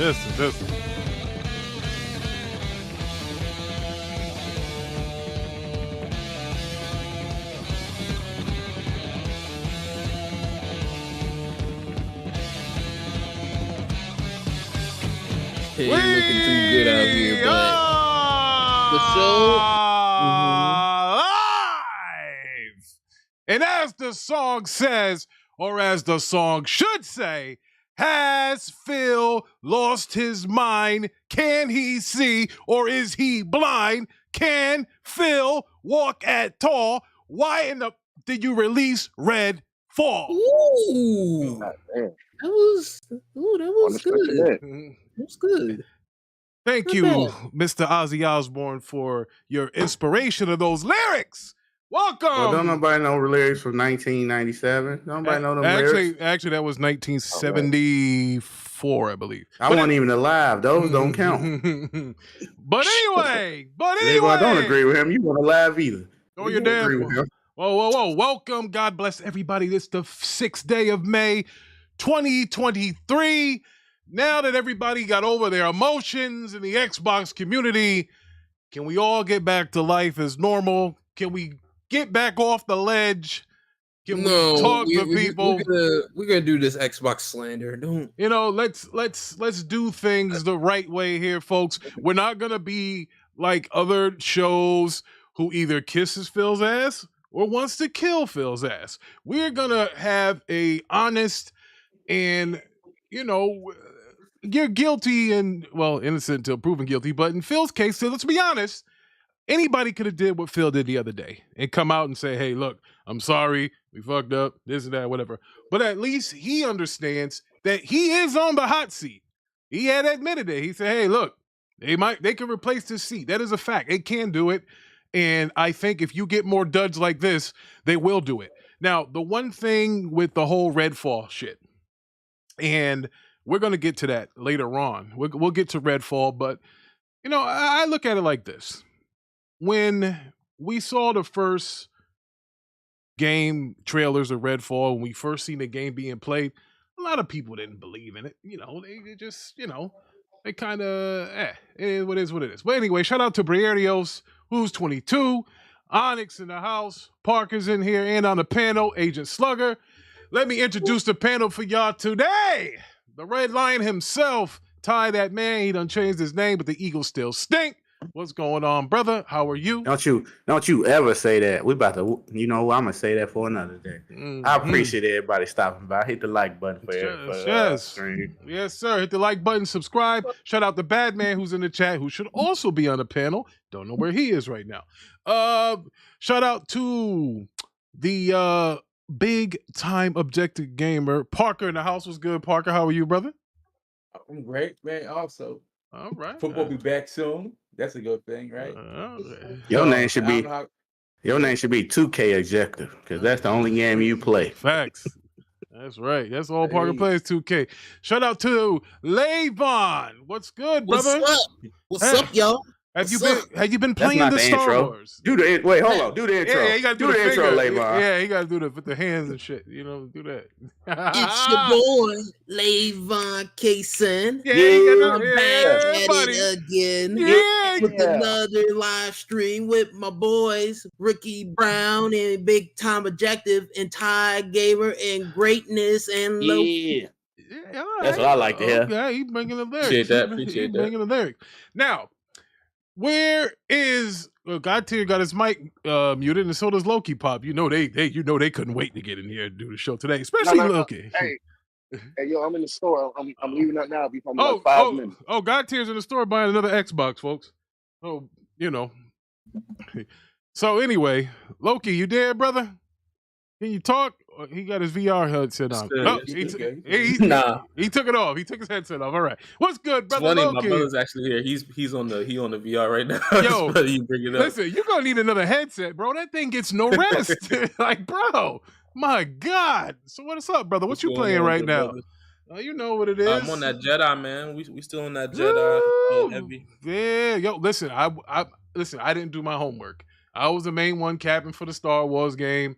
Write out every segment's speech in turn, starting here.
Listen. He ain't looking too good out here, but the show. Live! And as the song says, or as the song should say, has Phil lost his mind? Can he see, or is he blind? Can Phil walk at all? Why in the did you release Redfall? Ooh, God damn. that was Unexpected good. hit. That was good. Thank Not you, bad. Mr. Ozzy Osbourne, for your inspiration of those lyrics. Welcome. Well, don't nobody know lyrics from 1997. Nobody know them lyrics. Actually, that was 1974, I believe. I wasn't even alive. Those don't count. But anyway. If I don't agree with him, you won't alive either. Oh, you're damn. Whoa. Welcome. God bless everybody. This is the 6th day of May, 2023. Now that everybody got over their emotions in the Xbox community, can we all get back to life as normal? Can we get back off the ledge? Can we talk to people? We're gonna do this Xbox slander. Don't let's do things the right way here, folks. We're not gonna be like other shows who either kisses Phil's ass or wants to kill Phil's ass. We're gonna have a honest and you're guilty and innocent until proven guilty. But in Phil's case, so let's be honest. Anybody could have did what Phil did the other day and come out and say, hey, look, I'm sorry. We fucked up, this and that, whatever. But at least he understands that he is on the hot seat. He had admitted it. He said, hey, look, they can replace this seat. That is a fact. They can do it. And I think if you get more duds like this, they will do it. Now, the one thing with the whole Redfall shit, and we're going to get to that later on. We'll get to Redfall, but, I look at it like this. When we saw the first game trailers of Redfall, when we first seen the game being played, a lot of people didn't believe in it. They just, they kind of, it is what it is. But anyway, shout out to Brierios, who's 22, Onyx in the house, Parker's in here, and on the panel, Agent Slugger. Let me introduce the panel for y'all today. The Red Lion himself, Ty that man, he done changed his name, but the Eagles still stink. What's going on, brother? How are you? Don't you ever say that. We about to, I'm gonna say that for another day. I appreciate everybody stopping by. Hit the like button for stream. Yes, sir. Hit the like button, subscribe. Shout out to Badman who's in the chat, who should also be on the panel. Don't know where he is right now. Shout out to the big time objective gamer, Parker in the house. Was good, Parker. How are you, brother? I'm great, man. Also, all right. Football be back soon. That's a good thing, right? Your name should be 2K Objective, because that's the only game you play. Facts. That's right. That's all Parker plays, 2K. Shout out to Levon. What's good, brother? What's up, y'all? Have you been playing the Star intro. Wars? Hold on. Do the intro. Yeah, you gotta do the intro, Levon. Yeah, you gotta do with the hands and shit. Do that. It's your boy, Levon Kaysen. I'm back at it again. With another live stream with my boys, Ricky Brown and Big Time Objective and Ty Gamer and Greatness and Low. That's what I like to hear. Yeah, he's bringing the lyrics. Appreciate that. Bringing the lyrics. Now, where is God tier got his mic muted, and so does Loki Pop. They couldn't wait to get in here and do the show today, especially Loki. Hey, yo, I'm in the store. I'm leaving that now. I'll be home in like 5 minutes. God tier's in the store buying another Xbox, folks. So So anyway, Loki, you there, brother? Can you talk? He got his VR headset on. No, he took it off. He took his headset off. All right. What's good, brother? Funny, Loki? my brother's actually here. He's on the VR right now. Yo, you bring it up. Listen, you're gonna need another headset, bro. That thing gets no rest. Like, bro, my God. So what's up, brother? What you playing right now? You know what it is. I'm on that Jedi, man. We still on that Jedi. Heavy. Yeah, yo, listen. I didn't do my homework. I was the main one capping for the Star Wars game.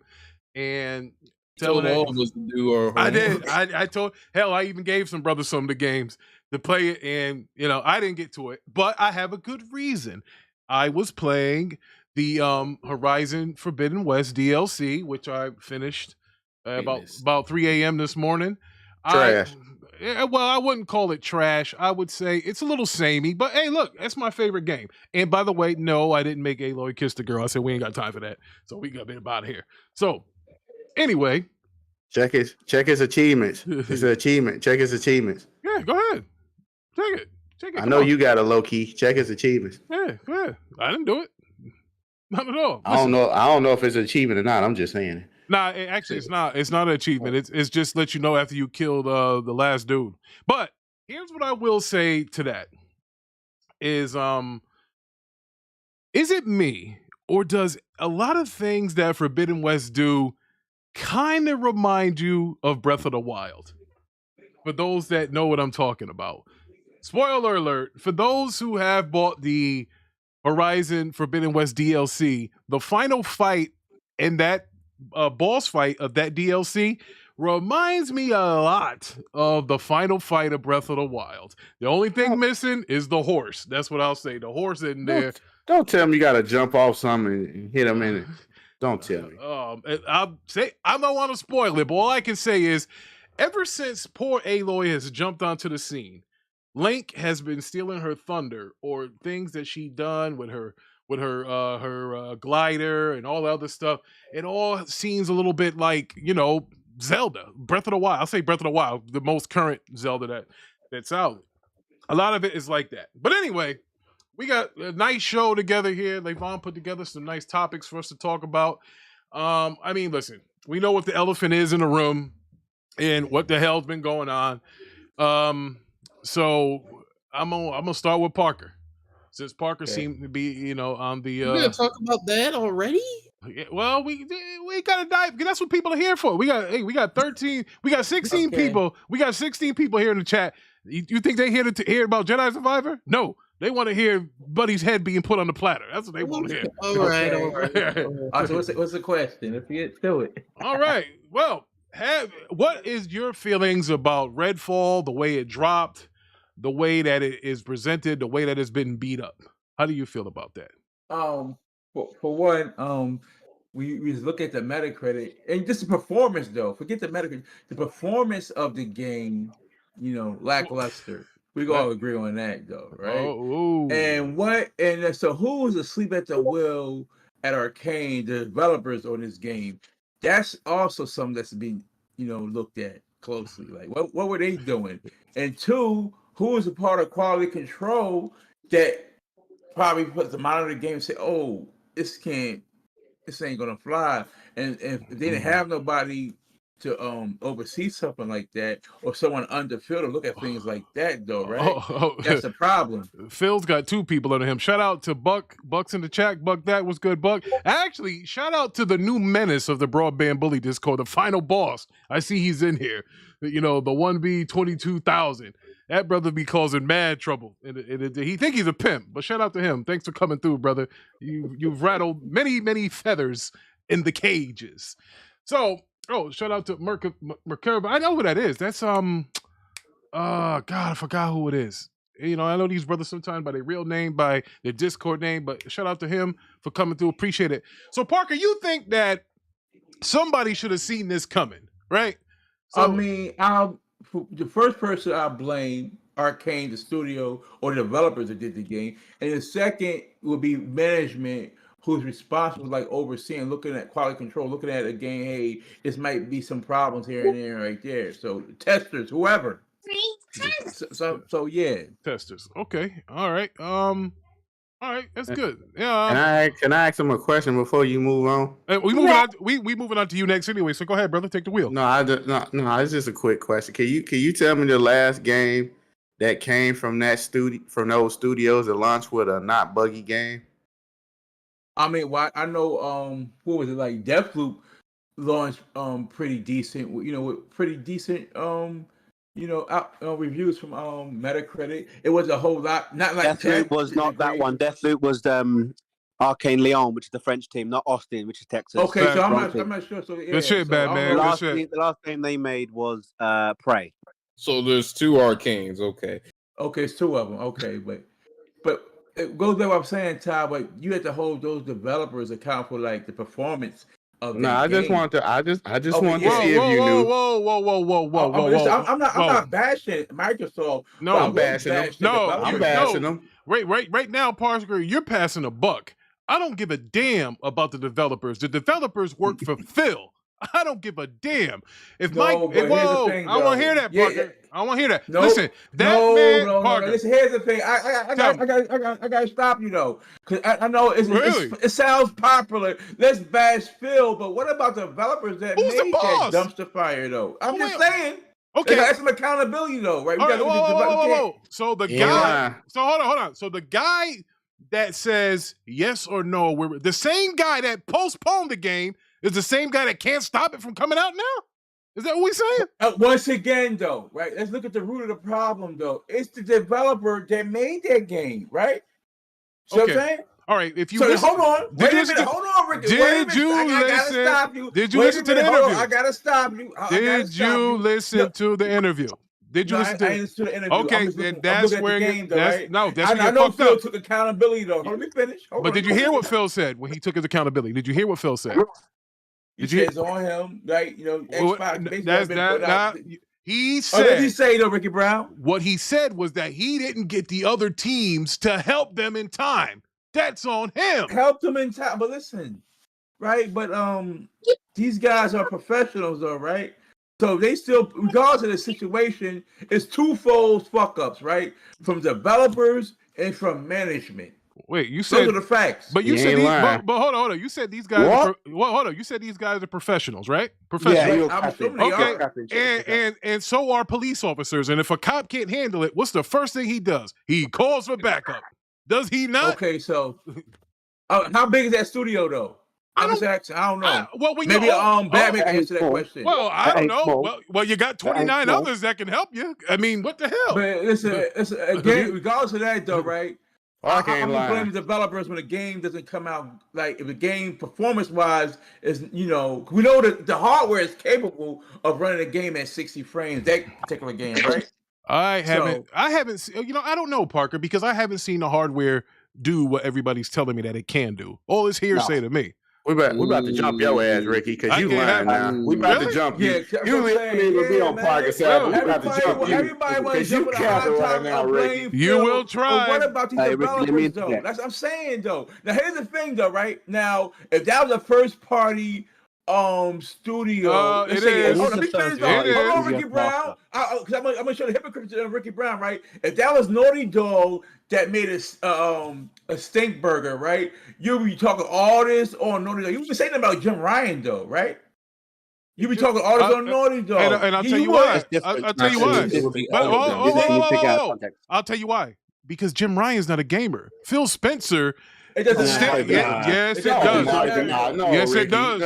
And telling all that of us to do our I homework. did. I told hell. I even gave some brothers some of the games to play it, and I didn't get to it, but I have a good reason. I was playing the Horizon Forbidden West DLC, which I finished about 3 a.m. this morning. Trash. Well, I wouldn't call it trash. I would say it's a little samey, but hey, look, that's my favorite game. And by the way, no, I didn't make Aloy kiss the girl. I said we ain't got time for that, so we got to get out of here. So anyway. Check his achievements. It's an achievement. Check his achievements. Yeah, go ahead. Check it. Check it. I know you got a low key. Check his achievements. Yeah, go ahead. I didn't do it. Not at all. I don't know if it's an achievement or not. I'm just saying it. Nah, actually, it's not. It's not an achievement. It's just let you know after you killed the last dude. But here's what I will say to that: is it me, or does a lot of things that Forbidden West do kind of remind you of Breath of the Wild? For those that know what I'm talking about. Spoiler alert, for those who have bought the Horizon Forbidden West DLC, the final fight in that boss fight of that DLC reminds me a lot of the final fight of Breath of the Wild. The only thing missing is the horse. That's what I'll say. The horse isn't there. Don't tell me you got to jump off something and hit him in it. Don't tell me. I don't want to spoil it, but all I can say is, ever since poor Aloy has jumped onto the scene, Link has been stealing her thunder or things that she done with her glider and all the other stuff. It all seems a little bit like Zelda, Breath of the Wild. I'll say Breath of the Wild, the most current Zelda that's out. A lot of it is like that. But anyway, we got a nice show together here. Levon put together some nice topics for us to talk about. I mean, listen, we know what the elephant is in the room and what the hell's been going on. So I'm gonna start with Parker, since Parker seemed to be, on the. We're gonna talk about that already. Well, we gotta dive. That's what people are here for. We got 13. We got 16 people. We got 16 people here in the chat. You think they here to hear about Jedi Survivor? No. They want to hear Buddy's head being put on the platter. That's what they want to hear. All right. So what's the question? If you get to it. All right. Well, what is your feelings about Redfall, the way it dropped, the way that it is presented, the way that it's been beat up? How do you feel about that? For one, we look at the Metacritic and just the performance though. Forget the Metacritic. The performance of the game, lackluster. We all agree on that though, right? Oh, and so who was asleep at the wheel at Arcane, the developers on this game? That's also something that's being, looked at closely. Like what were they doing? And two, who was a part of quality control that probably put the monitor the game and say, oh, this ain't gonna fly. And if they didn't have nobody to oversee something like that, or someone under Phil to look at things like that, though, right? That's the problem. Phil's got two people under him. Shout out to Buck. Buck's in the chat. Buck, that was good, Buck. Actually, shout out to the new menace of the Broadband Bully Discord, the final boss. I see he's in here. The 1B 22,000. That brother be causing mad trouble. He think he's a pimp, but shout out to him. Thanks for coming through, brother. You've rattled many, many feathers in the cages. So, shout out to Mercury. I know who that is. That's God, I forgot who it is. I know these brothers sometimes by their real name, by their Discord name, but shout out to him for coming through. Appreciate it. So, Parker, you think that somebody should have seen this coming, right? So, the first person I blame Arcane, the studio, or the developers that did the game, and the second would be management, who's responsible, like overseeing, looking at quality control, looking at a game. Hey, this might be some problems here and there, right there. So testers, whoever. So yeah, testers. Okay, all right. All right, that's good. Yeah. Can I ask him a question before you move on? We moving on to you next anyway. So go ahead, brother. Take the wheel. No, it's just a quick question. Can you tell me the last game that came from those studios that launched with a not buggy game? I know what was it, like Deathloop launched pretty decent, with pretty decent reviews from Metacritic. It was a whole lot, not like Deathloop was not that one. Deathloop was Arcane Lyon, which is the French team, not Austin, which is Texas. Okay, so I'm Wrong not sure. So yeah, Good shit, so Batman. The Good shit. last game they made was Prey. So there's 2 Arcanes. Okay, it's 2 of them. Okay, but it goes back what I'm saying, Ty. But you have to hold those developers account for like the performance of No, I just want to. I just want to see if you knew. Whoa. I'm not bashing Microsoft. No, I'm bashing them. I'm bashing them. Right now, Parker, you're passing a buck. I don't give a damn about the developers. The developers work for Phil. I don't give a damn. If Mike, I want to hear that, Parker. Yeah. I want to hear that. Listen, Parker. Listen, here's the thing. I got to stop you though, because I know it sounds popular. Let's bash Phil, but what about the developers that made that dumpster fire though? I'm just saying. Okay, that's some accountability though, right? Whoa. So the guy. So hold on. So the guy that says yes or no, we're the same guy that postponed the game is the same guy that can't stop it from coming out now? Is that what we're saying? Once again, though, right? Let's look at the root of the problem, though. It's the developer that made that game, right? So what I'm saying? All right, if you hold on. Wait a minute. Hold on, Ricky. I gotta stop you. Did you listen to the interview? I gotta stop you. Did you listen to the interview? Did you listen to the interview? Okay, then that's where I know Phil took accountability, though. Let me finish. But did you hear what Phil said when he took his accountability? Did you hear what Phil said? Did you? It's on him, right? You know, Xbox. He said. What did he say though, Ricky Brown? What he said was that he didn't get the other teams to help them in time. That's on him. Help them in time, but listen, right? But these guys are professionals, though, right? So they still, regardless of the situation, it's twofold fuck ups, right? From developers and from management. Wait, you said those are the facts. But you said but hold on. You said these guys hold on. You said these guys are professionals, right? Professionals. Yeah, okay. And so are police officers. And if a cop can't handle it, what's the first thing he does? He calls for backup. Does he not? Okay, so how big is that studio though? I don't know. Maybe Batman can answer that question. Well, I don't know. Well, you got 29 others that can help you. I mean, what the hell? But listen, again, regardless of that though, right? I'm gonna blame the developers when the game doesn't come out. Like if the game performance-wise is, we know that the hardware is capable of running a game at 60 frames. That particular game, right? I haven't. I don't know, Parker, because I haven't seen the hardware do what everybody's telling me that it can do. All this hearsay to me. We about to jump your ass, Ricky, because you lying now. We about to jump you. You ain't even be on Parker's side. We about to jump you. Everybody wants to jump on the high time now, Ricky. You will try. What about these developers, though? That's what I'm saying, though. Now, here's the thing, though, right? Now, if that was a first-party studio. It is. Hold on, Ricky Brown. I'm gonna show the hypocrites of Ricky Brown, right? If that was Naughty Dog that made a stink burger, right? You be talking all this on Naughty Dog. You be saying about Jim Ryan, though, right? You be talking all this on Naughty Dog, and I'll tell you why. I'll tell you why. I'll tell you why. Because Jim Ryan's not a gamer. Phil Spencer. It doesn't matter. Yes, it does. Yes, it does.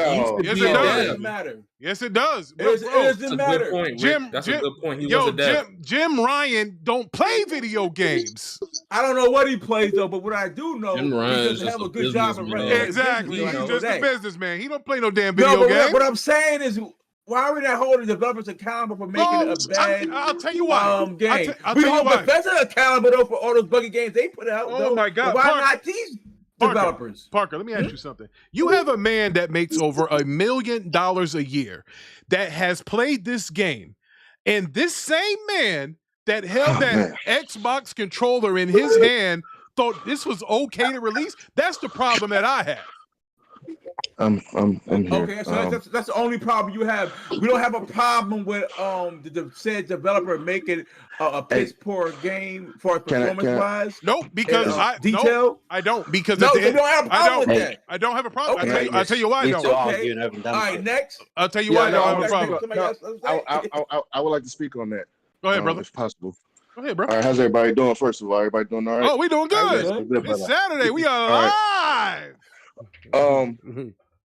Yes, it does. Matter. Yes, it does. It doesn't matter. Good point, that's a good point. Jim Ryan don't play video games. I don't know what he plays though, but what I do know, Jim Ryan he doesn't have a good job of running. Exactly. He's just a businessman. He don't play no damn video games. What I'm saying is, why are we not holding developers accountable for making a bad I'll tell you why. Game? I'll tell you why. Bethesda accountable though for all those buggy games they put out. Oh my God! Why not these developers? Parker, let me ask you something. You have a man that makes over $1 million a year that has played this game, and this same man that held that Xbox controller in his hand thought this was okay to release. That's the problem that I have. I'm here. Okay, so that's the only problem you have. We don't have a problem with the said developer making a piss poor game for performance wise. Nope, because I don't because you don't have a problem with that. I don't have a problem. Okay. I'll tell you why I don't. Okay. All right, next. I'll tell you why I don't have a problem. I would like to speak on that. Go ahead, brother. If possible. Go ahead, bro. All right, how's everybody doing? First of all, everybody doing all right? Oh, we doing good. It's Saturday. We are live.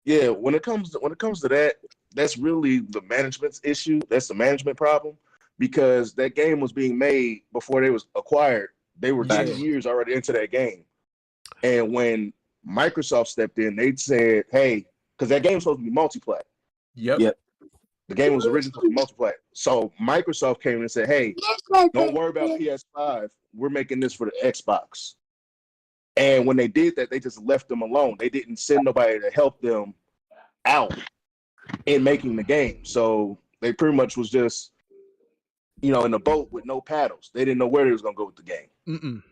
Yeah, when it comes to that, that's really the management's issue. That's the management problem, because that game was being made before they was acquired. They were 2 years already into that game, and when Microsoft stepped in. They said, "Hey," because that game was supposed to be multiplayer. Yep. The game was originally supposed to be multiplayer. So Microsoft came in and said, "Hey, don't worry about PS5. We're making this for the Xbox." And when they did that, they just left them alone. They didn't send nobody to help them out in making the game. So they pretty much was just, in a boat with no paddles. They didn't know where they was gonna go with the game.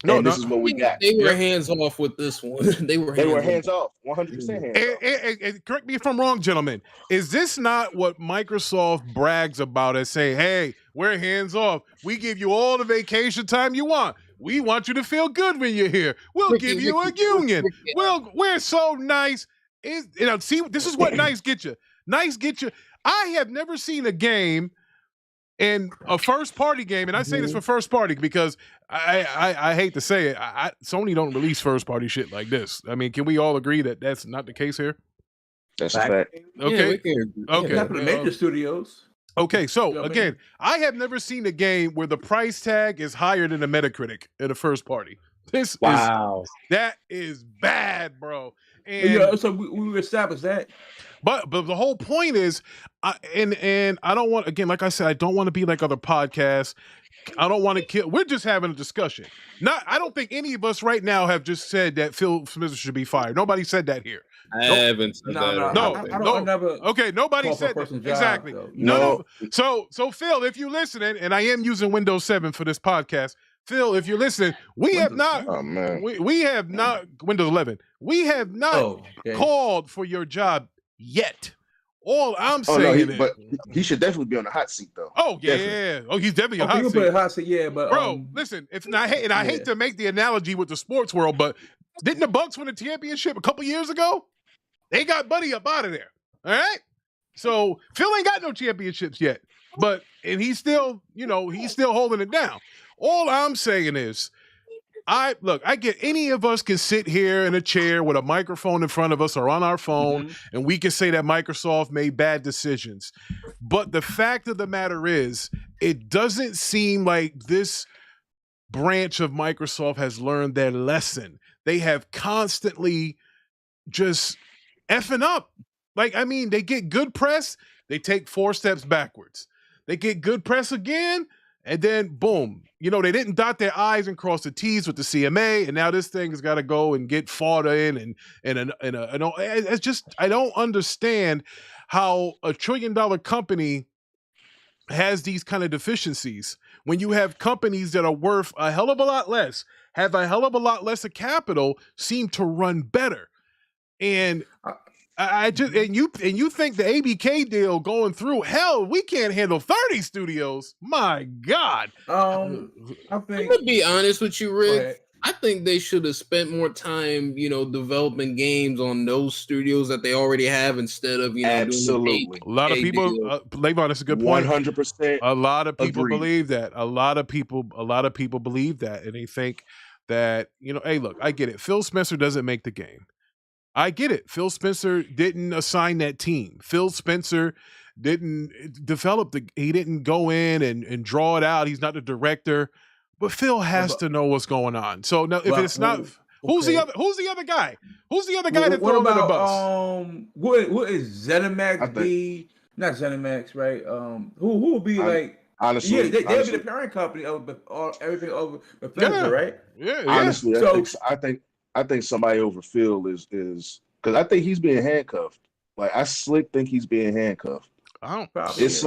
No, this is what we got. They were hands off with this one. They were hands off, 100% hands off. And correct me if I'm wrong, gentlemen. Is this not what Microsoft brags about as saying, "Hey, we're hands off. We give you all the vacation time you want. We want you to feel good when you're here. We'll give you a union. We're so nice." See, this is what nice get you. Nice get you. I have never seen a game in a first party game, and I say this for first party because I hate to say it, Sony don't release first party shit like this. I mean, can we all agree that that's not the case here? That's a fact. Okay. Okay. Not for the major studios. Okay, so again, I have never seen a game where the price tag is higher than the Metacritic in a first party. That is bad, bro. And so we established that. But the whole point is, and I don't want, again, like I said, I don't want to be like other podcasts. I don't want to kill. We're just having a discussion. I don't think any of us right now have just said that Phil Spencer should be fired. Nobody said that here. I haven't said that. No. Okay, nobody said that. Exactly. No. So Phil, if you're listening, and I am using Windows 7 for this podcast, Phil, if you're listening, we have not. Oh man, we have not Windows 11. We have not called for your job yet. All I'm saying is, but he should definitely be on the hot seat, though. Oh yeah. Oh, he's definitely on the hot seat. Put a hot seat, yeah. But bro, listen, I hate to make the analogy with the sports world, but didn't the Bucks win a championship a couple years ago? They got Buddy up out of there. All right. So Phil ain't got no championships yet, and he's still holding it down. All I'm saying is, I get any of us can sit here in a chair with a microphone in front of us or on our phone, and we can say that Microsoft made bad decisions. But the fact of the matter is, it doesn't seem like this branch of Microsoft has learned their lesson. They have constantly just effing up. They get good press, they take 4 steps backwards. They get good press again, and then boom. They didn't dot their I's and cross the T's with the CMA, and now this thing has got to go and get fought in, and it's just, I don't understand how a $1 trillion company has these kind of deficiencies when you have companies that are worth a hell of a lot less, have a hell of a lot less of capital, seem to run better. And you think the ABK deal going through, hell, we can't handle 30 studios. My God. I'm gonna be honest with you, Rick. I think they should have spent more time, developing games on those studios that they already have instead of, absolutely. Doing a lot of people, Levon, that's a good point. 100%. A lot of people believe that. A lot of people believe that, and they think that, hey, look, I get it. Phil Spencer doesn't make the game. I get it. Phil Spencer didn't assign that team. Phil Spencer didn't develop he didn't go in and draw it out. He's not the director. But Phil has to know what's going on. So now, if it's not, who's the other guy? Who's the other guy that throws under the bus? What is ZeniMax be? Not ZeniMax, right? Who will be honestly? Yeah, they'll be the parent company of everything over Bethesda, right? Yeah. Honestly, I think somebody over Phil is because I think he's being handcuffed. I slick think he's being handcuffed. It's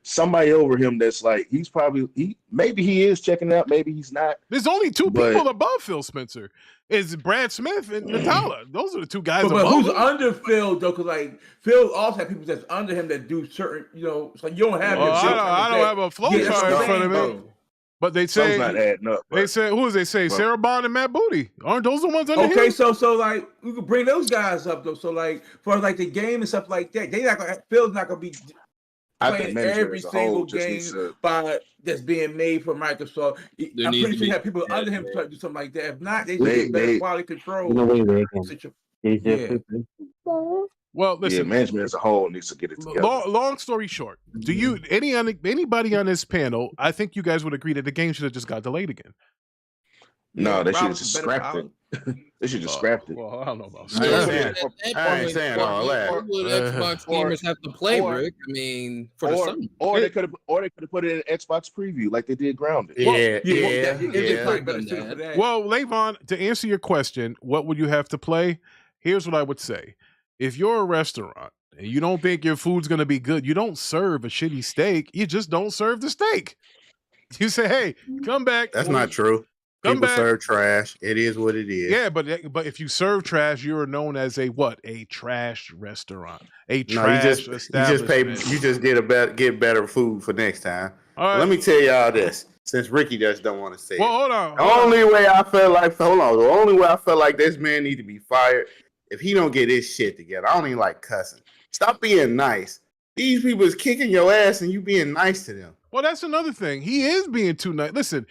somebody over him that's maybe he is checking it out, maybe he's not. There's only 2 people above Phil Spencer. It's Brad Smith and Natala. Those are the 2 guys above who's him. under Phil though? Because Phil also have people that's under him that do certain, so you don't have. I don't have a flow chart in front of me. But they say not adding up. They say Sarah Bond and Matt Booty. Aren't those the ones under him? Okay, so we could bring those guys up though. So for the game and stuff like that, Phil's not gonna be playing every single game that's being made for Microsoft. I'm pretty sure you have people under him trying to do something like that. If not, they should better quality control. Well, listen. Yeah, management as a whole needs to get it together. Long story short, do you anybody on this panel? I think you guys would agree that the game should have just got delayed again. No, they should have Roberts just is better for scrapped it. Holland. They should just scrapped it. Well, I don't know about I ain't saying- At that I ain't point, saying all that. what would Xbox gamers have to play, Rick? I mean, for the summer. Or they could have put it in Xbox preview like they did Grounded. Yeah. Well, Levon, to answer your question, what would you have to play? Here's what I would say. If you're a restaurant and you don't think your food's going to be good, you don't serve a shitty steak. You just don't serve the steak. You say, hey, come back. That's not true. People serve trash. It is what it is. Yeah, but if you serve trash, you are known as a what? A trash restaurant. A trash establishment. You just get better food for next time. All right. Let me tell y'all this, since Ricky just don't want to say Well, it. hold on. The only way I felt like this man need to be fired if he don't get his shit together. I don't even like cussing. Stop being nice. These people is kicking your ass and you being nice to them. Well, that's another thing. He is being too nice. Listen,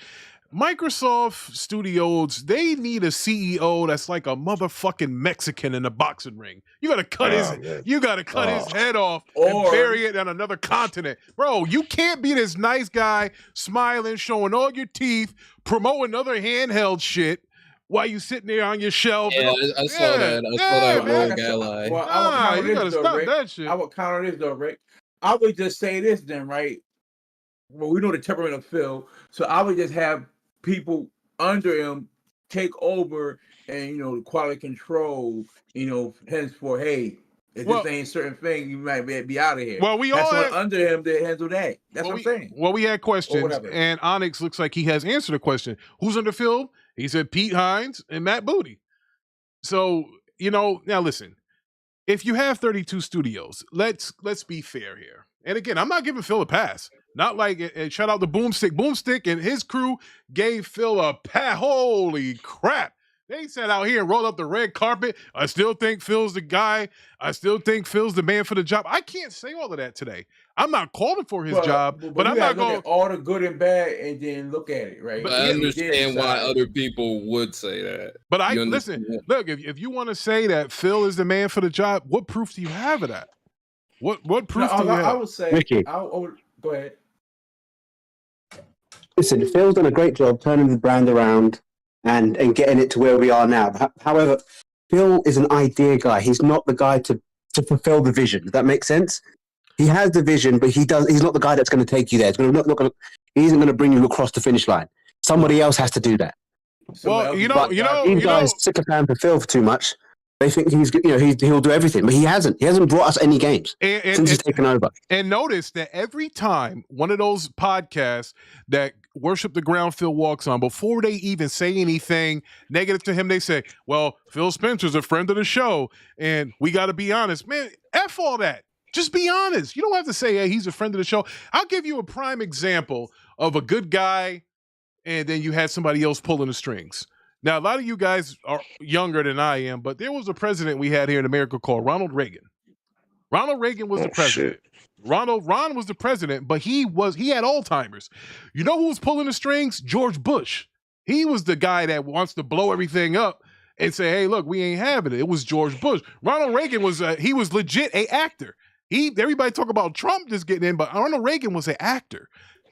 Microsoft Studios, they need a CEO that's like a motherfucking Mexican in a boxing ring. You gotta cut his head off and bury it on another continent. Bro, you can't be this nice guy smiling, showing all your teeth, promoting other handheld shit while you sitting there on your shelf. Yeah, I saw that. I saw that Rogue Ally. Well, you gotta stop that shit. I would counter this though, Rick. I would just say this then, right? Well, we know the temperament of Phil, so I would just have people under him take over and the quality control, henceforth, hey, if this ain't certain thing, you might be out of here. Well, we That's all someone under him to handle that. That's what I'm saying. Well, we had questions, and Onyx looks like he has answered a question. Who's under Phil? He said Pete Hines and Matt Booty. So, now listen, if you have 32 studios, let's be fair here. And again, I'm not giving Phil a pass. Not like, and shout out to Boomstick. Boomstick and his crew gave Phil a pass. Holy crap. They sat out here and rolled up the red carpet. I still think Phil's the guy. I still think Phil's the man for the job. I can't say all of that today. I'm not calling for his job, but I'm not going to all the good and bad and then look at it, right? But I understand why other people would say that. But listen, look, if you want to say that Phil is the man for the job, what proof do you have of that? What proof do you have? I would say, Ricky. Go ahead. Listen, Phil's done a great job turning the brand around and getting it to where we are now. However, Phil is an idea guy. He's not the guy to fulfill the vision. Does that make sense? He has the vision, but he's not the guy that's going to take you there. He isn't going to bring you across the finish line. Somebody else has to do that. Well, these guys sycophant for Phil too much. They think he'll do everything, but he hasn't. He hasn't brought us any games since he's taken over. And notice that every time one of those podcasts that worship the ground Phil walks on, before they even say anything negative to him, they say, well, Phil Spencer's a friend of the show, and we got to be honest. Man, F all that. Just be honest. You don't have to say, hey, he's a friend of the show. I'll give you a prime example of a good guy, and then you had somebody else pulling the strings. Now, a lot of you guys are younger than I am, but there was a president we had here in America called Ronald Reagan. Ronald Reagan was the president. Ron was the president, but he had Alzheimer's. You know who was pulling the strings? George Bush. He was the guy that wants to blow everything up and say, hey, look, we ain't having it. It was George Bush. Ronald Reagan was legit a actor. Everybody talk about Trump just getting in, but Ronald Reagan was an actor.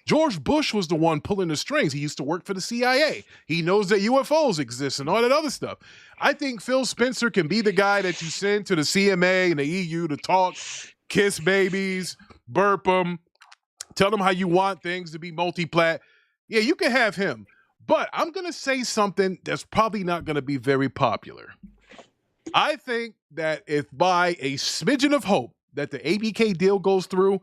George Bush was the one pulling the strings. He used to work for the CIA. He knows that UFOs exist and all that other stuff. I think Phil Spencer can be the guy that you send to the CMA and the EU to talk, kiss babies, burp them, tell them how you want things to be multi-plat. Yeah, you can have him. But I'm going to say something that's probably not going to be very popular. I think that if by a smidgen of hope that the ABK deal goes through,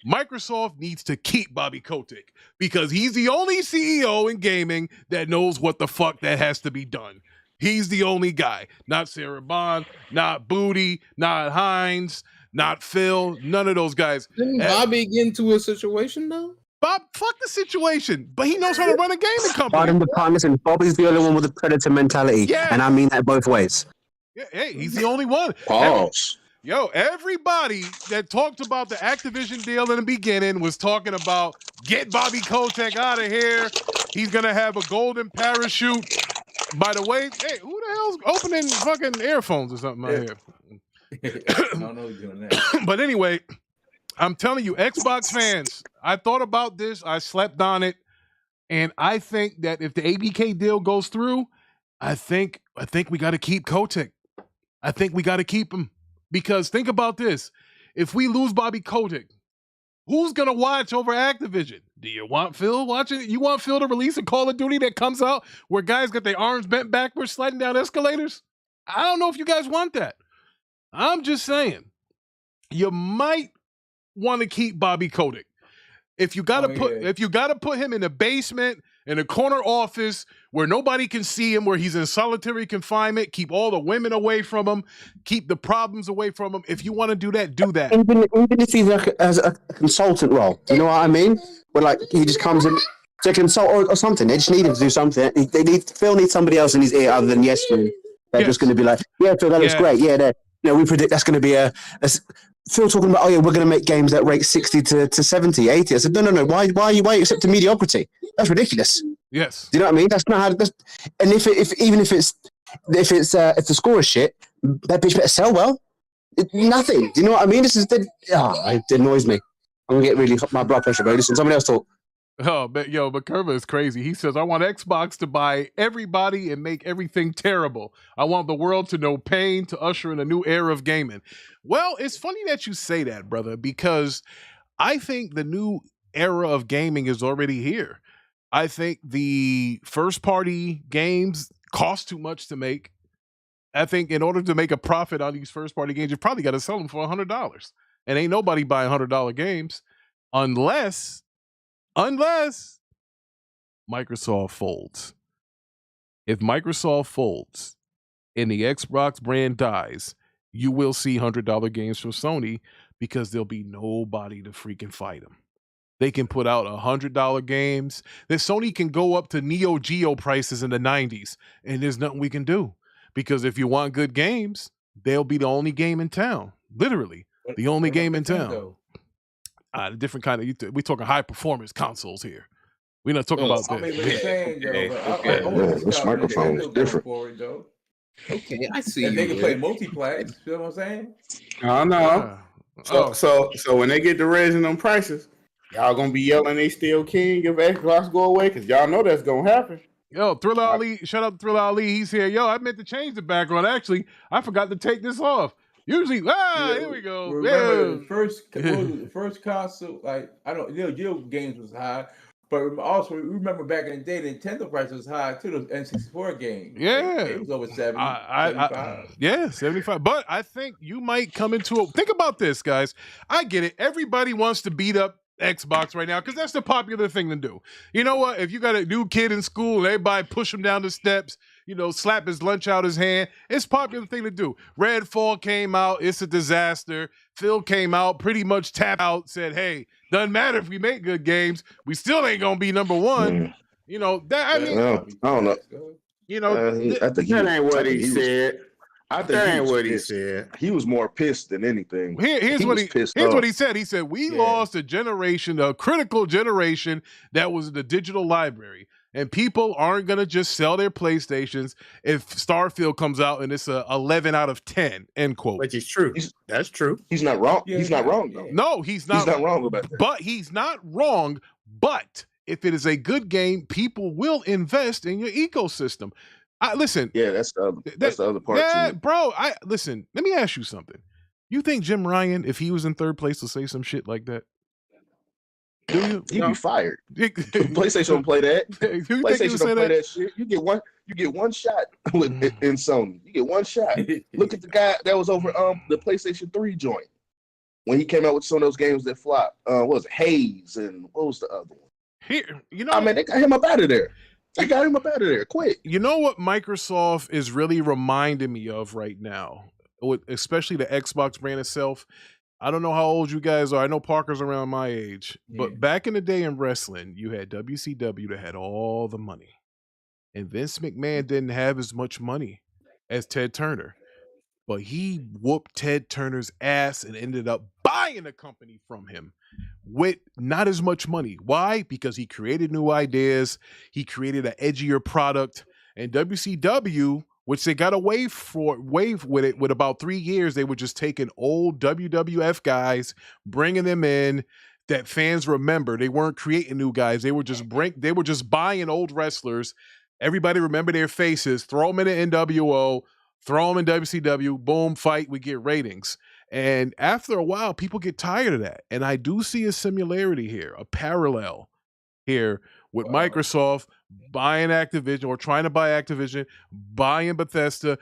Microsoft needs to keep Bobby Kotick because he's the only CEO in gaming that knows what the fuck that has to be done. He's the only guy. Not Sarah Bond, not Booty, not Hines, not Phil, none of those guys. Didn't Bobby get into a situation though? Bob, fuck the situation, but he knows how to run a gaming company. Listen, Bobby's the only one with a predator mentality, and I mean that both ways. Yeah, hey, he's the only one. Pause. Everybody that talked about the Activision deal in the beginning was talking about get Bobby Kotick out of here. He's going to have a golden parachute. By the way, hey, who the hell's opening fucking earphones or something out here? I don't know who's doing that. But anyway, I'm telling you, Xbox fans, I thought about this. I slept on it. And I think that if the ABK deal goes through, I think we got to keep Kotick. I think we got to keep him because think about this: if we lose Bobby Kotick, who's gonna watch over Activision? Do you want Phil watching? You want Phil to release a Call of Duty that comes out where guys got their arms bent backwards sliding down escalators? I don't know if you guys want that. I'm just saying, you might want to keep Bobby Kotick. If you gotta put him in a basement, in a corner office where nobody can see him, where he's in solitary confinement, keep all the women away from him, keep the problems away from him. If you want to do that, do that. Even if he's as a consultant role, you know what I mean? Where like he just comes in to consult or something. They just need him to do something. Phil needs somebody else in his ear other than Yes Man. They're just going to be like, yeah, Phil, that looks great. Yeah, we predict that's going to be a Phil talking about, we're going to make games that rate 60 to 70, 80. I said, no. Why are you accepting mediocrity? That's ridiculous. Yes. Do you know what I mean? That's not how. And if the score is shit, that bitch better sell well. Nothing. Do you know what I mean? It annoys me. I'm gonna get really my blood pressure, bro. Listen, somebody else talk. Oh, but Kerma is crazy. He says, I want Xbox to buy everybody and make everything terrible. I want the world to know pain to usher in a new era of gaming. Well, it's funny that you say that, brother, because I think the new era of gaming is already here. I think the first-party games cost too much to make. I think in order to make a profit on these first-party games, you probably got to sell them for $100. And ain't nobody buying $100 games unless Microsoft folds. If Microsoft folds and the Xbox brand dies, you will see $100 games from Sony because there'll be nobody to freaking fight them. They can put out $100 games. That Sony can go up to Neo Geo prices in the 90s, and there's nothing we can do. Because if you want good games, they'll be the only game in town. Literally, the only game in town. Different kind of. We're talking high performance consoles here. We're not talking about that. This microphone is different. Okay, I see. And they can play multiplex. You know what I'm saying? I know. So when they get to raising them prices, y'all gonna be yelling they still king if Xbox go away because y'all know that's gonna happen. Yo, Thriller Ali, shout out to Thriller Ali. He's here. Yo, I meant to change the background. Actually, I forgot to take this off. Usually, here we go. Remember the first console, like I don't, Geo games was high, but also remember back in the day, the Nintendo price was high too. Those N64 games, it was over 70, 75. 75. But I think you might come into it. Think about this, guys. I get it. Everybody wants to beat up Xbox right now because that's the popular thing to do. You know what? If you got a new kid in school and everybody push him down the steps, slap his lunch out his hand, it's a popular thing to do. Redfall came out, it's a disaster. Phil came out, pretty much tapped out, said, hey, doesn't matter if we make good games, we still ain't gonna be number one. I don't know. I think that ain't what he said. I think that ain't what he said. He was more pissed than anything. Here's what he said. He said, we lost a generation, a critical generation that was the digital library. And people aren't going to just sell their PlayStations if Starfield comes out and it's a 11 out of 10, end quote. Which is true. That's true. He's not wrong. He's not wrong, though. No, he's not. He's not wrong about that. But he's not wrong. But if it is a good game, people will invest in your ecosystem. Listen. Yeah, that's the other part. Yeah, bro. Listen. Let me ask you something. You think Jim Ryan, if he was in third place, will say some shit like that? Do you? He'd be fired. PlayStation don't play that. PlayStation don't play that shit. You get one shot in Sony. You get one shot. Look at the guy that was over the PlayStation 3 joint when he came out with some of those games that flopped. What was it? Haze and what was the other one? Here, they got him up out of there. They got him up out of there quick. You know what Microsoft is really reminding me of right now, especially the Xbox brand itself. I don't know how old you guys are. I know Parker's around my age. But back in the day in wrestling, you had WCW that had all the money. And Vince McMahon didn't have as much money as Ted Turner. But he whooped Ted Turner's ass and ended up buying the company from him with not as much money. Why? Because he created new ideas. He created an edgier product. And WCW, which they got away with it with about 3 years, they were just taking old WWF guys, bringing them in. that fans remember. They weren't creating new guys. They were just buying old wrestlers. Everybody remember their faces, throw them in the NWO, throw them in WCW, boom, fight, we get ratings. And after a while, people get tired of that. And I do see a similarity here, a parallel here with Microsoft buying Activision or trying to buy Activision, buying Bethesda.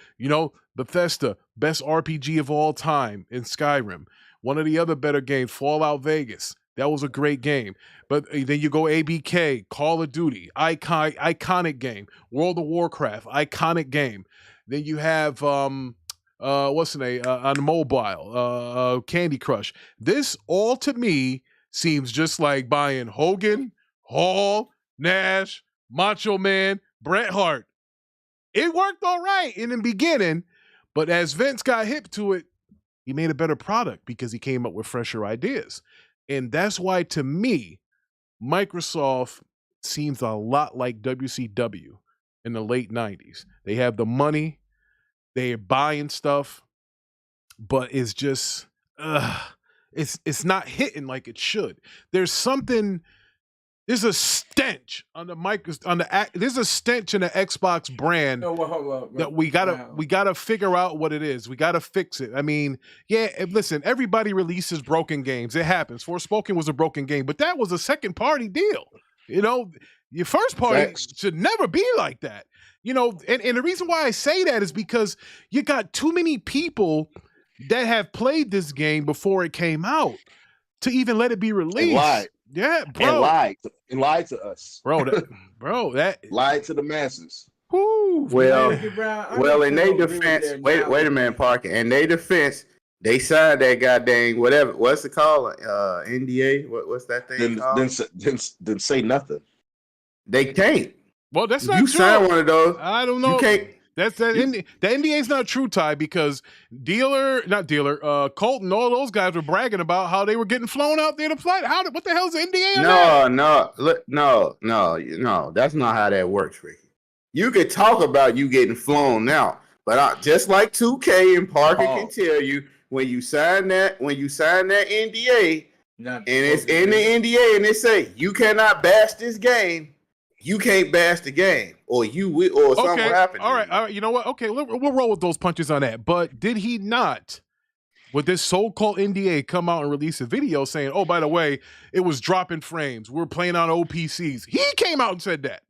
Bethesda, best RPG of all time in Skyrim. One of the other better games, Fallout Vegas. That was a great game. But then you go ABK, Call of Duty, iconic game. World of Warcraft, iconic game. Then you have what's the name on mobile, Candy Crush. This all to me seems just like buying Hogan, Hall, Nash, Macho Man, Bret Hart. It worked all right in the beginning, but as Vince got hip to it, he made a better product because he came up with fresher ideas. And that's why, to me, Microsoft seems a lot like WCW in the late 90s. They have the money, they're buying stuff, but it's just, it's not hitting like it should. There's a stench on the there's a stench in the Xbox brand that we gotta figure out what it is. We gotta fix it. I mean, listen, everybody releases broken games. It happens. Forspoken was a broken game, but that was a second party deal. Your first party should never be like that. And the reason why I say that is because you got too many people that have played this game before it came out to even let it be released. And lied. Yeah, bro. And lied to us. Bro, that lied to the masses. Whoo, well, in their defense, wait a minute, Parker. In their defense, they signed that goddamn whatever. What's it called? NDA. What's that thing called? Then say nothing. They can't. Well, that's not true. You sign one of those. I don't know. You can't. The NDA is not true, Ty, because Colt and all those guys were bragging about how they were getting flown out there to fight. What the hell is the NDA on No, that's not how that works, Ricky. You could talk about you getting flown out, but just like 2K and Parker can tell you, when you sign that NDA, and it's in the NDA, and they say you cannot bash this game, you can't bash the game, or something will happen. All right. You know what? Okay, we'll roll with those punches on that. But did he not, with this so-called NDA, come out and release a video saying, "Oh, by the way, it was dropping frames. We're playing on OPCs." He came out and said that.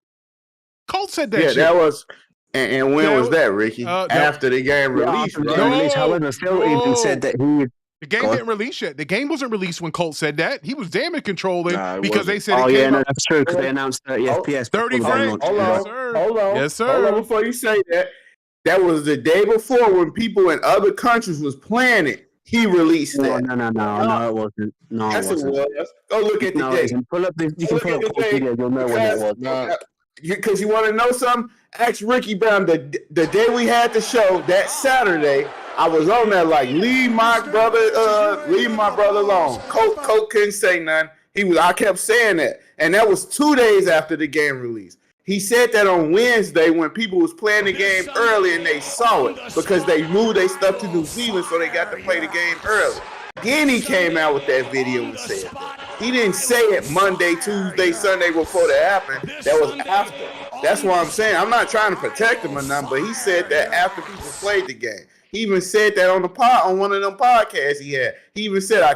Colt said that. Yeah, shit. that was. And when was that, Ricky? After the game released. However, Phil even said that he. The game didn't release yet. The game wasn't released when Colt said that. He was damage controlling because they said that's true, because they announced 30 FPS. 30 frames. Hold on. Yes, sir. Hold on before you say that. That was the day before when people in other countries was playing it. He released that. No, it wasn't. No, yes, it wasn't. It was. Go look at the date. Pull up the video. You'll know when it was. Because you want to know something? Ask Ricky Brown. The day we had the show, that Saturday, I was on there like, leave my brother alone. Colt couldn't say nothing. I kept saying that. And that was 2 days after the game release. He said that on Wednesday when people was playing the game early and they saw it because they moved their stuff to New Zealand, so they got to play the game early. Then he came out with that video and said that. He didn't say it Monday, Tuesday, Sunday before that happened. That was after. That's why I'm saying I'm not trying to protect him or nothing, but he said that after people played the game. He even said that on one of them podcasts he had. He even said I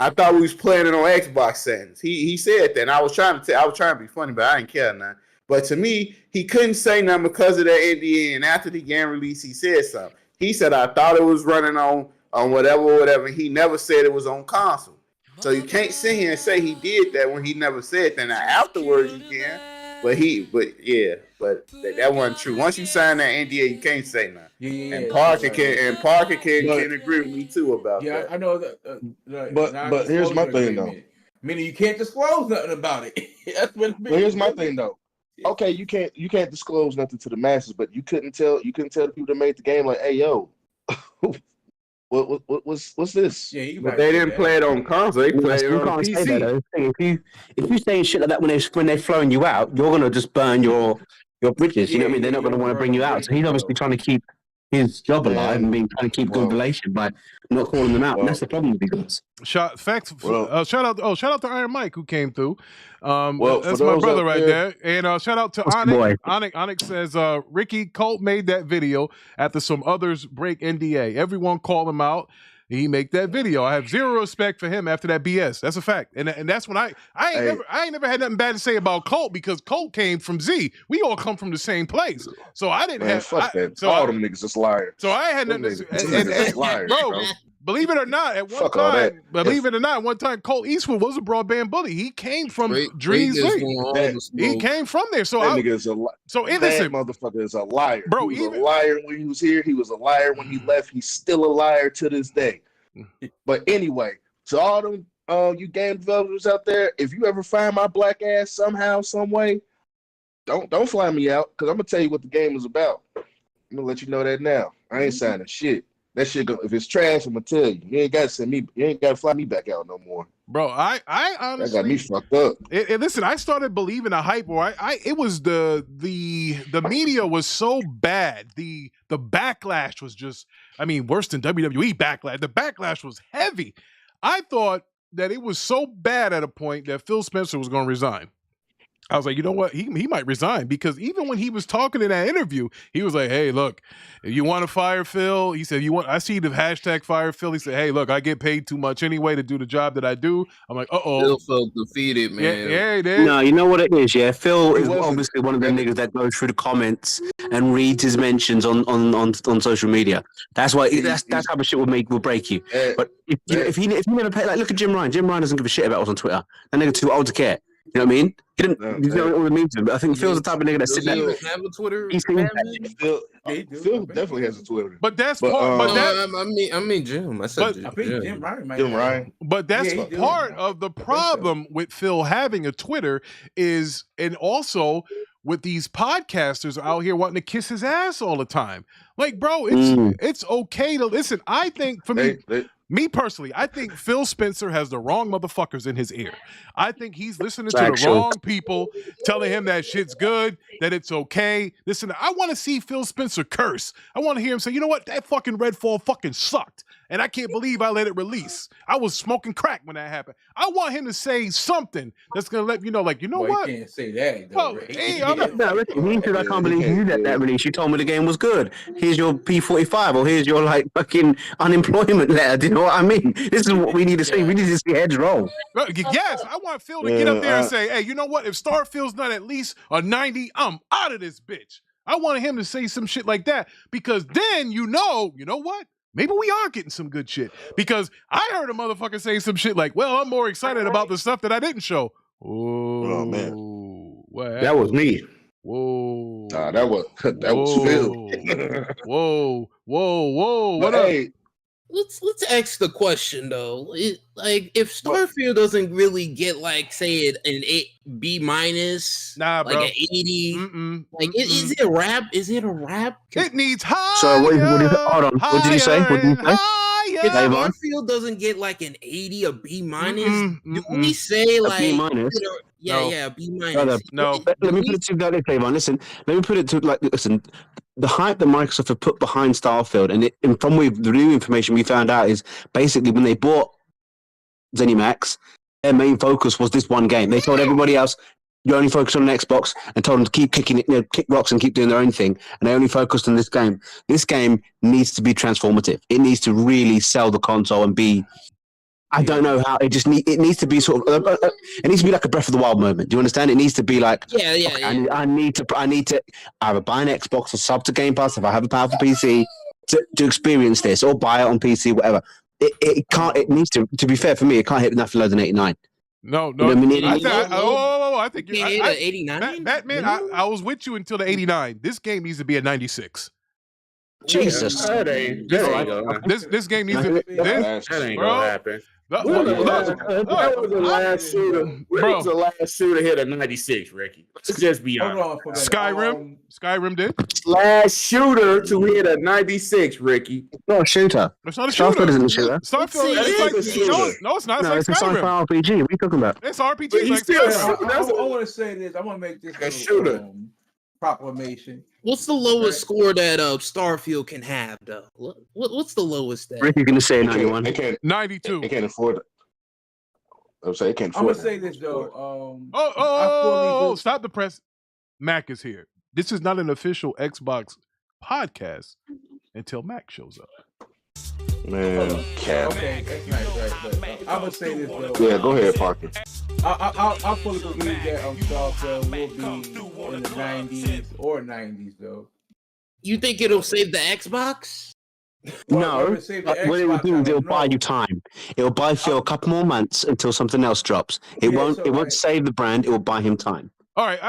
thought we was playing it on Xbox settings. He said that. And I was trying to be funny, but I didn't care nothing. But to me, he couldn't say nothing because of that NDA. And after the game release, he said something. He said, I thought it was running on whatever. He never said it was on console. So you can't sit here and say he did that when he never said that. Now afterwards you can. But that wasn't true. Once you sign that NDA, you can't say nothing. Yeah, and Parker can agree with me too about that. Yeah, I know that. But here's my thing though. Meaning you can't disclose nothing about it. That's what. But here's my thing though. Okay, you can't disclose nothing to the masses, but you couldn't tell the people that made the game like, hey yo, what's this? Yeah, but they didn't play it on console. They played it on PC. Say that, if you saying shit like that when they're throwing you out, you're gonna just burn your bridges. You know what I mean? They're not gonna want to bring you out. So he's obviously trying to keep his job alive and being trying to keep good relation by not calling them out. And that's the problem with these guys. Shout out to Iron Mike who came through. That's for my those brother out right there. And shout out to Boy. Onyx says Ricky Colt made that video after some others break NDA. Everyone called him out. He make that video. I have zero respect for him after that BS. That's a fact. And that's when I ain't never had nothing bad to say about Colt because Colt came from Z. We all come from the same place. So I didn't have fuck that. So all them niggas is liars. So I had nothing to say. Liars, bro. Believe it or not, at one time, Colt Eastwood was a broadband bully. He came from Dreams League. He came from there. So that nigga is a listen, motherfucker is a liar. Bro, he was a liar when he was here. He was a liar when he left. He's still a liar to this day. But anyway, to all them you game developers out there, if you ever find my black ass somehow, some way, don't fly me out because I'm gonna tell you what the game is about. I'm gonna let you know that now. I ain't signing shit. That shit if it's trash, I'm gonna tell you. You ain't gotta fly me back out no more. Bro, I honestly that got me fucked up. Listen, I started believing the hype, or it was the media was so bad. The backlash was just, worse than WWE backlash. The backlash was heavy. I thought that it was so bad at a point that Phil Spencer was going to resign. I was like, you know what? He might resign because even when he was talking in that interview, he was like, hey, look, if you want to fire Phil, he said, I see the hashtag fire Phil. He said, hey, look, I get paid too much anyway to do the job that I do. I'm like, Phil felt defeated, man. Yeah, he did. No, you know what it is, yeah? Phil is obviously one of them niggas that goes through the comments and reads his mentions on social media. That's why that type of shit will break you. But if he never paid, like, look at Jim Ryan. Jim Ryan doesn't give a shit about what's on Twitter. That nigga too old to care. You know what I mean? He didn't. You know what I mean? But I think Phil's the type of nigga that sit there. Have a Twitter. Phil definitely has a Twitter. But that's Jim. I said Jim. I think Jim Ryan might. Jim Ryan. But that's part of the problem with Phil having a Twitter is, and also with these podcasters out here wanting to kiss his ass all the time. Like, bro, it's okay to listen. I think for me personally, I think Phil Spencer has the wrong motherfuckers in his ear. I think he's listening to the wrong people telling him that shit's good, that it's okay. Listen, I want to see Phil Spencer curse. I want to hear him say, you know what? That fucking redfall fucking sucked. And I can't believe I let it release. I was smoking crack when that happened. I want him to say something that's going to let you know, like, you know what? He can't say that, though, well, right? Hey, he said, I can't believe you did that release. You told me the game was good. Here's your P45 or here's your, like, fucking unemployment letter. Do you know what I mean? This is what we need to see. We need to see heads roll. Yes, I want Phil to get up there and say, hey, you know what? If Starfield's not at least a 90, I'm out of this bitch. I wanted him to say some shit like that because then you know what? Maybe we are getting some good shit because I heard a motherfucker say some shit like, well, I'm more excited about the stuff that I didn't show. Oh man. That was me. Whoa. Nah, that was Phil. Whoa. What up? Hey, let's ask the question though. If Starfield doesn't really get like say an B minus, like bro. An 80, is it a wrap? Is it a wrap? It needs high. So what hold on. What did you say? If Starfield doesn't get like an 80, a B minus, do we say like a B minus? Yeah, B minus. No. Let me put it to that, Tavon. Listen, let me put it to listen. The hype that Microsoft have put behind Starfield, and from the new information we found out is basically when they bought ZeniMax, their main focus was this one game. They told everybody else, you only focus on an Xbox, and told them to keep kicking it, kick rocks and keep doing their own thing. And they only focused on this game. This game needs to be transformative. It needs to really sell the console and be. I don't know how it needs to be sort of it needs to be like a Breath of the Wild moment. Do you understand? It needs to be like I need to either buy an Xbox or sub to Game Pass if I have a powerful PC to experience this or buy it on PC, whatever. It can't. It needs to be fair for me. It can't hit nothing lower than 89. No. You know what I mean? I think you're 89. Batman. I was with you until the 89. This game needs to be a 96. Jesus, this game needs to be. That ain't gonna happen. That was the last shooter. Bro, was the last shooter hit a 96, Ricky. Let's just be honest. Skyrim did. Last shooter to hit a 96, Ricky. It's not a shooter. It's not a shooter. Starfield isn't a shooter. Starfield is a shooter. No, it's not. No, it's a sci-fi RPG. What are you talking about? It's RPG. I want to say this. I want to make this a shooter. proclamation. What's the lowest score that Starfield can have, though? What's the lowest that? Rick, you're going to say 91. They can't 92. They can't afford it. I'm saying they can't I'm afford gonna it. say this though. Stop the press. Mac is here. This is not an official Xbox podcast until Mac shows up. Man, cat. Okay, that's nice, right. I'm gonna say this though. Yeah, go ahead, Parker. I fully believe that Starfield will be in the 90s or 90s though. You think it'll save the Xbox? No, what it will do is it'll buy you time. It'll buy Phil a couple more months until something else drops. It won't save the brand. It will buy him time. All right,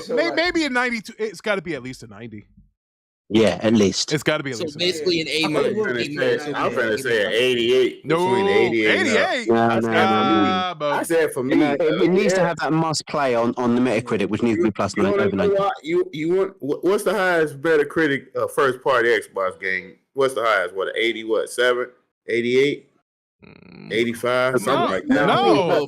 maybe a 92. It's got to be at least a 90. Yeah, at least. It's got to be at least. So basically an A-. I'm going to say an 88. No, between 88. No. I said for me, it needs to have that must play on the Metacritic, which needs to be plus 9 over 90. You want what's the highest Metacritic first party Xbox game? What's the highest? What 80? What 7? 88? 85? Something like that. No.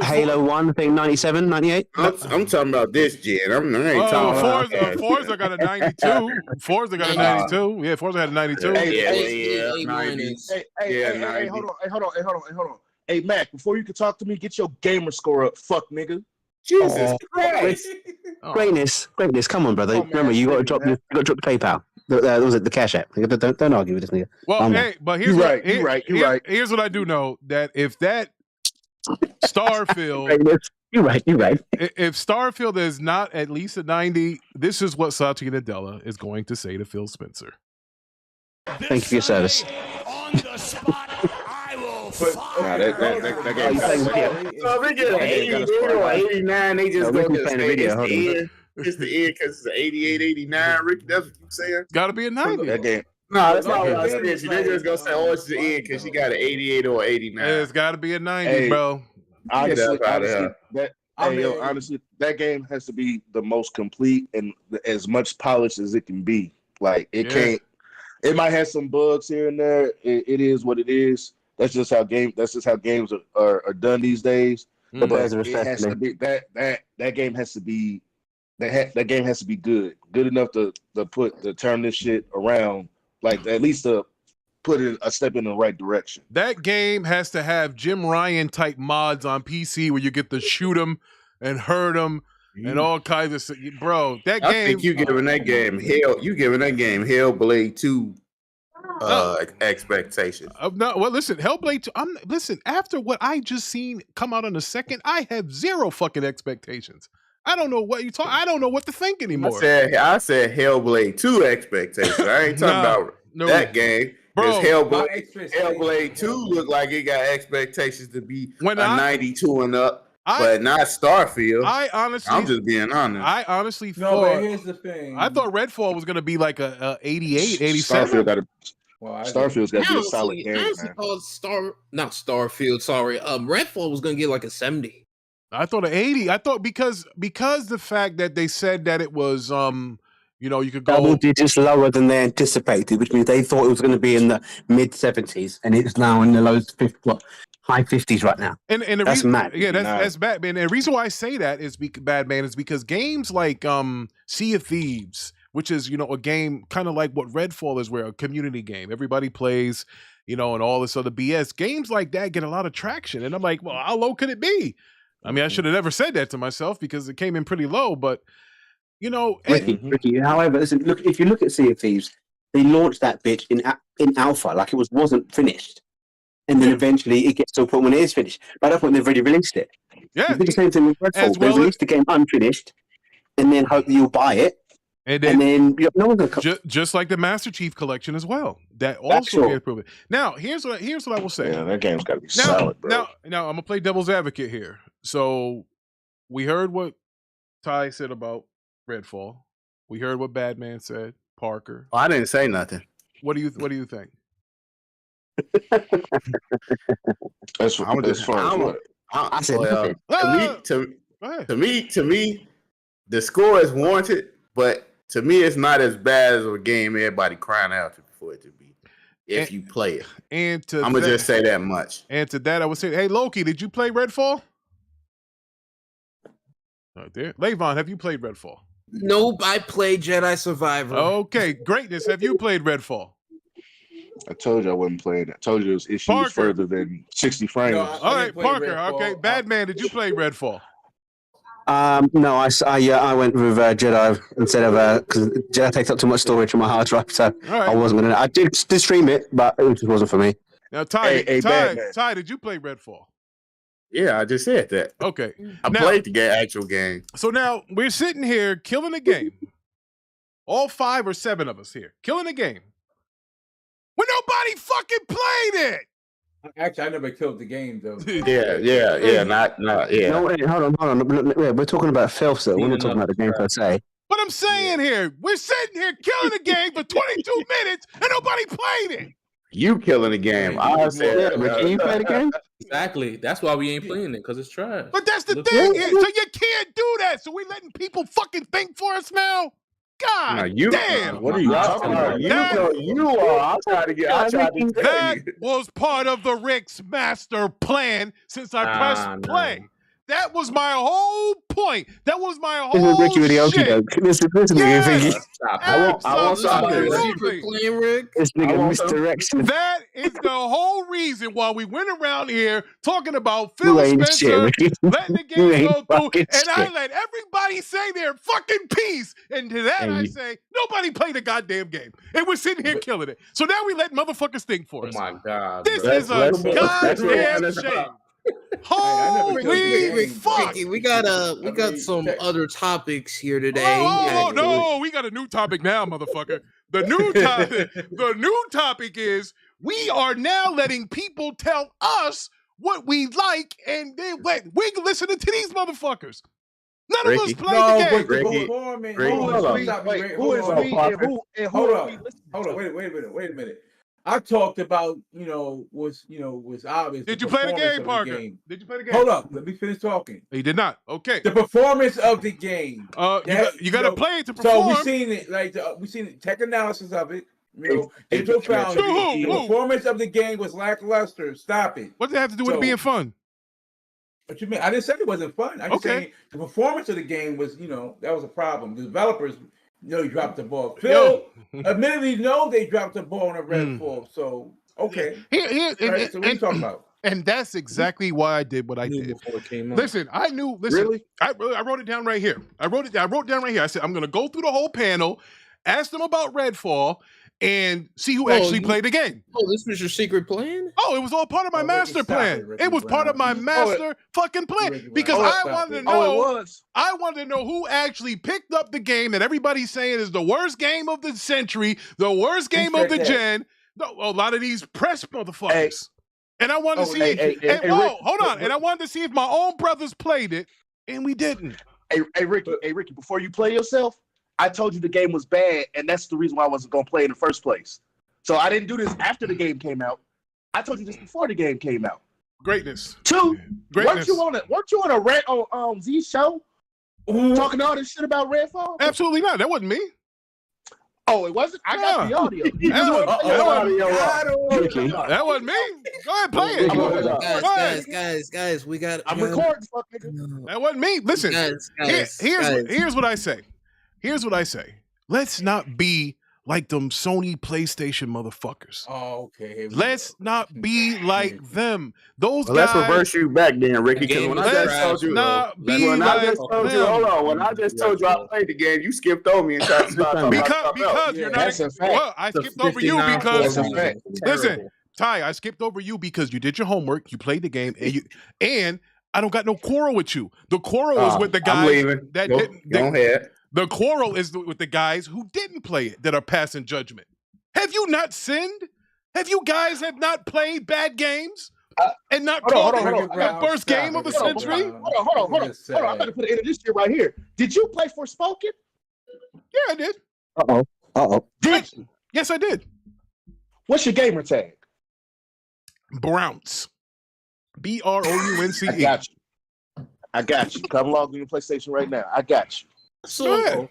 Halo 1, I think 97, 98. I'm talking about this gen. I ain't talking about Forza got a 92. Forza got a 92. Yeah, Forza had a 92. Hey, hold on. Hey, Mac, before you can talk to me, get your gamer score up, fuck nigga. Jesus Christ. Greatness. Come on, brother. Remember, you got to drop the PayPal. That was the Cash App. Don't argue with this nigga. Well, but here's you're right. Here's what I do know: that if that Starfield, you're right. If Starfield is not at least a 90, this is what Satya Nadella is going to say to Phil Spencer. Thank you for your service. On the spot, I will that game. So if they get an 88 or 89, they just go to the it's the end because it's 88, 89, Ricky. That's what you saying? Got to be a 90. That game. No, that's not what I said. They just gonna say, "Oh, it's the end" because she got an 88 or 89. It's got to be a 90, bro. Honestly, that game has to be the most complete and as much polished as it can be. Like it can't. It might have some bugs here and there. It is what it is. That's just how games are done these days. But it has to be that game has to be. That game has to be good enough to turn this shit around, like at least to put it a step in the right direction. That game has to have Jim Ryan type mods on PC where you get to shoot them and hurt them and all kinds of stuff. Bro, that game. I think you giving that game Hellblade 2 expectations. No, well, listen, Hellblade 2. Listen, after what I just seen come out on the second, I have zero fucking expectations. I don't know what you talk. I don't know what to think anymore. I said Hellblade 2 expectations. I ain't talking about that game. Bro, Hellblade 2 look like it got expectations to be 92 and up, but not Starfield. I'm just being honest. I honestly thought. But here's the thing. I thought Redfall was going to be like a 88, 87. Starfield's got to be a solid game, man. Not Starfield. Sorry, Redfall was going to get like a 70. I thought an 80. I thought because the fact that they said that it was you could go double digits lower than they anticipated, which means they thought it was going to be in the mid 70s, and it's now in the high 50s right now. And the that's reason, mad. Yeah, that's bad, man. And the reason why I say that is because games like Sea of Thieves, which is a game kind of like what Redfall is, where a community game, everybody plays, and all this other BS. Games like that get a lot of traction, and I'm like, well, how low could it be? I mean, I should have never said that to myself because it came in pretty low, but Ricky. However, listen, if you look at Sea of Thieves, they launched that bitch in alpha, like it wasn't finished, and then eventually it gets to a point when it is finished. By that point, they've already released it. Yeah, they did the same thing with Redfall. They released the game unfinished, and then hope that you'll buy it. And then no one's gonna come. Just like the Master Chief Collection as well. That also gets proven. Now, here's what I will say. Yeah, that game's got to be solid, bro. Now, I'm gonna play devil's advocate here. So, we heard what Ty said about Redfall. We heard what Badman said. Parker. I didn't say nothing. What do you think? To me, the score is warranted, but to me, it's not as bad as a game everybody crying out for it to be. If you play it, I'm gonna just say that much. And to that, I would say, hey Loki, did you play Redfall? Right there, Levon, have you played Redfall? Nope, I played Jedi Survivor. Okay, greatness. Have you played Redfall? I told you I wasn't playing it. I told you it was issues Parker. further than 60 frames. No, All right, Parker. Okay, Badman, did you play Redfall? No, I went with Jedi instead of because Jedi takes up too much storage on my hard drive, so right. I wasn't gonna. I did stream it, but it just wasn't for me. Now, Ty, did you play Redfall? Yeah, I just said that. Okay, I played the actual game. So now we're sitting here killing the game. All 5 or 7 of us here killing the game. When nobody fucking played it. Actually, I never killed the game though. Yeah. Not. Yeah. No, wait, hold on. We're talking about filth, so we're not talking about the game per se. But I'm saying here, we're sitting here killing the game for 22 minutes and nobody played it. You killing the game. I said, can you play the game? Exactly. That's why we ain't playing it, because it's trash. But that's the thing. So you can't do that. So we letting people fucking think for us now? God damn. What are you talking about? You are. That was part of the Rick's master plan since I pressed play. That was my whole point. That was my whole Ricky with the okie doke. This nigga thinking. I want something. This nigga misdirection. That is the whole reason why we went around here talking about Phil Spencer letting the game go through, and I let everybody say their fucking piece. And to that I say, nobody played a goddamn game. And we're sitting here killing it. So now we let motherfuckers think for us. Oh my God. This is a goddamn shame. Holy fuck! We got some other topics here today. Oh no, we got a new topic now, motherfucker. The new topic is we are now letting people tell us what we like, and then we're listening to these motherfuckers. None of us played the game. Who is me? Hold on. Wait a minute. I talked about, was obvious. Did you play the game, Parker? Did you play the game? Hold up, let me finish talking. He did not. Okay. The performance of the game. You got to play it to perform. So we seen it, we seen the tech analysis of it. Digital found the performance of the game was lackluster. Stop it. What does it have to do with it being fun? What you mean? I didn't say it wasn't fun. I just saying the performance of the game was, that was a problem. The developers. You dropped the ball. Phil, admittedly, they dropped the ball on a redfall. So, okay. So what are you talking about? And that's exactly why I did what I did. Listen, I knew. Listen, really? I wrote it down right here. I wrote down right here. I said, I'm going to go through the whole panel, ask them about Redfall, and see who actually played the game. Oh, this was your secret plan? Oh, it was all part of my master plan. It was part of my master fucking plan. Because I wanted to know. I wanted to know who actually picked up the game that everybody's saying is the worst game of the century, the worst game of the gen. A lot of these press motherfuckers. And I wanted to see. Hold on. And I wanted to see if my own brothers played it, and we didn't. Hey, Ricky, before you play yourself, I told you the game was bad, and that's the reason why I wasn't going to play in the first place. So I didn't do this after the game came out. I told you this before the game came out. Greatness. Two, Greatness. Weren't you on a Red on Z's show talking all this shit about Redfall? Absolutely not. That wasn't me. Oh, it wasn't? I got the audio. That wasn't me. Go ahead, play it. Guys, we got. I'm recording. That wasn't me. Listen, here's what I say. Here's what I say. Let's not be like them Sony PlayStation motherfuckers. Oh, okay. Let's not be like them. Those guys. Let's reverse you back then, Ricky. Because when I just told you, when I just told you I played the game, you skipped over me and tried to start because you're not. Well, I skipped over you because listen, Ty, I skipped over you because you did your homework, you played the game, and I don't got no quarrel with you. The quarrel is with the guys that didn't. Go ahead. The quarrel is with the guys who didn't play it that are passing judgment. Have you not sinned? Have you guys not played bad games and not called the first game of the century? Hold on. I'm going to put it in this shit right here. Did you play Forspoken? Yeah, I did. Uh-oh. Did you? Yes, I did. What's your gamer tag? Brounce. BROUNCE. I got you. Come log in your PlayStation right now. I got you. So,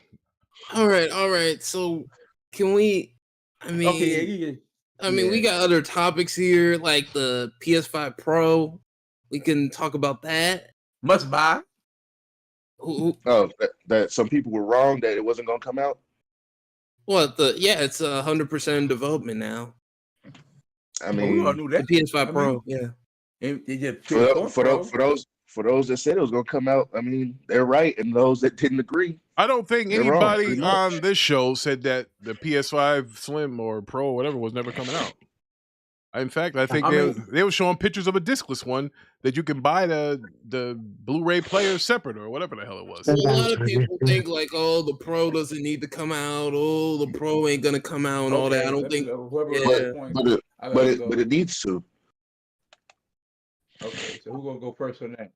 all right. So, can we? I mean, we got other topics here, like the PS5 Pro. We can talk about that. Must buy. Oh, that some people were wrong that it wasn't gonna come out. What it's 100% in development now. I we all mean, knew The that. PS5 Pro, yeah. They did for PS4 those that said it was gonna come out, I mean, they're right, and those that didn't agree, I don't think they're wrong, anybody pretty much. on this show said that the PS5 Slim or Pro or whatever was never coming out. In fact, I think they were showing pictures of a discless one that you can buy the Blu-ray player separate or whatever the hell it was. Well, a lot of people think like, oh, the Pro doesn't need to come out. Oh, the Pro ain't gonna come out and all that. I don't think. But it needs to. Okay, so who's gonna go first on that?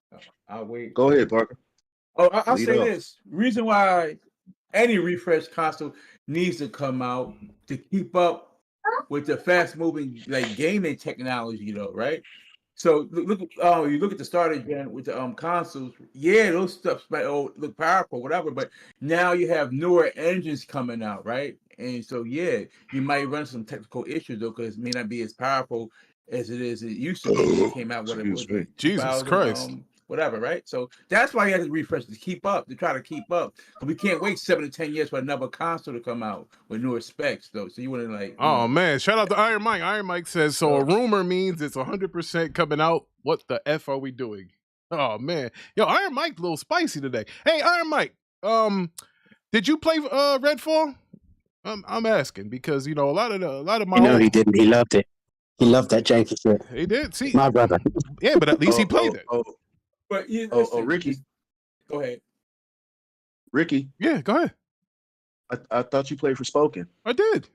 I'll wait. Go ahead, Parker. Oh, I'll say this. Reason why any refresh console needs to come out to keep up with the fast-moving like gaming technology, though, right? So look, you look at the starter gen with the consoles. Yeah, those stuff might look powerful, whatever. But now you have newer engines coming out, right? And so yeah, you might run some technical issues though, because it may not be as powerful as it used to be when it came out. What it was, Jesus Christ. Whatever, right? So that's why you have to refresh to keep up, to try to keep up. But we can't wait 7 to 10 years for another console to come out with newer specs, though. So you want to like, oh man, shout out to Iron Mike. Iron Mike says so. A rumor means it's 100% coming out. What the f are we doing? Oh man, yo, Iron Mike a little spicy today. Hey, Iron Mike, did you play Redfall? I'm asking because a lot of my. He didn't. He loved it. He loved that janky shit. He did. See, my brother. Yeah, but at least he played it. But Ricky, go ahead. Ricky, yeah, go ahead. I thought you played for Spoken. I did.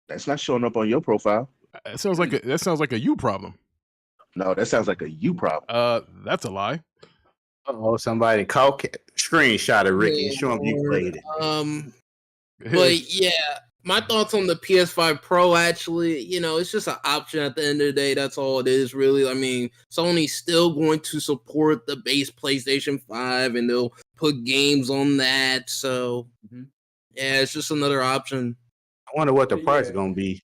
That's not showing up on your profile. That sounds like a you problem. No, that sounds like a you problem. That's a lie. Somebody screenshot of Ricky and show him you played it. But yeah, my thoughts on the PS5 Pro, actually, it's just an option at the end of the day. That's all it is, really. I mean, Sony's still going to support the base PlayStation 5, and they'll put games on that. So, yeah, it's just another option. I wonder what the price is going to be.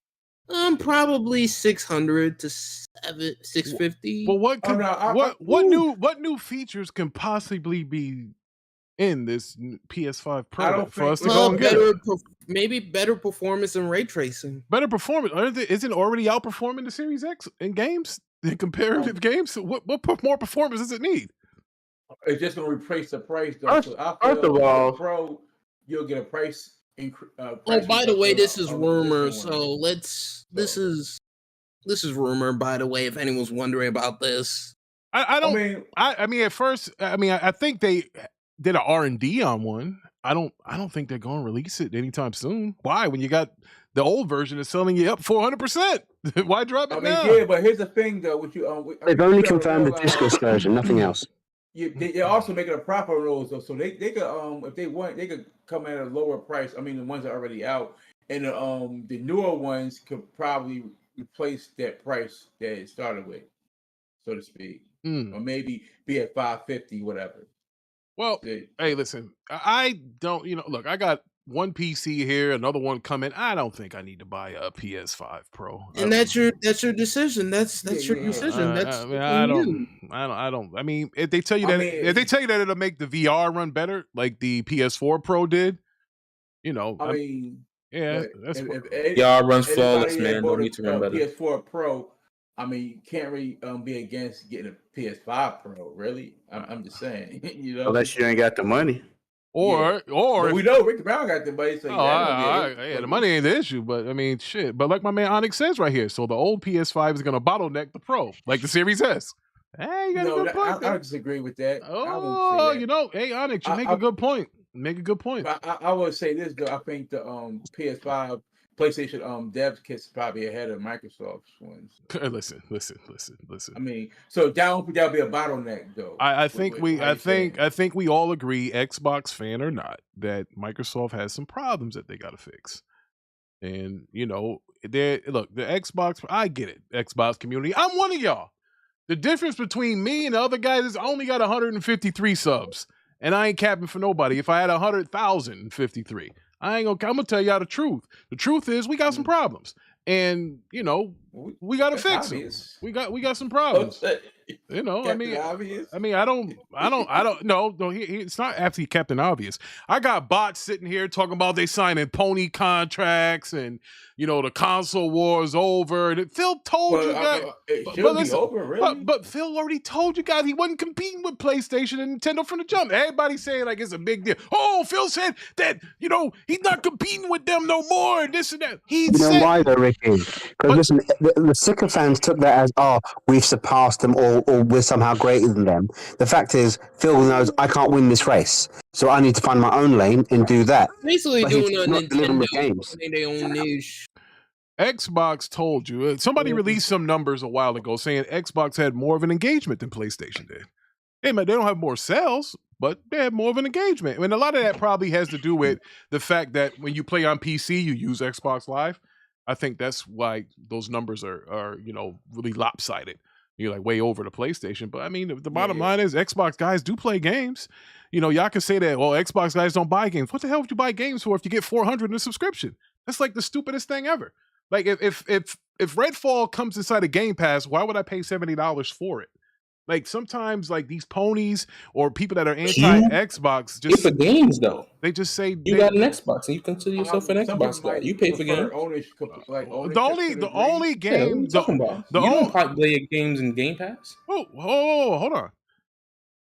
Probably 600 to 650. Well, what new features can possibly be in this PS5 Pro for us to go and get it? Maybe better performance and ray tracing. Better performance. Isn't it already outperforming the Series X in games, in comparative games? What more performance does it need? It's just going to replace the price, though. First of all, Pro, you'll get a price increase. By the way, this is rumor. So this is rumor. By the way, if anyone's wondering about this, I mean, at first, I think they did an R&D on one. I don't think they're going to release it anytime soon. Why? When you got the old version is selling you up 400%. Why drop it now? Yeah, but here's the thing though. They've only confirmed the discless version, nothing else. They're also making a proper rules though, so they could if they want, they could come at a lower price. I mean, the ones that are already out, and the newer ones could probably replace that price that it started with, so to speak, or maybe be at $550, whatever. Well, hey, listen, I don't, look, I got one PC here, another one coming. I don't think I need to buy a PS5 Pro. And that's your decision. That's your decision. I don't. I mean, if they tell you that it'll make the VR run better, like the PS4 Pro did, I mean, yeah, that's VR runs flawless, man. Don't need to run better. PS4 Pro. I mean, you can't really be against getting a PS5 Pro, really. I'm just saying, Unless you ain't got the money. Or we know Rick Brown got the money. So the money ain't the issue, but I mean, shit. But like my man Onyx says right here, so the old PS5 is going to bottleneck the Pro, like the Series S. Hey, you got a good point. I disagree with that. Hey Onyx, you make a good point. Make a good point. I would say this though. I think the PS5 PlayStation dev kits probably ahead of Microsoft's ones. Listen. I mean, so that'll be a bottleneck though. I think we all agree, Xbox fan or not, that Microsoft has some problems that they got to fix. And the Xbox, I get it, Xbox community. I'm one of y'all. The difference between me and the other guys is I only got 153 subs, and I ain't capping for nobody. If I had 100,053. I'm gonna tell y'all the truth. The truth is we got some problems. And, we got to fix them. We got some problems. You know, Captain Obvious? I don't no, it's not actually Captain Obvious. I got bots sitting here talking about they signing pony contracts and you know the console war is over. And Phil told you guys, it should be over, really. But Phil already told you guys he wasn't competing with PlayStation and Nintendo from the jump. Everybody's saying like it's a big deal. Oh, Phil said that you know he's not competing with them no more and this and that. You know why though, Ricky? Because listen, the sycophants took that as, oh, we've surpassed them or we're somehow greater than them. The fact is, Phil knows I can't win this race, so I need to find my own lane and do that. Basically, but doing a not delivering Nintendo with games. their own niche. Xbox told you. Somebody released some numbers a while ago saying Xbox had more of an engagement than PlayStation did. Hey man, they don't have more sales, but they have more of an engagement. I mean, a lot of that probably has to do with the fact that when you play on PC, you use Xbox Live. I think that's why those numbers are you know really lopsided. You're like way over the PlayStation, but I mean the bottom line is Xbox guys do play games. You know, y'all can say that, well, Xbox guys don't buy games. What the hell would you buy games for if you get 400 in a subscription? That's like the stupidest thing ever. Like if Redfall comes inside a Game Pass, why would I pay $70 for it? Like sometimes like these ponies or people that are anti-Xbox just pay for games though. They just say you got an Xbox and you consider yourself an Xbox guy. You pay for games. The only game you don't play games in Game Pass. Oh, hold on.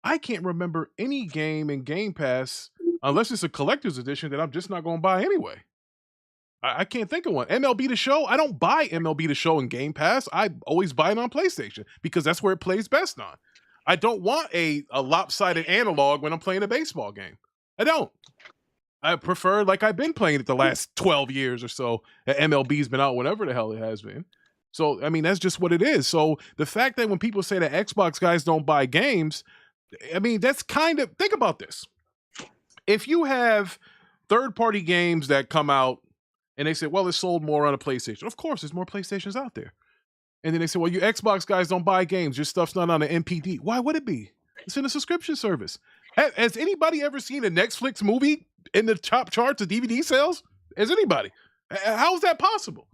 I can't remember any game in Game Pass unless it's a collector's edition that I'm just not going to buy anyway. I can't think of one. MLB The Show, I don't buy MLB The Show in Game Pass. I always buy it on PlayStation because that's where it plays best on. I don't want a lopsided analog when I'm playing a baseball game. I don't. I prefer like I've been playing it the last 12 years or so. MLB's been out whenever the hell it has been. So, I mean, that's just what it is. So the fact that when people say that Xbox guys don't buy games, I mean, that's kind of, think about this. If you have third-party games that come out and they say, well, it's sold more on a PlayStation. Of course, there's more PlayStations out there. And then they say, well, you Xbox guys don't buy games. Your stuff's not on an MPD. Why would it be? It's in a subscription service. Has anybody ever seen a Netflix movie in the top charts of DVD sales? Has anybody? How is that possible?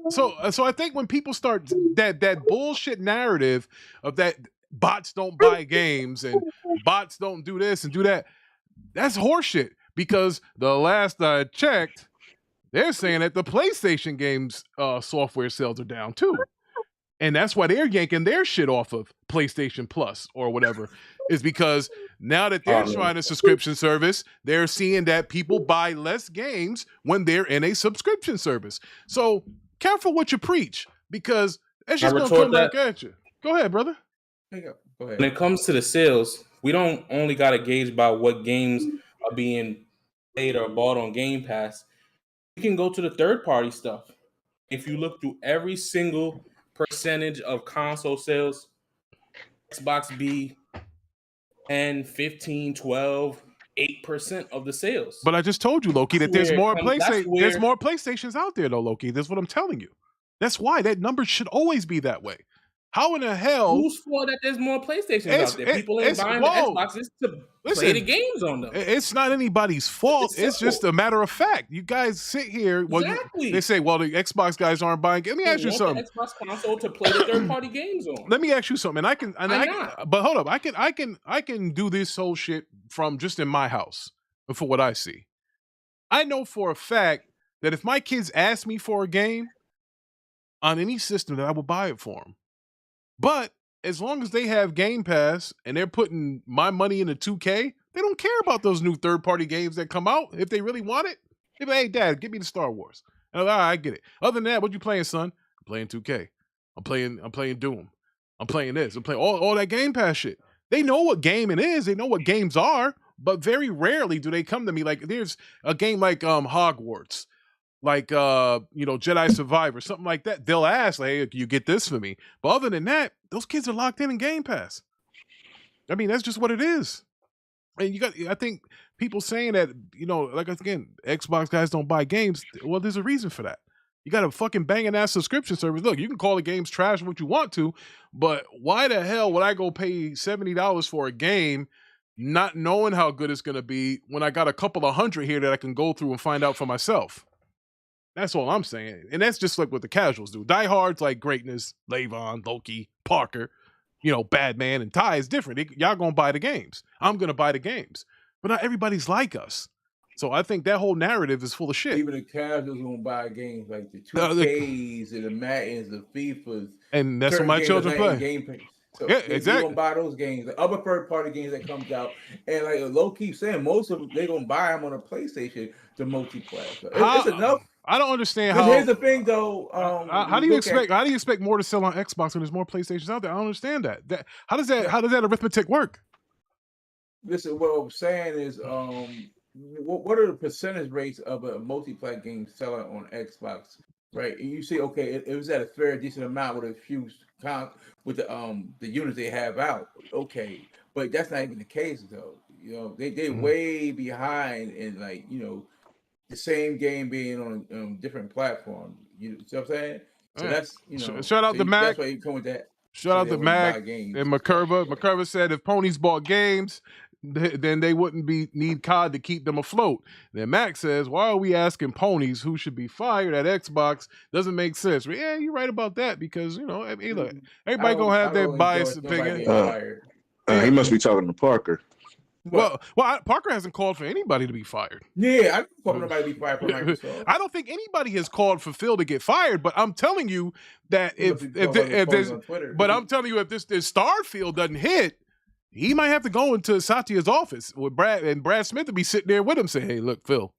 So I think when people start that bullshit narrative of that bots don't buy games and bots don't do this and do that, that's horseshit. Because the last I checked, they're saying that the PlayStation games software sales are down too. And that's why they're yanking their shit off of PlayStation Plus or whatever, is because now that they're trying a subscription service, they're seeing that people buy less games when they're in a subscription service. So careful what you preach, because that's just going to come back at you. Go ahead, brother. Go ahead. When it comes to the sales, we don't only got to gauge by what games are being played or bought on Game Pass. You can go to the third-party stuff. If you look through every single percentage of console sales, Xbox be 10, 15, 12, 8% of the sales. But I just told you, Loki, that there's more PlayStations out there, though, Loki. That's what I'm telling you. That's why that number should always be that way. How in the hell? Who's for that there's more PlayStations out there? People ain't buying the Xboxes to play the games on them. It's not anybody's fault. It's just a matter of fact. You guys sit here. Well, they say, well, the Xbox guys aren't buying. Let me ask you something. The Xbox console to play the third-party games on. Let me ask you something. But hold up. I can do this whole shit from just in my house for what I see. I know for a fact that if my kids ask me for a game on any system, that I will buy it for them. But as long as they have Game Pass and they're putting my money into 2K, they don't care about those new third-party games that come out. If they really want it, they be, hey, Dad, give me the Star Wars. And I'm like, all right, I get it. Other than that, what you playing, son? I'm playing 2K. I'm playing Doom. I'm playing this. I'm playing all that Game Pass shit. They know what game it is. They know what games are, but very rarely do they come to me like, there's a game like Hogwarts, like Jedi Survivor, something like that. They'll ask, like, hey, you get this for me. But other than that, those kids are locked in Game Pass. I mean, that's just what it is. And I think people saying that, like, again, Xbox guys don't buy games. Well, there's a reason for that. You got a fucking banging ass subscription service. Look, you can call the games trash what you want to, but why the hell would I go pay $70 for a game not knowing how good it's going to be when I got a couple of hundred here that I can go through and find out for myself? That's all I'm saying. And that's just like what the casuals do. Diehards like greatness, Levon, Loki, Parker, Batman and Ty is different. Y'all gonna buy the games. I'm gonna buy the games. But not everybody's like us. So I think that whole narrative is full of shit. Even the casuals gonna buy games like the 2Ks and the Maddens, the FIFAs. And that's what my children play. So yeah, exactly. They're gonna buy those games, the other third-party games that comes out, and like Low keeps saying, most of them they're gonna buy them on a PlayStation, the multiplayer. So it's enough. I don't understand how. Here's the thing, though. How do you expect more to sell on Xbox when there's more PlayStations out there? I don't understand that. How does that arithmetic work? Listen, what I'm saying is, what are the percentage rates of a multiplayer game selling on Xbox? Right, and you say, okay, it was at a fair decent amount with a few with the units they have out. Okay, but that's not even the case though. They're way behind in the same game being on different platforms. You see what I'm saying? So that's shout out to Mac. That's why you come with that. Shout out to Mac and McCurva. McCurva said if ponies bought games, then they wouldn't need COD to keep them afloat. Then Mac says, why are we asking ponies who should be fired at Xbox? Doesn't make sense. Yeah, you're right about that because, look, everybody going to have their biased opinion. He must be talking to Parker. Well, Parker hasn't called for anybody to be fired. Yeah, I don't call nobody to be fired from Microsoft. I don't think anybody has called for Phil to get fired, but I'm telling you that if this Starfield doesn't hit, he might have to go into Satya's office with Brad Smith to be sitting there with him saying, hey, look, Phil,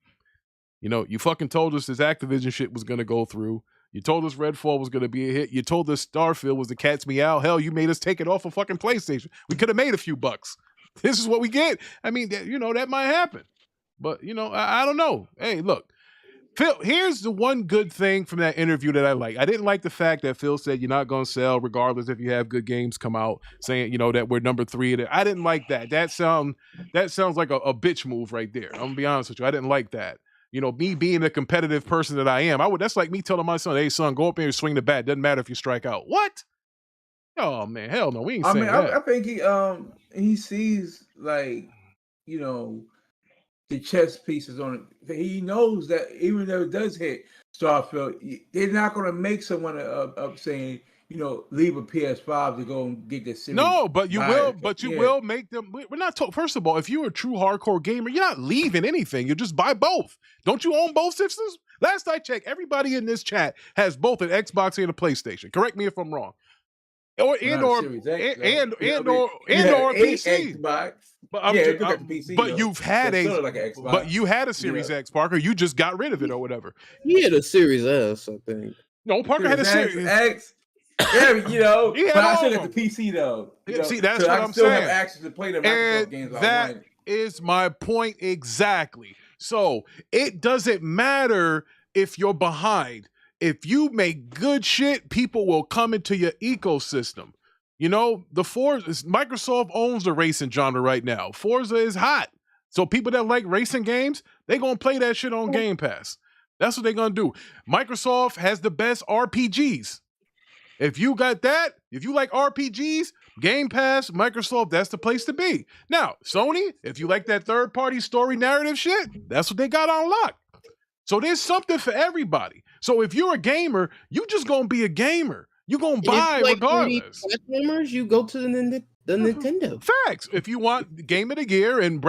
you fucking told us this Activision shit was going to go through. You told us Redfall was going to be a hit. You told us Starfield was the cat's meow. Hell, you made us take it off of fucking PlayStation. We could have made a few bucks. This is what we get. I mean, that might happen. But, I don't know. Hey, look. Phil, here's the one good thing from that interview that I like. I didn't like the fact that Phil said you're not going to sell regardless if you have good games come out, saying, that we're number 3. I didn't like that. That sounds like a bitch move right there. I'm going to be honest with you. I didn't like that. Me being the competitive person that I am, that's like me telling my son, hey, son, go up there and swing the bat. Doesn't matter if you strike out. What? Oh, man, hell no. We ain't saying that. I think he sees, the chess pieces on it. He knows that even though it does hit Starfield, they're not going to make someone up saying, leave a PS5 to go and get this series. No, but you will. But you will make them. We're not. First of all, if you're a true hardcore gamer, you're not leaving anything. You just buy both. Don't you own both systems? Last I checked, everybody in this chat has both an Xbox and a PlayStation. Correct me if I'm wrong. Or PC. Xbox. But you've had but you had a Series X, Parker. You just got rid of it or whatever. He had a Series S, I think. No, Parker had a Series X. Yeah, but I still got the PC though. See, that's what I'm saying. I still have access to play the Microsoft games. That is my point exactly. So it doesn't matter if you're behind. If you make good shit, people will come into your ecosystem. Microsoft owns the racing genre right now. Forza is hot. So people that like racing games, they're going to play that shit on Game Pass. That's what they're going to do. Microsoft has the best RPGs. If you got that, if you like RPGs, Game Pass, Microsoft, that's the place to be. Now, Sony, if you like that third-party story narrative shit, that's what they got on lock. So there's something for everybody. So if you're a gamer, you just going to be a gamer. You're going to buy regardless. Gamers, you go to the Nintendo. Facts. If you want Game of the Year and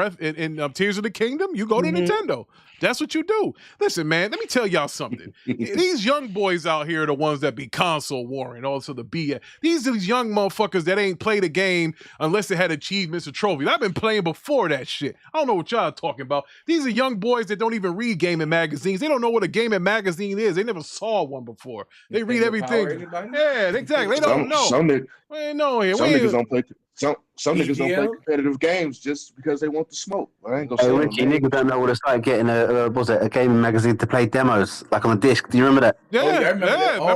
Tears of the Kingdom, you go to Nintendo. That's what you do. Listen, man, let me tell y'all something. These young boys out here are the ones that be console warring, also the BS. These are these young motherfuckers that ain't played a game unless they had achievements or trophies. I've been playing before that shit. I don't know what y'all talking about. These are young boys that don't even read gaming magazines. They don't know what a gaming magazine is. They never saw one before. They read everything. Yeah, exactly. They don't know. Some niggas don't play. Some niggas don't play competitive games just because they want the smoke. I ain't gonna say Ricky, niggas don't know what it's like getting a gaming magazine to play demos, like on a disc. Do you remember that? Yeah, remember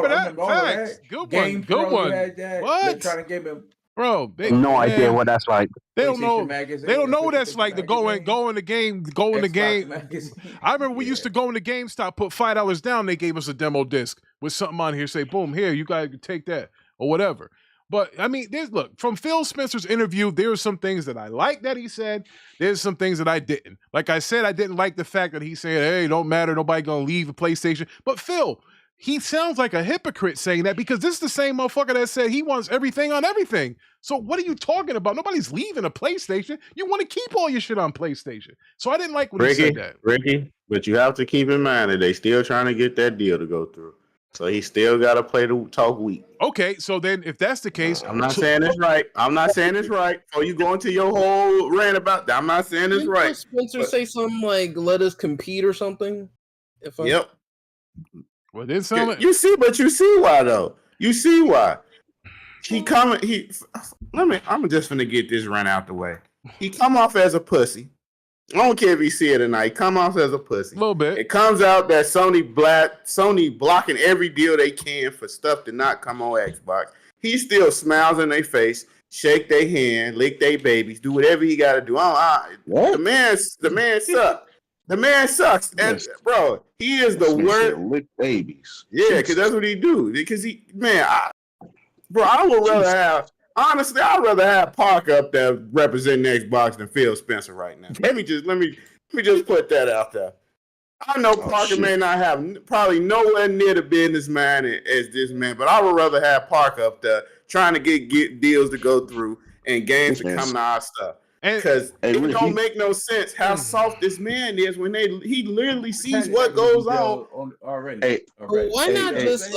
that. Facts. Good one. Good one. What? Trying to give him. Bro, no idea what that's like. They don't know. They don't know what that's like to go in the game. I remember we used to go in the GameStop, put $5 down. They gave us a demo disc with something on here. Say, boom, here you guys can take that or whatever. But I mean, look, from Phil Spencer's interview, there are some things that I like that he said. There's some things that I didn't. Like I said, I didn't like the fact that he said, hey, don't matter, nobody gonna leave the PlayStation. But Phil, he sounds like a hypocrite saying that because this is the same motherfucker that said he wants everything on everything. So what are you talking about? Nobody's leaving a PlayStation. You want to keep all your shit on PlayStation. So I didn't like when he said that. Ricky, but you have to keep in mind that they still trying to get that deal to go through. So he still got to play the talk weak. Okay, so then if that's the case, I'm not saying it's right. I'm not saying it's right. Or you go into your whole rant about that. I'm not saying it's right. Spencer say something like, "Let us compete" or something. Yep. Well, then some. You see why though. You see why. I'm just gonna get this run out the way. He come off as a pussy. I don't care if he see it or not. He come off as a pussy. A little bit. It comes out that Sony blocking every deal they can for stuff to not come on Xbox. He still smiles in their face, shake their hand, lick their babies, do whatever he got to do. The man sucks. The man sucks, and bro, he is the worst. Lick babies. Yeah, because that's what he do. Because I would rather have. Honestly, I'd rather have Parker up there representing Xbox than Phil Spencer right now. Let me just put that out there. I know Parker may not have probably nowhere near the business mind as this man, but I would rather have Parker up there trying to get deals to go through and games to come to our stuff. Because it don't make no sense how soft this man is when he literally sees what goes on already. Why not just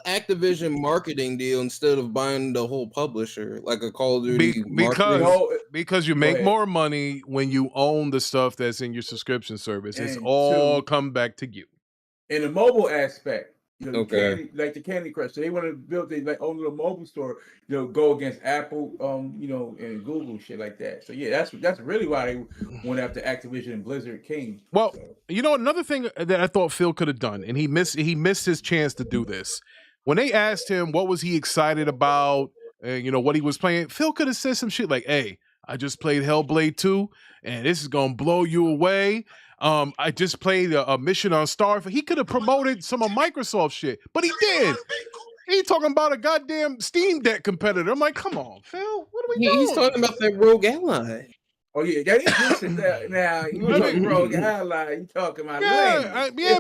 Activision marketing deal instead of buying the whole publisher like a Call of Duty? Because you make more money when you own the stuff that's in your subscription service. It's all come back to you. In the mobile aspect. The Candy Crush. So they want to build their own little mobile store, go against Apple, and Google shit like that. So yeah, that's really why they went after Activision and Blizzard King. Well, another thing that I thought Phil could have done, and he missed his chance to do this. When they asked him what was he excited about, what he was playing, Phil could have said some shit like, "Hey, I just played Hellblade 2, and this is gonna blow you away. I just played a mission on Starfield." He could have promoted some of Microsoft shit, but he did. He talking about a goddamn Steam Deck competitor. I'm like, come on, Phil. What are we doing? He's talking about that Rogue Ally. Oh yeah, that is decent. Now you talking Rogue Ally? You talking about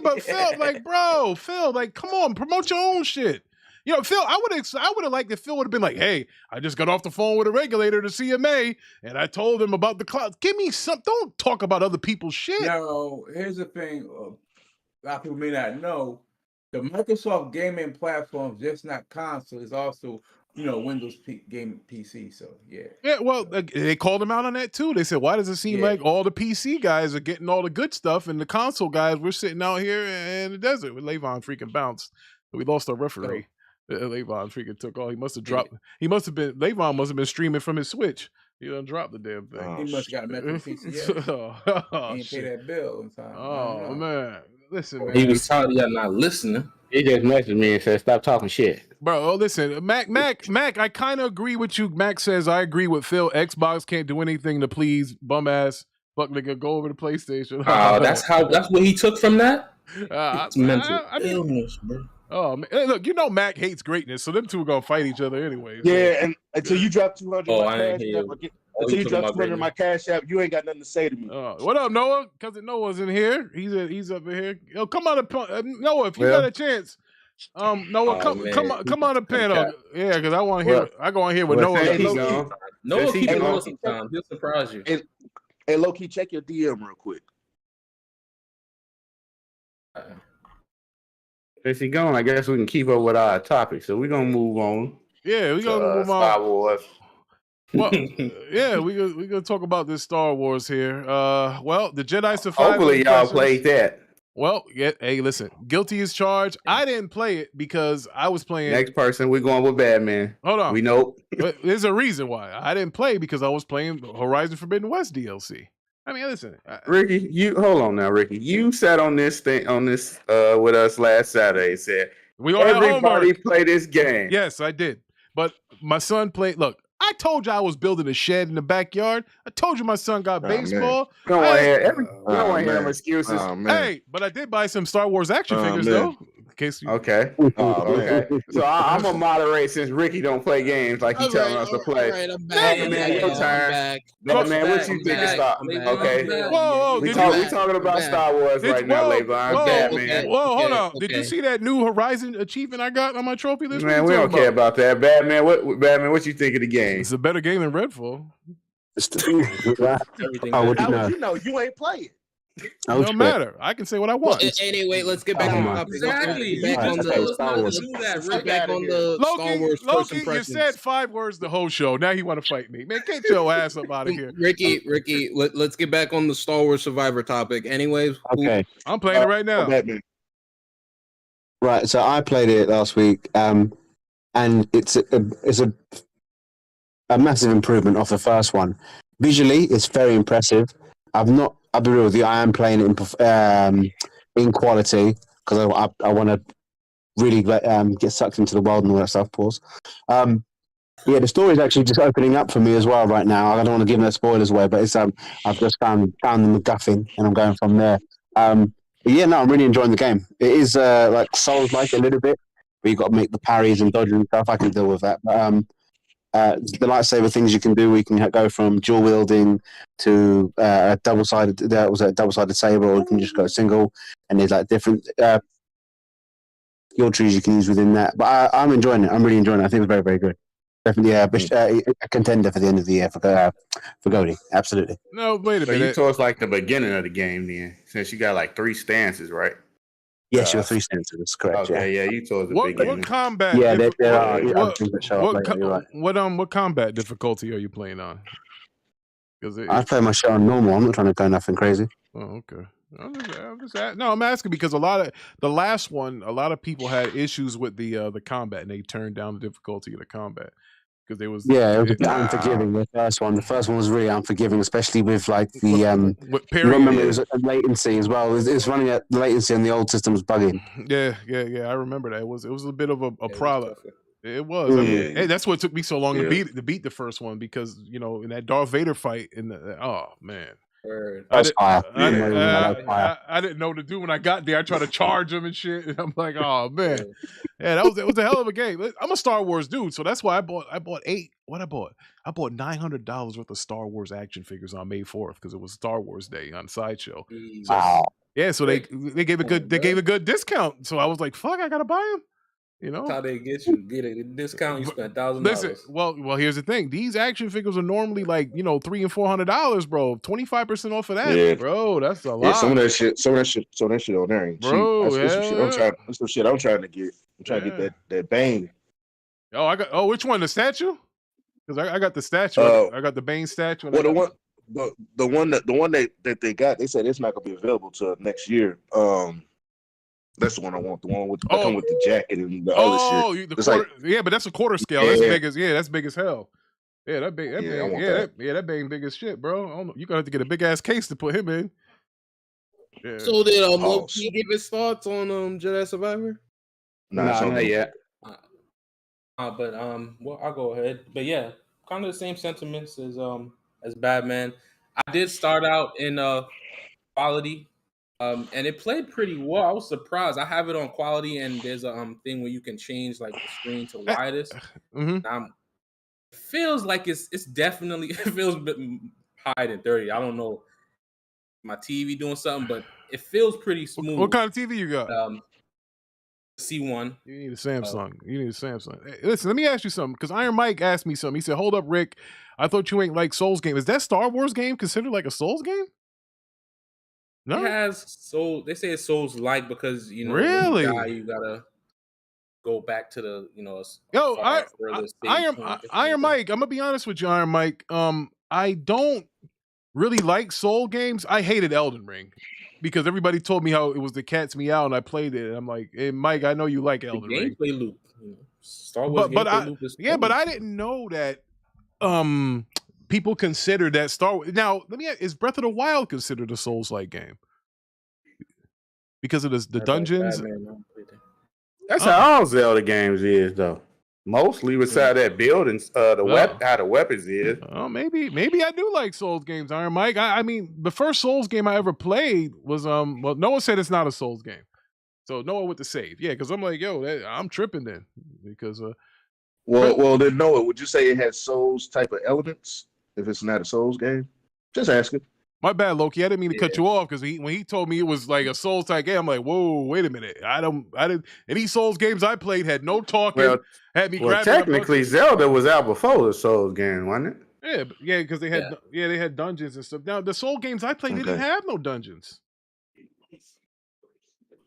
but Phil, come on, promote your own shit. Phil, I would have liked if Phil would have been like, "Hey, I just got off the phone with a regulator to CMA, and I told him about the cloud. Give me some. Don't talk about other people's shit." No, here's the thing. A lot of people may not know the Microsoft gaming platform, just not console, is also Windows gaming PC. So yeah. Yeah, well, they called him out on that too. They said, "Why does it seem like all the PC guys are getting all the good stuff, and the console guys we're sitting out here in the desert with Levon freaking bounced? We lost our referee." Levon freaking took all. He must have dropped. Levon must have been streaming from his Switch. He done dropped the damn thing. He must have got a message. He ain't pay that bill in time. Oh man, listen, man. He was telling y'all not listening. He just messaged me and said, "Stop talking shit." Bro, listen, Mac, I kind of agree with you. Mac says, I agree with Phil. Xbox can't do anything to please bum ass fuck nigga. Go over to PlayStation. That's what he took from that? It's mental illness, bro. Oh man, look, Mac hates greatness, so them two are gonna fight each other anyway. So. Yeah, and until you drop 200 my cash app, you ain't got nothing to say to me. What up, Noah? Cousin Noah's in here. He's up in here. Yo, come on, Noah, if you got a chance. Noah, come on the panel. Yeah, because I want to hear. I go on here with Noah. Noah keeps it low sometimes. He'll surprise you. Hey, low key, check your DM real quick. Is he gone? I guess we can keep up with our topic. So we're gonna move on. Yeah, we're gonna move on. Star Wars. Well, yeah, we're gonna talk about this Star Wars here. Well, the Jedi survived. Hopefully, y'all played that. Well, hey, listen, guilty as charged. I didn't play it because I was playing. Next person, we're going with Batman. Hold on, we know. But there's a reason why I didn't play because I was playing Horizon Forbidden West DLC. I mean, listen, Ricky, you hold on now, Ricky. You sat on this with us last Saturday and said everybody play this game. Yes, I did. But my son played. Look, I told you I was building a shed in the backyard. I told you my son got baseball. Don't want to hear them excuses. Hey, but I did buy some Star Wars action figures though. In case you. Okay. Oh, Okay. So I'm gonna moderate since Ricky don't play games like he's telling us to play. All right, I'm back. Hey, I'm man, back, your y'all. I'm turn. back. Man, what you I'm think of back. Star? I'm back. Okay. Whoa, We did talking about back. Star Wars right now, Leivon. Batman. Hold on. Did you see that new Horizon achievement I got on my trophy list? Man, we don't care about that. Batman, what you think of the game? It's a better game than Redfall. How would you know? You ain't playing. No matter. I can say what I want. Well, anyway, let's get back on the topic. Exactly. Let's get back on the Star Wars. Let's get back on the Star Wars first Loki, impressions. you said 5 words the whole show. Now you want to fight me. Man, get your ass up out of here. Ricky, let's get back on the Star Wars Survivor topic. Anyways, Okay. I'm playing it right now. Right, so I played it last week, and it's a massive improvement off the first one. Visually, it's very impressive. I'll be real with you. I am playing it in quality because I want to really get sucked into the world and all that stuff. Pause. Yeah, the story is actually just opening up for me as well right now. I don't want to give no spoilers away, but it's I've just found the MacGuffin and I'm going from there. Yeah, no, I'm really enjoying the game. It is like Souls-like a little bit, where you got to make the parries and dodging and stuff. I can deal with that. But the lightsaber things you can do, we can go from dual wielding to a double-sided. That was a double-sided saber, or you can just go single. And there's like different skill trees you can use within that. But I'm enjoying it. I'm really enjoying it. I think it's very, very good. Definitely a contender for the end of the year for Goldie. Absolutely. No, wait a So minute. you told us like the beginning of the game then, since you got like 3 stances, right? Yes, your 3 stances. That's correct. Okay, yeah, you told us the What beginning. combat? Yeah, there are other things that show up later. You're right. What combat difficulty are you playing on? I play my shit on normal. I'm not trying to go nothing crazy. Oh, okay. I'm asking because the last one, a lot of people had issues with the combat, and they turned down the difficulty of the combat because it was a bit unforgiving. The first one was really unforgiving, especially with like the you remember it was a latency as well. It was running at latency, and the old system was bugging. Yeah. I remember that. It was a bit of a problem. It was. I mean, hey, that's what took me so long to beat the first one because in that Darth Vader fight oh man. I didn't know what to do when I got there. I tried to charge him and shit, and I'm like, "Oh man, yeah, it was a hell of a game." I'm a Star Wars dude, so that's why I bought 8. What I bought $900 worth of Star Wars action figures on May 4th because it was Star Wars Day on Sideshow. So, yeah, so they gave a good discount. So I was like, "Fuck, I gotta buy them." That's how they get a discount. You spend $1,000. Listen, well, here's the thing. These action figures are normally like $300 and $400, bro. 25% off of that, bro. That's a lot. Yeah, some of that shit on there ain't bro, cheap. That's some shit I'm trying to get. I'm trying to get that Bane. Oh, which one? The statue? Because I got the statue. I got the Bane statue. Well, the one that they got, they said it's not gonna be available till next year. That's the one I want. The one with come with the jacket and the other shit. But that's a quarter scale. That's big as hell. Yeah, that Bane big as shit, bro. I don't know. You gonna have to get a big ass case to put him in. Yeah. So did Loki give his thoughts on Jedi Survivor? Not yet. But well, I'll go ahead. But yeah, kind of the same sentiments as Batman. I did start out in quality. And it played pretty well. I was surprised. I have it on quality, and there's a thing where you can change like the screen to widest. It feels like it's definitely it feels a bit higher than 30. I don't know my TV doing something, but it feels pretty smooth. What kind of TV you got? C1. You need a Samsung. Hey, listen, let me ask you something because Iron Mike asked me something. He said, "Hold up, Rick. I thought you ain't like Souls game. Is that Star Wars game considered like a Souls game?" No, it has soul. They say it's Souls like because really when you die, you gotta go back to the Iron Mike. I'm gonna be honest with you, Iron Mike. I don't really like Soul games. I hated Elden Ring because everybody told me how it was the cat's meow, and I played it. And I'm like, hey, Mike, I know you like Elden Ring. Gameplay loop, Star Wars gameplay loop is but I didn't know that. People consider that Star Wars. Now, let me ask, is Breath of the Wild considered a Souls-like game? Because of the dungeons? That's how all Zelda games is, though. Mostly beside that building, how the weapons is. Oh, maybe I do like Souls games, Iron Mike. I mean, the first Souls game I ever played was Noah said it's not a Souls game. So Noah with the save. Yeah, because I'm like, yo, I'm tripping then because Well, then Noah, would you say it has Souls type of elements if it's not a Souls game? Just asking. my bad, Loki. I didn't mean to cut you off because when he told me it was like a Souls type game, I'm like, whoa, wait a minute. I didn't. Any Souls games I played had no talking. Had me grabbing. Technically, Zelda was out before the Souls game, wasn't it? Yeah, because they had dungeons and stuff. Now the Soul games I played, they didn't have no dungeons.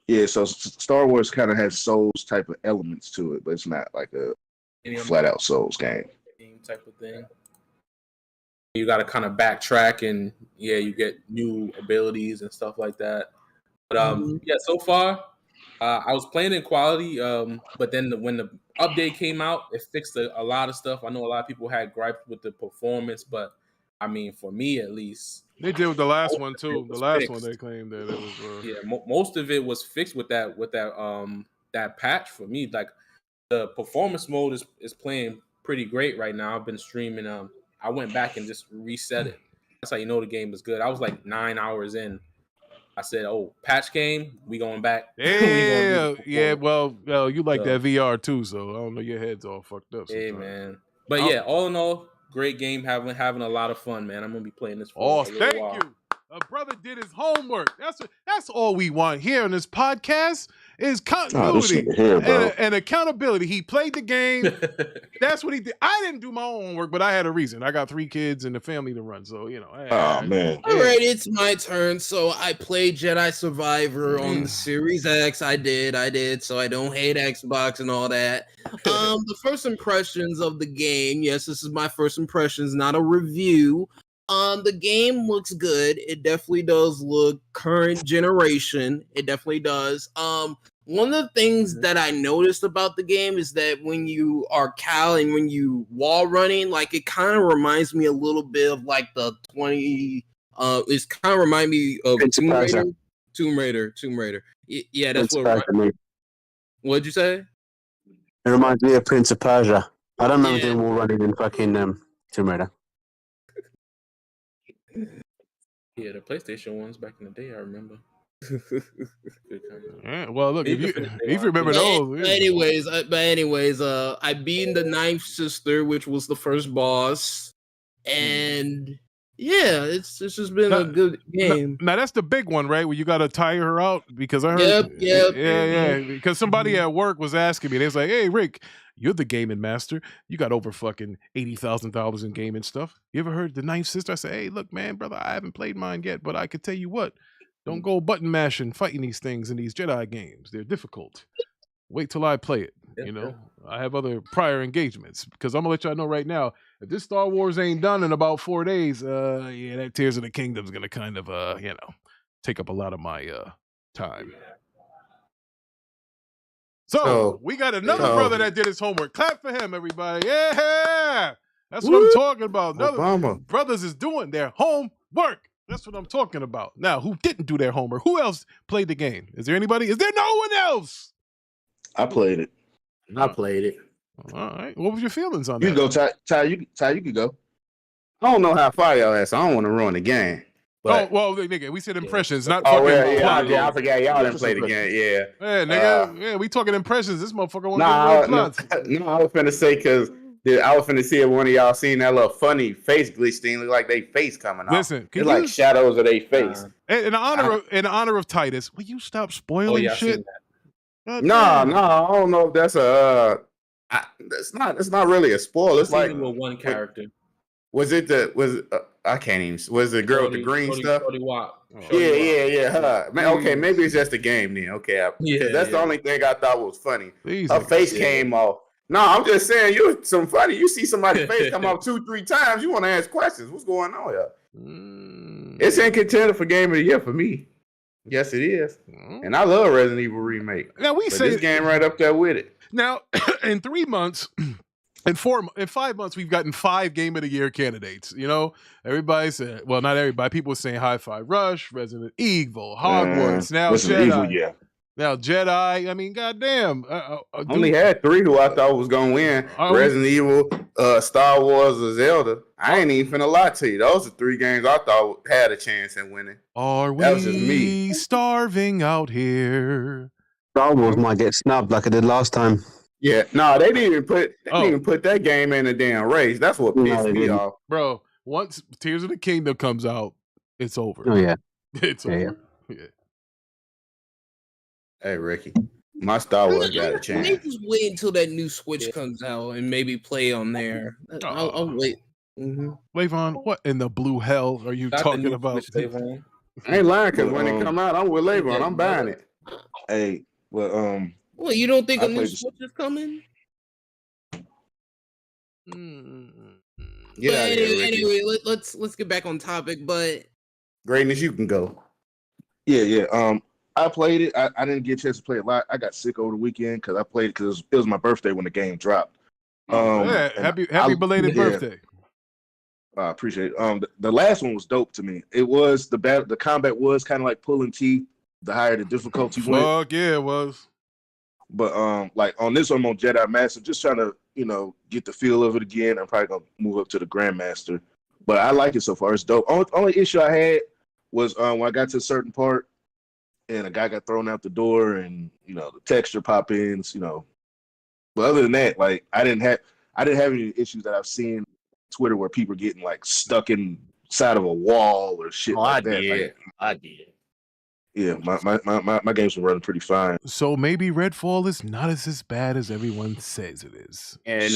Yeah, so Star Wars kind of has Souls type of elements to it, but it's not like a flat out Souls game type of thing. You got to kind of backtrack, and you get new abilities and stuff like that. But so far, I was playing in quality, but then when the update came out, it fixed a lot of stuff. I know a lot of people had gripes with the performance, but I mean, for me at least, they did with the last one too. The last one they claimed that it was most of it was fixed with that that patch for me. Like the performance mode is playing pretty great right now. I've been streaming. I went back and just reset it. That's how you know the game is good. I was like 9 hours in. I said, "Oh, patch game, we going back." Yeah. Well, you like that VR too, so I don't know. Your head's all fucked up. Hey, man. But all in all, great game. Having a lot of fun, man. I'm gonna be playing this for a little while. You. A brother did his homework. That's all we want here on this podcast is continuity and accountability. He played the game. That's what he did. I didn't do my own homework, but I had a reason. I got 3 kids and a family to run, so man. All right, it's my turn. So I played Jedi Survivor on the Series X. I did. So I don't hate Xbox and all that. The first impressions of the game. Yes, this is my first impressions, not a review. The game looks good. It definitely does look current generation. It definitely does. One of the things that I noticed about the game is that when you are Cal and when you wall running, like it kind of reminds me a little bit of like the 20. It's kind of remind me of Tomb Raider. Yeah, that's what. What'd you say? It reminds me of Prince of Persia. I don't remember doing wall running in fucking Tomb Raider. Yeah, the PlayStation ones back in the day, I remember. Well, look, if you remember those. But anyways, I beat the Ninth Sister, which was the first boss, and it's just been a good game. Now that's the big one, right? Where you got to tire her out because I heard. Yep. Yeah. Because somebody at work was asking me. They was like, "Hey, Rick, you're the gaming master. You got over fucking $80,000 in gaming stuff. You ever heard the Ninth Sister?" I said, "Hey, look, man, brother, I haven't played mine yet, but I could tell you what. Don't go button mashing, fighting these things in these Jedi games. They're difficult. Wait till I play it. I have other prior engagements because I'm gonna let y'all know right now. If this Star Wars ain't done in about 4 days, that Tears of the Kingdom is gonna kind of, take up a lot of my time." So we got another brother that did his homework. Clap for him, everybody. Yeah, that's what I'm talking about. Brothers is doing their homework. That's what I'm talking about. Now, who didn't do their homework? Who else played the game? Is there anybody? Is there no one else? I played it. I played it. All right. What was your feelings on that? You can go, Ty. You can go. I don't know how far y'all at, so I don't want to ruin the game. But... nigga, we said impressions, not fucking. I forgot y'all didn't play the game. Yeah, nigga. We talking impressions. This motherfucker want to plots. No, I was finna say because I was finna see if one of y'all seen that little funny face glitch thing. Look like they face coming off. Listen, it's like shadows of their face. In honor of Titus, will you stop spoiling shit? No, I don't know if that's it's not really a spoil. It's like one character. Was it I can't even. Was the girl with the green stuff? Yeah. Her. Man, okay, maybe it's just a game then. Okay, that's the only thing I thought was funny. Her face came off. No, I'm just saying, you're some funny. You see somebody's face come off 2-3 times, you want to ask questions. What's going on here? It's in contender for Game of the Year for me. Yes, it is. And I love Resident Evil Remake. Now this game right up there with it. Now, in 3 months, in 5 months, we've gotten 5 Game of the Year candidates. Everybody said, well, not everybody. People were saying Hi-Fi Rush, Resident Evil, Hogwarts, now Jedi. Evil, Now Jedi. I mean, goddamn. Only had 3 who I thought was gonna win: Resident Evil, Star Wars, or Zelda. I ain't even finna lie to you. Those are 3 games I thought had a chance at winning. Are we starving out here? Star Wars might get snubbed like I did last time. Yeah, no, they didn't even put that game in a damn race. That's what No, pissed they me didn't. off. Bro, once Tears of the Kingdom comes out, it's over. Oh yeah. It's over. Yeah. Hey, Ricky, my Star Wars got a I may chance. just wait until that new Switch comes out and maybe play on there. I'll wait. Levon, what in the blue hell are you Not the talking new about? Switch, Levon. I ain't lying because Well, when it come out, I'm with Labor and I'm buying it. Hey, well, Well, you don't think I a new played this- Switch is coming? Get out of here, Ricky. Anyway, let's get back on topic. But Greatness, you can go. Yeah. I played it. I didn't get a chance to play a lot. I got sick over the weekend because I played it because it was my birthday when the game dropped. Yeah, and happy belated yeah. birthday. I appreciate it. The last one was dope to me. It was the combat was kind of like pulling teeth. The higher the difficulty went. Fuck yeah, it was. But like on this one, I'm on Jedi Master, just trying to get the feel of it again. I'm probably gonna move up to the Grandmaster, but I like it so far. It's dope. Only issue I had was when I got to a certain part and a guy got thrown out the door, and the texture pop-ins. But other than that, like I didn't have any issues that I've seen on Twitter where people are getting like stuck inside of a wall or shit like that. I did. Yeah, my games were running pretty fine. So maybe Redfall is not as bad as everyone says it is. And did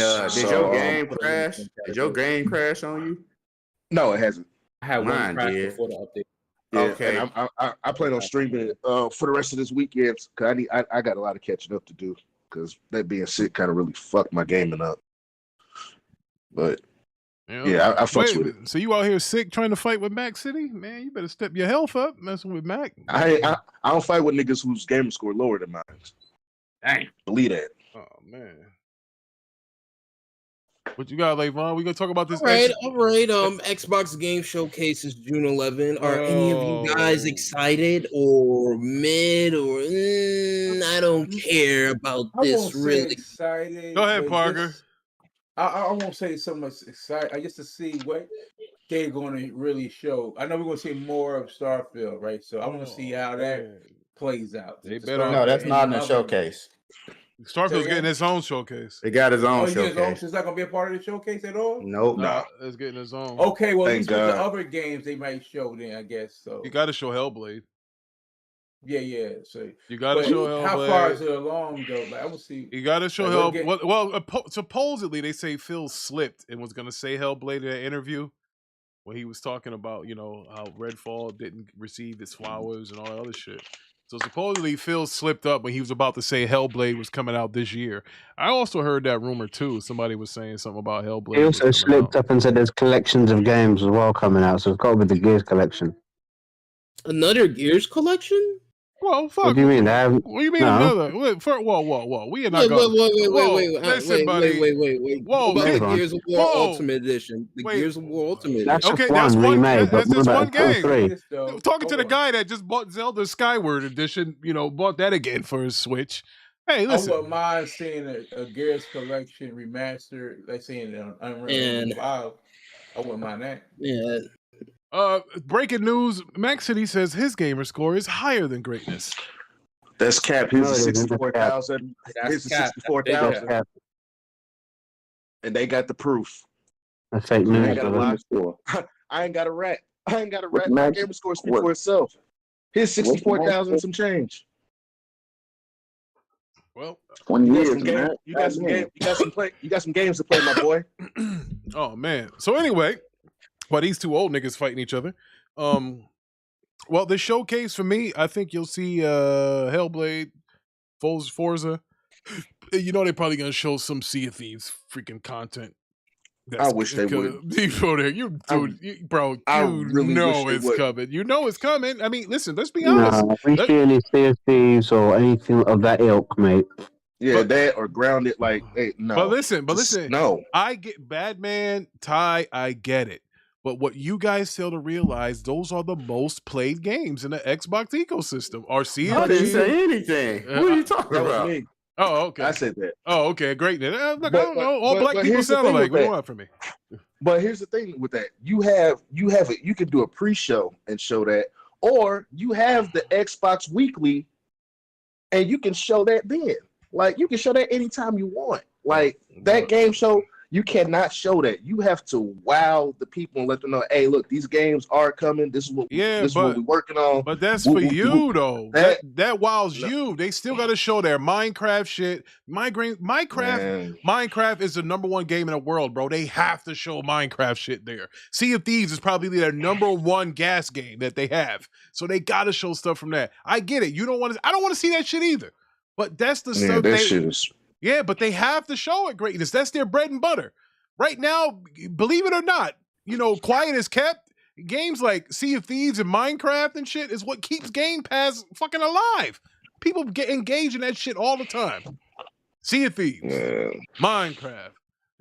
your game crash? Did your game crash on you? No, it hasn't. I had Mine one crash did. before the update. Yeah, Okay. and I plan on streaming it for the rest of this weekend because I got a lot of catching up to do because that being sick kind of really fucked my gaming up. But yeah, I fucks with it. So you out here sick trying to fight with Mac City? Man, you better step your health up messing with Mac. I don't fight with niggas whose gamer score lower than mine. Dang. Believe that. Oh man. What you got, Levon? We gonna talk about this? all right. Xbox Game Showcase is June 11. Are any of you guys excited or mid or I don't care about I this won't say really? excited. Go ahead, but Parker. just- I won't say so much excited. I just to see what they're going to really show. I know we're going to see more of Starfield, right? So I want to see how that plays out. They The better- Starfield No, that's and not in the other- showcase. Starfield's Say getting again? its own showcase. It got his own Oh, yeah, showcase. it's not going to be a part of the showcase at all? Nope. No. It's getting its own. Okay, well, at Thank least with the God. other games they might show then, I guess. So You got to show Hellblade. yeah. So You got to but show Hellblade. how far is it along though? Like I will see. You got to show Like, Hellblade. Well, supposedly they say Phil slipped and was going to say Hellblade in that interview when he was talking about how Redfall didn't receive its flowers and all that other shit. So supposedly Phil slipped up when he was about to say Hellblade was coming out this year. I also heard that rumor too. Somebody was saying something about Hellblade. He also slipped up and said there's collections of games as well coming out, so it's got to be the Gears collection. Another Gears collection? Well, fuck. What do you mean? What do you mean No. another? Whoa. We are not going. Wait. Whoa, What about hold the on. Gears of War Whoa. Ultimate Edition? The Wait. Gears of War Ultimate Edition. That's Okay, just that's one one- remade. that's but just what one about two or game. three? This, though. Talking to Hold the on. guy that just bought Zelda Skyward Edition, bought that again for his Switch. Hey, I listen. wouldn't mind seeing a Gears collection remastered, like seeing it on Unreal Engine 5. I wouldn't mind that. Yeah. Breaking news: Mac City says his gamer score is higher than Greatness. That's cap. His No, it is isn't. 64,000. That's His is cap. 64,000. Yeah, And they got the proof. that's fake I news. ain't got a brother. rat. I ain't got a rat. My gamer score speaks for itself. His 64,000 some change. Well, You got some games to play, my boy. oh man. So anyway, while these two old niggas fighting each other, well, the showcase for me, I think you'll see Hellblade, Forza. They're probably gonna show some Sea of Thieves freaking content. I wish they would. Bro, I you really know wish they it's would. coming. You know it's coming. I mean, listen, let's be honest. No, we Let- see any Sea of Thieves or anything of that ilk, mate. Yeah, But- that or grounded. Like, hey, no. But listen, no. I get Batman, Ty, I get it. But what you guys fail to realize, those are the most played games in the Xbox ecosystem. Are Sea I of didn't Thieves? say anything. What are you talking That was about? me. Oh, okay. I said that. Oh, okay. Great. Look, I But- don't know. All but- black but people here's the sound thing alike. with What do you that. want from me? But here's the thing with that: you could do a pre-show and show that, or you have the Xbox Weekly and you can show that then. Like you can show that anytime you want. Like that game show, you cannot show that. You have to wow the people and let them know, hey, look, these games are coming. This is what we're working on. But that's for you though. That wows you. They still got to show their Minecraft shit. Minecraft is the number one game in the world, bro. They have to show Minecraft shit there. Sea of Thieves is probably their number one gas game that they have. So they got to show stuff from that. I get it. I don't want to see that shit either. But that's the stuff Yeah, but they have to show it greatness. That's their bread and butter. Right now, believe it or not, quiet is kept. Games like Sea of Thieves and Minecraft and shit is what keeps Game Pass fucking alive. People get engaged in that shit all the time. Sea of Thieves, Minecraft.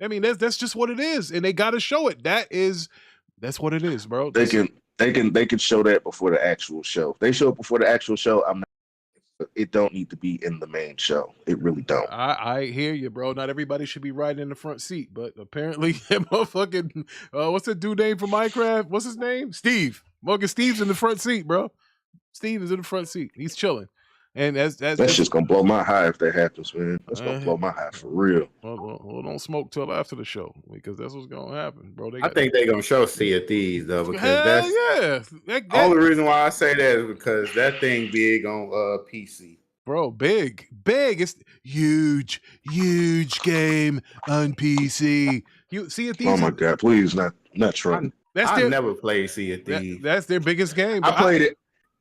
I mean, that's just what it is, and they got to show it. That's what it is, bro. They can show that before the actual show. If they show it before the actual show, it don't need to be in the main show. It really don't. I hear you, bro. Not everybody should be riding in the front seat, but apparently that motherfucking what's that dude name for Minecraft? What's his name? Steve. Morgan Steve's in the front seat, bro. Steve is in the front seat. He's chilling. And that's just gonna blow my high if that happens, man. That's gonna blow my high for real. Well, don't smoke till after the show because that's what's gonna happen, bro. I think they're gonna show Sea of Thieves though, because the only reason why I say that is because that thing big on PC. Bro, big. It's huge game on PC. You Sea of Thieves? Oh my god, please not Trump. I never played Sea of Thieves. That's their biggest game.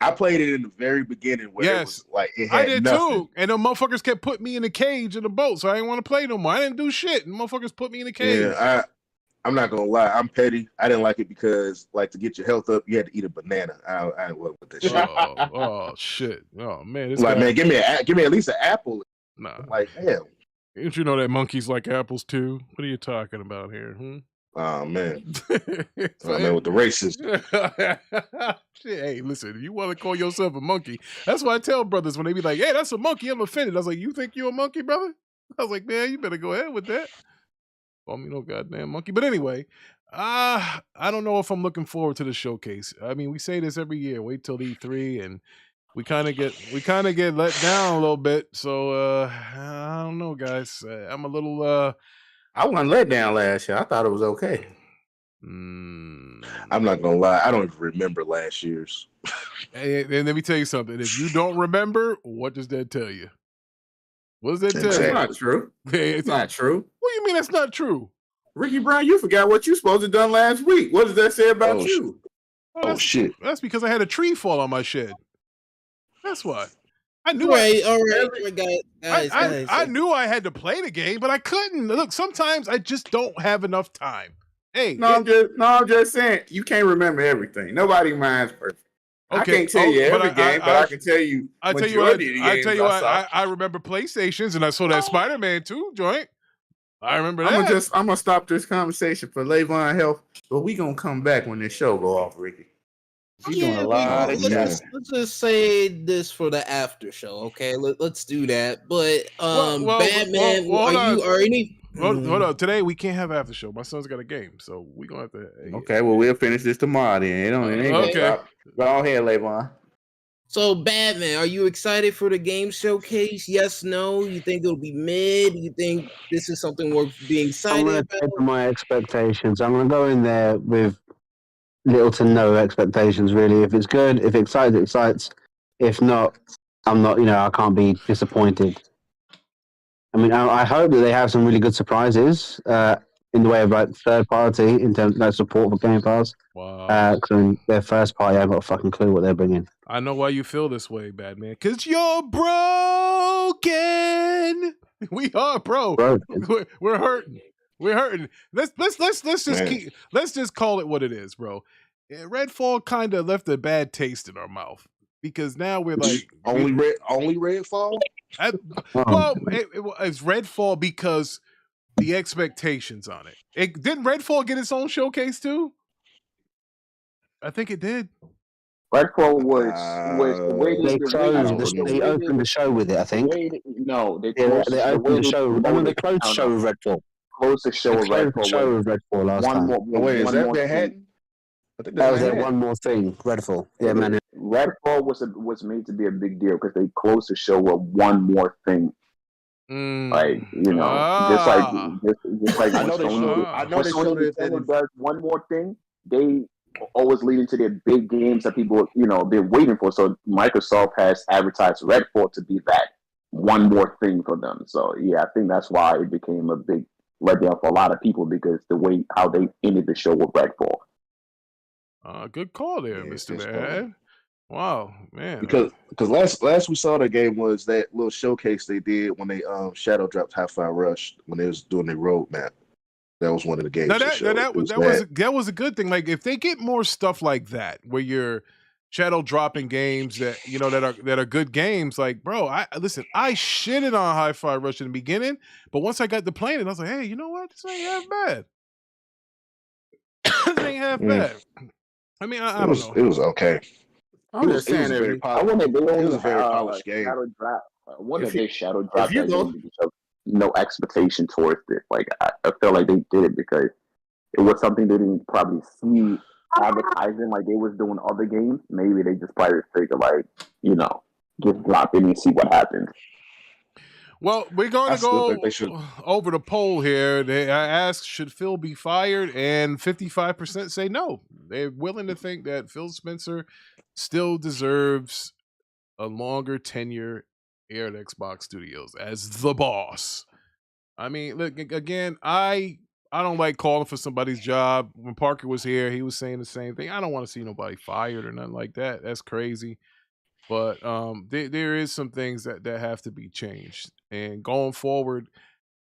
I played it in the very beginning where it was like it had I did nothing. too. And the motherfuckers kept putting me in a cage in the boat, so I didn't want to play no more. I didn't do shit. And the motherfuckers put me in a cage. Yeah, I'm not gonna lie, I'm petty. I didn't like it because, like, to get your health up, you had to eat a banana. I went with that shit. Oh shit! Oh man, man, give me at least an apple. Nah, like hell. Didn't you know that monkeys like apples too? What are you talking about here? Oh man, man with the racist. Hey, listen, if you want to call yourself a monkey, that's why I tell brothers when they be like, "Hey, that's a monkey," I'm offended. I was like, "You think you a monkey, brother?" I was like, "Man, you better go ahead with that." Call me no goddamn monkey. But anyway, I don't know if I'm looking forward to the showcase. I mean, we say this every year. Wait till E3, and we kind of get let down a little bit. So I don't know, guys. I'm a little. I wasn't let down last year. I thought it was okay. I'm not gonna lie. I don't even remember last year's. And let me tell you something. If you don't remember, what does that tell you? What does that tell you? It's not true. It's not true. What do you mean that's not true? Ricky Brown, you forgot what you supposed to have done last week. What does that say about you? Shit. That's because I had a tree fall on my shed. That's why. I knew all right, guys. I knew I had to play the game, but I couldn't. Look, sometimes I just don't have enough time. Hey, I'm just saying you can't remember everything. Nobody mind's perfect. Okay. I can't tell you every game, but I can tell you. I tell you what. I remember PlayStations, and I saw that Spider-Man 2 joint. I remember that. I'm gonna stop this conversation for Levon Health, but we gonna come back when this show go off, Ricky. Let's just say this for the after show, okay? Let's do that. But Batman, hold on. Today we can't have after show. My son's got a game, so we gonna have to. Okay, well we'll finish this tomorrow then. It ain't gonna stop. Go ahead, Levon. So Batman, are you excited for the game showcase? Yes, no. You think it'll be mid? You think this is something worth being excited about? I'm gonna temper my expectations. I'm gonna go in there with little to no expectations, really. If it's good, if it excites, it excites. If not, I'm not. I can't be disappointed. I mean, I hope that they have some really good surprises in the way of like third party in terms of like, support for Game Pass. Wow. Because their first party, I've got a fucking clue what they're bringing. I know why you feel this way, Batman. Because you're broken. We are, bro. We're hurting. We're hurting. Let's just call it what it is, bro. Redfall kind of left a bad taste in our mouth because now we're like only Redfall. It's Redfall because the expectations on it. Didn't Redfall get its own showcase too? I think it did. Redfall was the way they opened the show with it. I think they opened the show. When they closed the show with Redfall. Closed the show with Redfall last time. Wait, is that Manhattan? I think that was One More Thing. Redfall. Yeah, man. Redfall was made to be a big deal because they closed the show with one more thing. Like, you know, just like I when know they showed it. I know they showed it. Nintendo does one more thing, they always lead into their big games that people, you know, they're waiting for. So Microsoft has advertised Redfall to be that one more thing for them. So yeah, I think that's why it became a big letdown for a lot of people because the way how they ended the show with Redfall. Good call there, Mr. Man. Wow, man. Because last we saw the game was that little showcase they did when they shadow dropped Hi-Fi Rush when they was doing their roadmap. That was one of the games. Now that was a good thing. Like if they get more stuff like that, where you're shadow dropping games that you know that are good games, like bro, I shitted on Hi-Fi Rush in the beginning, but once I got to playing it, I was like, hey, you know what? This ain't half bad. This ain't half bad. I mean, I don't know. It was okay. I'm just saying it was a very polished game. Shadow drop. I wonder if they shadow dropped that game because of no expectation towards it. Like I feel like they did it because it was something they didn't probably see advertising like they was doing other games. Maybe they just probably figured like, you know, just drop it and see what happens. Well, we're going to go over the poll here. I asked, should Phil be fired? And 55% say no. They're willing to think that Phil Spencer still deserves a longer tenure here at Xbox Studios as the boss. I mean, look, again, I don't like calling for somebody's job. When Parker was here, he was saying the same thing. I don't want to see nobody fired or nothing like that. That's crazy. But there is some things that have to be changed. And going forward,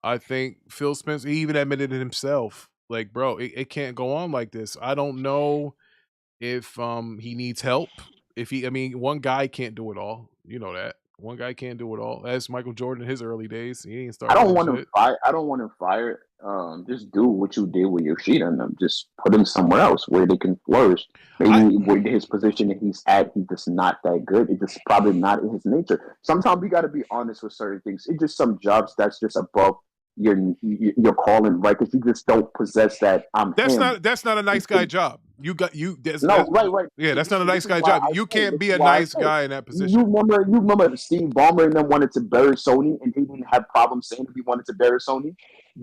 I think Phil Spencer, he even admitted it himself. Like, bro, it can't go on like this. I don't know if he needs help. One guy can't do it all. You know that. One guy can't do it all. That's Michael Jordan in his early days. He ain't started. I don't want him fired. Just do what you did with Yoshida and them. Just put him somewhere else where they can flourish. Maybe where his position that he's at, he's just not that good. It's just probably not in his nature. Sometimes we got to be honest with certain things. It's just some jobs that's just above your calling, right? Because you just don't possess that. That's not a nice guy job. Right. Yeah, that's not a nice guy job. You can't be a nice guy in that position. You remember Steve Ballmer and them wanted to bury Sony, and they didn't have problems saying that we wanted to bury Sony.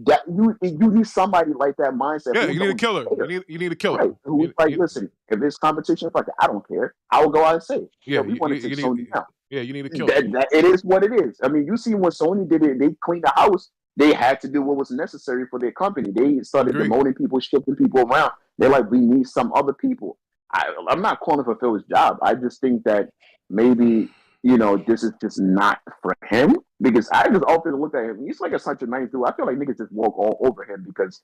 That you need somebody like that mindset. Yeah, you need a killer. You need a killer. Right. Who's listen, if there's competition, fuck it, I don't care. I will go out and say, yeah, we want to take Sony down. Yeah, you need a killer. It is what it is. I mean, you see when Sony did it, they cleaned the house. They had to do what was necessary for their company. They started demoting people, shifting people around. They're like, we need some other people. I'm not calling for Phil's job. I just think that maybe, you know, this is just not for him. Because I just often look at him. He's like such a nice dude. I feel like niggas just walk all over him because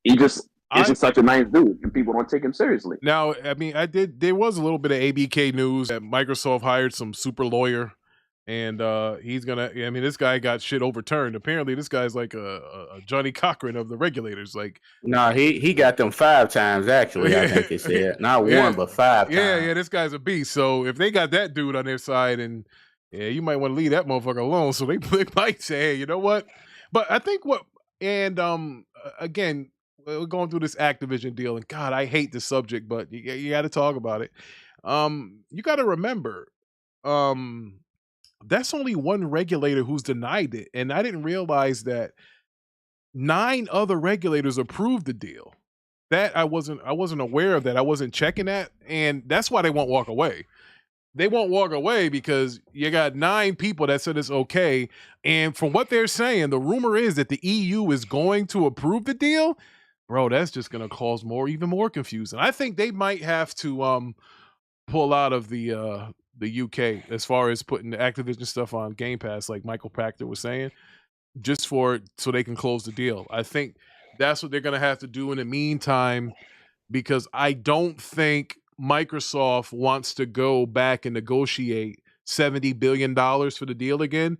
he just is just such a nice dude and people don't take him seriously. Now, I mean, there was a little bit of ABK news that Microsoft hired some super lawyer. And he's gonna. I mean, this guy got shit overturned. Apparently, this guy's like a Johnny Cochran of the regulators. Like, no, he got them 5 times actually. I think they said not one but 5 times. Yeah, this guy's a beast. So if they got that dude on their side, and you might want to leave that motherfucker alone. So they might say, hey, you know what? But I think again, we're going through this Activision deal, and God, I hate the subject, but you got to talk about it. You got to remember, that's only one regulator who's denied it. And I didn't realize that 9 other regulators approved the deal. That I wasn't aware of that. I wasn't checking that. And that's why they won't walk away. They won't walk away because you got 9 people that said it's okay. And from what they're saying, the rumor is that the EU is going to approve the deal. Bro, that's just going to cause even more confusion. I think they might have to pull out of the UK as far as putting the Activision stuff on Game Pass, like Michael Pachter was saying, just so they can close the deal. I think that's what they're going to have to do in the meantime, because I don't think Microsoft wants to go back and negotiate $70 billion for the deal again.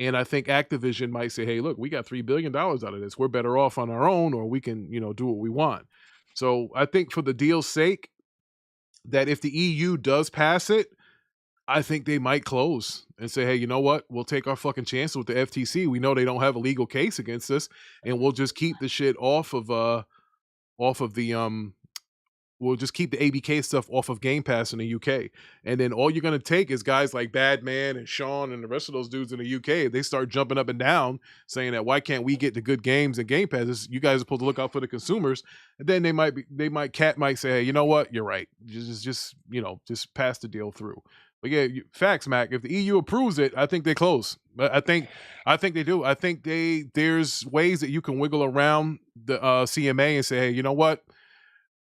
And I think Activision might say, hey, look, we got $3 billion out of this. We're better off on our own, or we can, do what we want. So I think for the deal's sake, that if the EU does pass it, I think they might close and say, hey, you know what? We'll take our fucking chance with the FTC. We know they don't have a legal case against us, and we'll just keep the shit off of the we'll just keep the ABK stuff off of Game Pass in the UK. And then all you're going to take is guys like Badman and Sean and the rest of those dudes in the UK. They start jumping up and down saying that why can't we get the good games and Game Pass? You guys are supposed to look out for the consumers. And then Cat might say, hey, you know what? You're right. Just pass the deal through. But yeah, facts, Mac. If the EU approves it, I think they close. I think they do. I think there's ways that you can wiggle around the CMA and say, hey, you know what?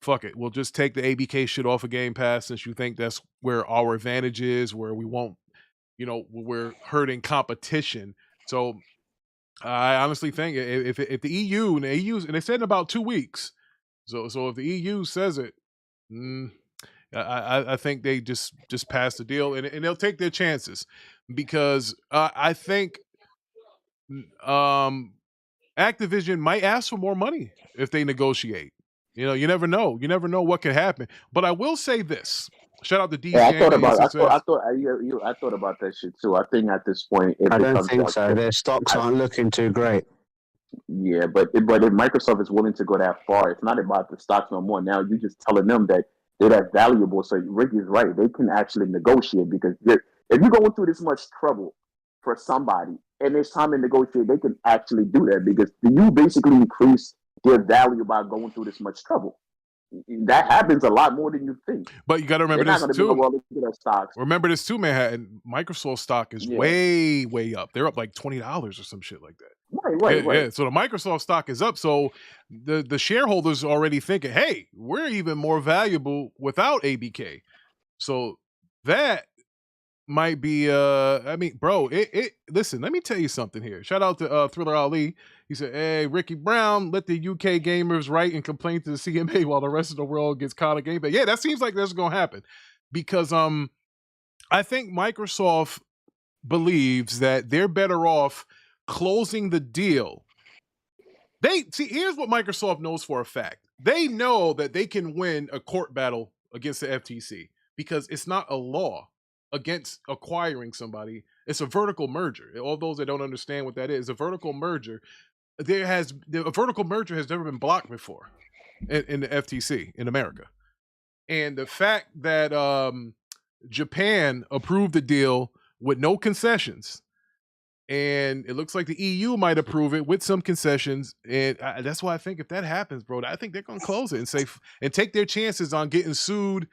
Fuck it. We'll just take the ABK shit off of Game Pass since you think that's where our advantage is, where we won't, we're hurting competition. So I honestly think if the EU and they said in about 2 weeks. So if the EU says it, I think they just pass the deal and they'll take their chances because I think Activision might ask for more money if they negotiate. You never know. You never know what could happen. But I will say this. Shout out to DJ. Yeah, I thought about that shit too. I think at this point, I don't think so. Their stocks aren't looking too great. Yeah, but if Microsoft is willing to go that far, it's not about the stocks no more. Now you're just telling them that they're that valuable. So Rick is right. They can actually negotiate because if you're going through this much trouble for somebody and there's time to negotiate, they can actually do that because you basically increase their value by going through this much trouble. That happens a lot more than you think. But you got to remember this too. Remember this too, man. Microsoft stock is way, way up. They're up like $20 or some shit like that. Right. Yeah. So the Microsoft stock is up. So the shareholders are already thinking, hey, we're even more valuable without ABK. So that might be bro, listen, let me tell you something here. Shout out to Thriller Ali. He said, hey, Ricky Brown, let the UK gamers write and complain to the CMA while the rest of the world gets caught a game. But yeah, that seems like that's gonna happen. Because I think Microsoft believes that they're better off closing the deal. Here's what Microsoft knows for a fact. They know that they can win a court battle against the FTC because it's not a law against acquiring somebody. It's a vertical merger. All those that don't understand what that is, a vertical merger. A vertical merger has never been blocked before in the FTC in America. And the fact that Japan approved the deal with no concessions, and it looks like the EU might approve it with some concessions, and that's why I think if that happens, bro, I think they're going to close it and say and take their chances on getting sued.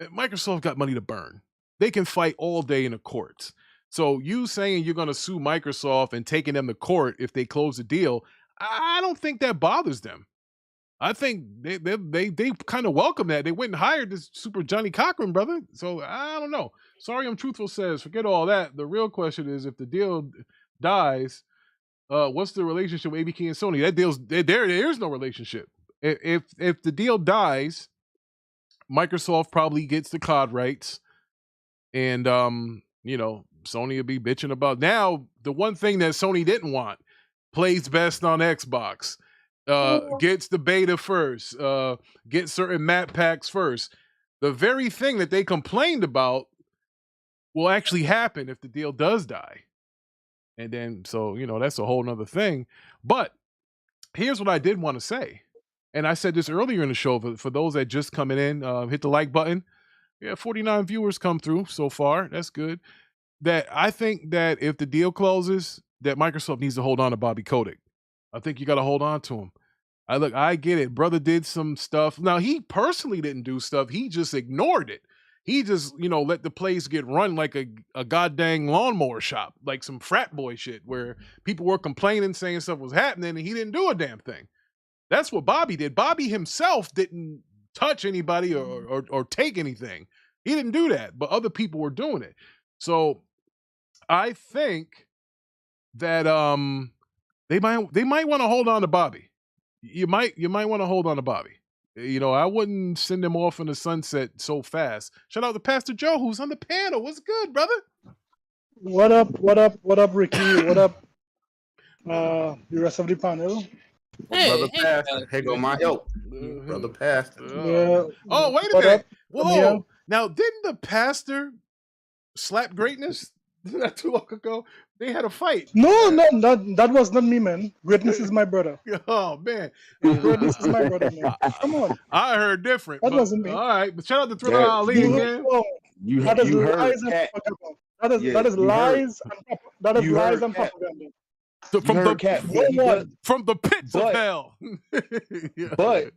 Microsoft got money to burn. They can fight all day in the courts. So you saying you're going to sue Microsoft and taking them to court if they close the deal, I don't think that bothers them. I think they kind of welcome that. They went and hired this super Johnny Cochran, brother. So I don't know. Sorry, I'm Truthful says, forget all that. The real question is if the deal dies, what's the relationship with ABK and Sony? That deal's there is no relationship. If the deal dies, Microsoft probably gets the COD rights. And Sony will be bitching about now. The one thing that Sony didn't want, plays best on Xbox, gets the beta first, gets certain map packs first. The very thing that they complained about will actually happen if the deal does die. And then, so, that's a whole nother thing. But here's what I did want to say. And I said this earlier in the show, for those that just coming in, hit the like button. Yeah, 49 viewers come through so far. That's good. That I think that if the deal closes, that Microsoft needs to hold on to Bobby Kotick. I think you got to hold on to him. I get it. Brother did some stuff. Now, he personally didn't do stuff. He just ignored it. He just, let the place get run like a goddamn lawnmower shop, like some frat boy shit where people were complaining, saying stuff was happening, and he didn't do a damn thing. That's what Bobby did. Bobby himself didn't touch anybody or take anything. He didn't do that, but other people were doing it. So I think that they might want to hold on to Bobby. You might want to hold on to Bobby. I wouldn't send him off in the sunset so fast. Shout out to Pastor Joe, who's on the panel. What's good, brother? What up, Ricky? What up, the rest of the panel? Brother Pastor, here go my help. Brother Pastor. Oh, wait a minute. Whoa. Now, didn't the pastor slap greatness not too long ago? They had a fight. No, that was not me, man. Greatness is my brother. Oh man, Greatness is my brother, man. Come on. I heard different. That But, wasn't me. all right, but shout out to Thriller Ali You again. that is you heard lies and Cat. propaganda. That is Yeah, you lies heard- and that is you lies heard and Cat. propaganda. From the Cat, from the pits of hell. But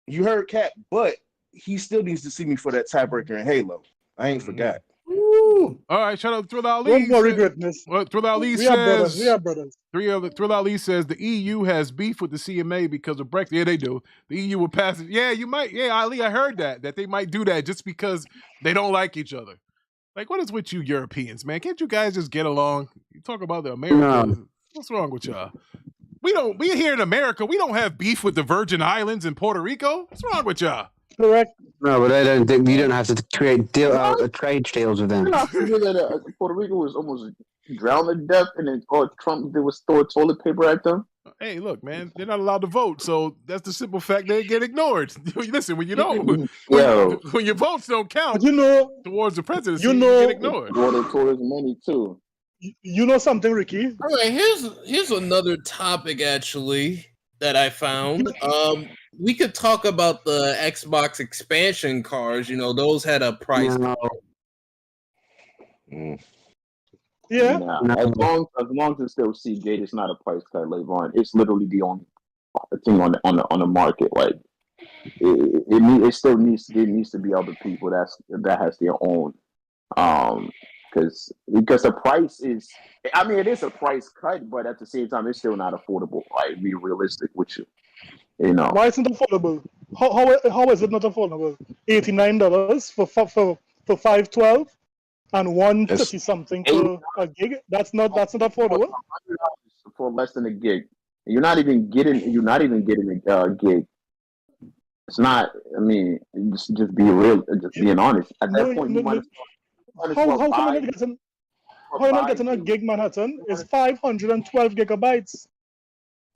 you heard Cat, but he still needs to see me for that tiebreaker in Halo. I ain't forgot. All right, shout out to Thriller Ali. Don't worry, Greatness. Well, Thriller Ali We are brothers. We says. are brothers. Thriller Ali says the EU has beef with the CMA because of Brexit. Yeah, they do. The EU will pass it. Yeah, you might. Yeah, Ali, I heard that they might do that just because they don't like each other. Like, what is with you Europeans, man? Can't you guys just get along? You talk about the Americans. No. What's wrong with y'all? We here in America, we don't have beef with the Virgin Islands and Puerto Rico. What's wrong with y'all? Correct. No, but I don't think you don't have to create trade deals with them. You know, I figure that Puerto Rico was almost drowned to death, and then all Trump did was throw toilet paper at them. Hey, look, man, they're not allowed to vote, so that's the simple fact they get ignored. Listen, when you don't, when your votes don't count, towards the presidency, you get ignored. Water towards money too. You know something, Ricky? All right, here's another topic actually that I found. We could talk about the Xbox expansion cards. You know, those had a price. Yeah. Nah, as long as it's still CJ, it's not a price cut later on. It's literally the only thing on the market. Like it still needs to be other people that has their own. Because the price is, I mean, it is a price cut, but at the same time, it's still not affordable. Like, be realistic with you, you know. Why isn't it affordable? How is it not affordable? $89 for 512 and $130 something for a gig. That's not affordable. For less than a gig, you're not even getting a gig. It's not. I mean, just be real. Just being honest. At that point, you might. How come you're not getting a gig Manhattan? It's 512 gigabytes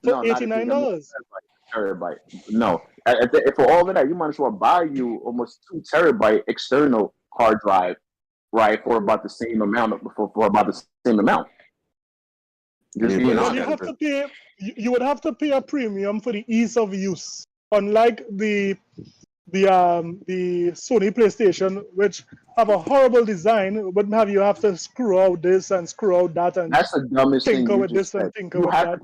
for $89. Terabyte. No, for all of that, you might as well buy you almost 2 terabyte external hard drive, right, for about the same amount. Just being honest. You would have to pay a premium for the ease of use, unlike the Sony PlayStation, which have a horrible design, but you have to screw out this and screw out that, and that's the dumbest thing. Tinker with this and tinker with that.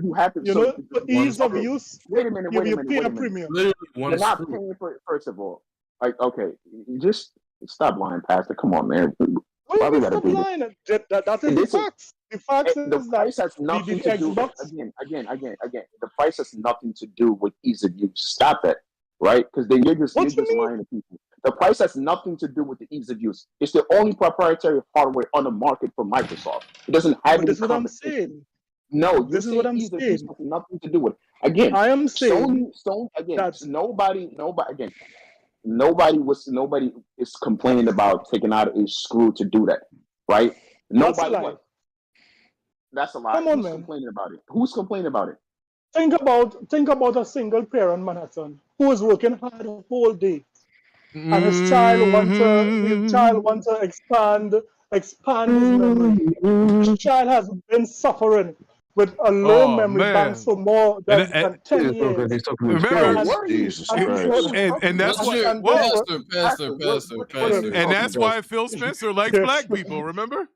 You have to. You know, for ease of use. Wait a minute. You pay a premium. You're not paying for it. First of all, like, okay, just stop lying, Pastor. Come on, man. Why we gotta do this? That is the facts. The facts is the price has nothing to do. Again. The price has nothing to do with ease of use. Stop that. Right? Because then you're just lying to people. The price has nothing to do with the ease of use. It's the only proprietary hardware on the market for Microsoft. It doesn't have any. This is what I'm saying. No, this is what I'm saying. Has nothing to do with it. Again, I am saying Sony again. Nobody is complaining about taking out a screw to do that. Right? Nobody was. That's a lie. Come on, Who's man. complaining about it? Who's complaining about it? Think about a single parent Manhattan who is working hard a whole day, and his child wants to expand his memory. His child has been suffering with a low memory bank for more than 10 years. And that's why. Pastor. And that's why Phil Spencer likes black people. Remember?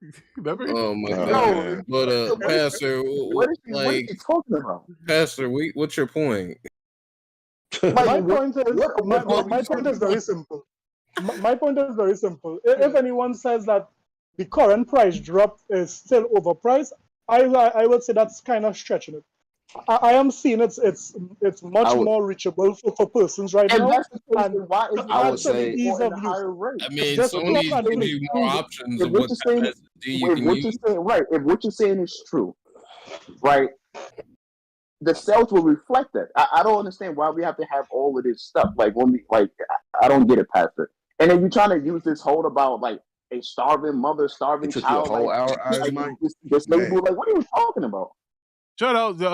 Oh my God! But Pastor, what are you talking about? Pastor, what's your point? My point is very simple. My point is very simple. If anyone says that the current price drop is still overpriced, I would say that's kind of stretching it. I am seeing it's much more reachable for persons right now. And why is I would say ease of use. I mean, Sony gives you more options of what SSD you can use. If what you're saying is true, right, the sales will reflect that. I don't understand why we have to have all of this stuff. Like, I don't get it, Pastor. And then you're trying to use this whole about like a starving mother, starving child. Took you a whole hour out of my this label. Like, what are you talking about? Shout out to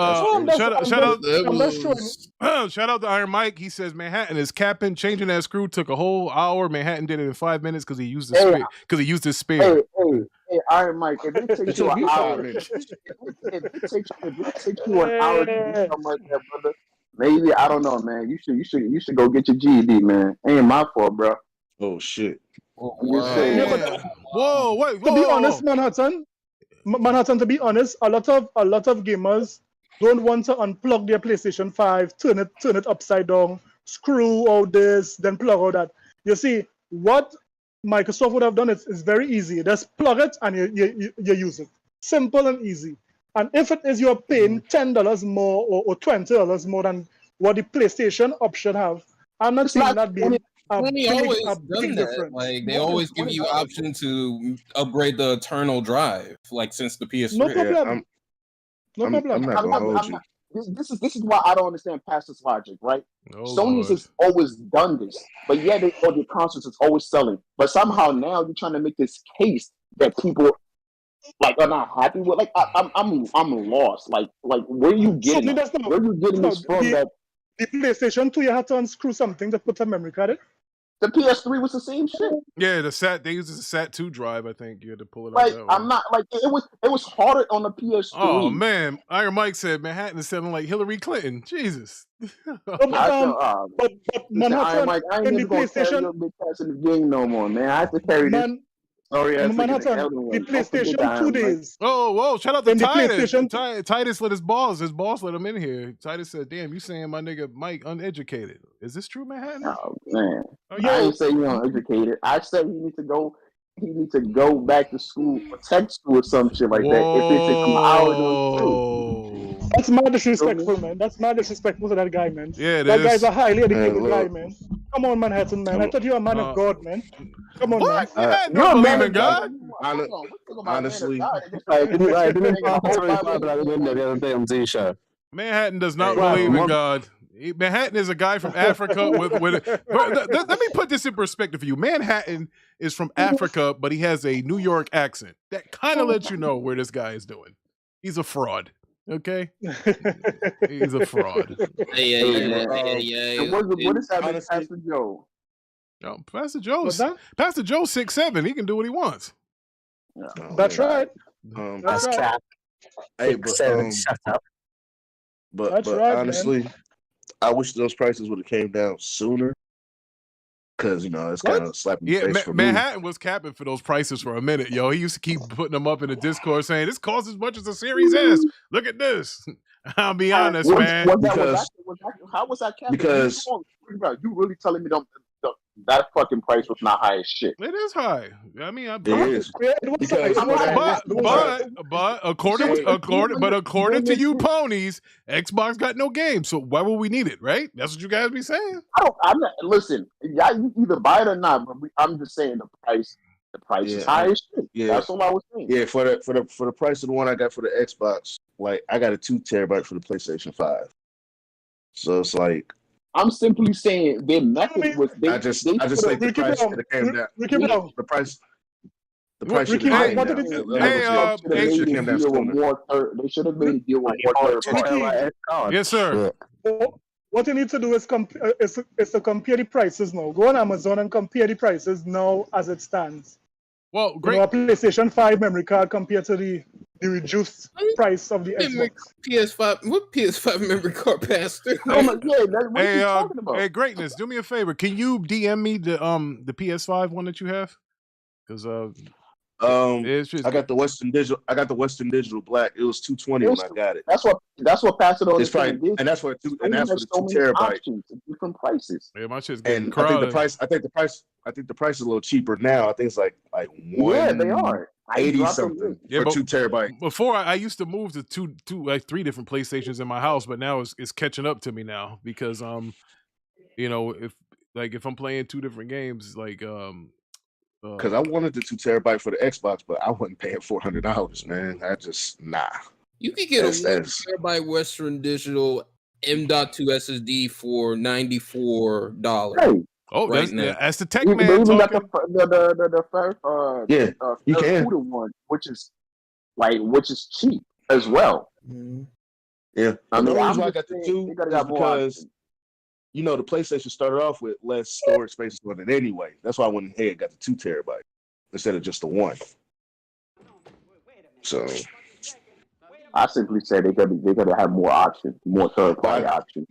Iron Mike. He says Manhattan is capping. Changing that screw took a whole hour. Manhattan did it in 5 minutes because he used the spare. Hey, Iron Mike, if it takes you an hour, if it takes you an hour to do something like that, brother, maybe I don't know, man. You should go get your GED, man. Ain't my fault, bro. Oh shit. I'm just saying. Yeah, Whoa, wait, to be honest, Manhattan, to be honest, a lot of gamers don't want to unplug their PlayStation 5, turn it upside down, screw out this, then plug out that. You see, what Microsoft would have done is very easy. Just plug it and you use it. Simple and easy. And if it is you're paying $10 more or $20 more than what the PlayStation option have, I'm not seeing that being Sony always done that. Difference. Like they always give you option to upgrade the internal drive, like since the PS3. No problem. I'm not gonna hold you. This is why I don't understand Pastor's logic, right? Sony's has always done this, but yeah, their consoles is always selling. But somehow now you're trying to make this case that people like are not happy with. Like I'm lost. Like where are you getting? Where are you getting this from? That the PlayStation 2, you had to unscrew something to put a memory card in. The PS3 was the same shit. Yeah, they used a SAT2 drive. I think you had to pull it like, out. I'm not like it was harder on the PS3. Oh man, Iron Mike said Manhattan is sounding like Hillary Clinton. Jesus. But Manhattan, Mike, I ain't even gonna carry your big ass in the game no more, man. I have to carry this. Sorry, Manhattan, the PlayStation 2 days. Whoa! Shout out to Titus. Titus let his boss let him in here. Titus said, "Damn, you saying my nigga Mike uneducated? Is this true, Manhattan?" Oh man, I ain't say you uneducated. I said he needs to go back to school or tech school or some shit like that. If it takes him hours to do. That's mad disrespectful, man. That's mad disrespectful to that guy, man. Yeah, that guy's a highly educated guy, man. Come on, Manhattan, man. I thought you were a man of God, man. Come on, man. You're a man of God. Honestly, Manhattan does not believe in God. Manhattan is a guy from Africa let me put this in perspective for you. Manhattan is from Africa, but he has a New York accent. That kind of lets you know where this guy is doing. He's a fraud. Okay? He's a fraud. What is happening, Pastor Joe? Oh, Pastor Joe's 6'7". He can do what he wants. That's right. That's right. Hey, shut up. But honestly, man, I wish those prices would have came down sooner. Because, it's kind of slapping the face for Manhattan was capping for those prices for a minute, yo. He used to keep putting them up in the Discord saying, this costs as much as a Series S. Look at this. I'll be honest, man. How was that capping? Because you really telling me that fucking price was not high as shit. It is high. I mean, it is. But according to you ponies, Xbox got no game. So why would we need it, right? That's what you guys be saying. Listen, you either buy it or not. But I'm just saying the price is high as shit. Yeah, that's all I was saying. Yeah, for the price of the one I got for the Xbox, like I got a 2 terabyte for the PlayStation 5. So it's like. I'm simply saying their method was. I just think the price should have came down. The price should have came down. They should have made a deal with more third. Yes, sir. What you need to do is to compare the prices now. Go on Amazon and compare the prices now as it stands. Well, great. A PlayStation 5 memory card compared to the reduced price of the Xbox. PS5. What PS5 memory card, Pastor? Hey, Greatness, do me a favor. Can you DM me the PS5 one that you have? Because I got the Western Digital. I got the Western Digital Black. It was $220 when I got it. That's what Pastor on. It's probably, and that's for the 2 terabyte. Different prices. Yeah, my shit's getting crowded. I think the price is a little cheaper now. I think it's like they are 80 something for 2 terabyte. Before I used to move to 3 different PlayStations in my house, but now it's catching up to me now because if I'm playing 2 different games because I wanted the 2 terabyte for the Xbox, but I wasn't paying $400, man. I just You could get a 1 terabyte Western Digital M.2 SSD for $94. Hey. Oh, right that's the tech man. They even got the first you can one, which is cheap as well. Mm-hmm. Yeah, I mean, the reason why I got the 2 is because the PlayStation started off with less storage space on it anyway. That's why I went ahead and got the 2 terabyte instead of just the 1. So I simply say they could have more options, more third party options.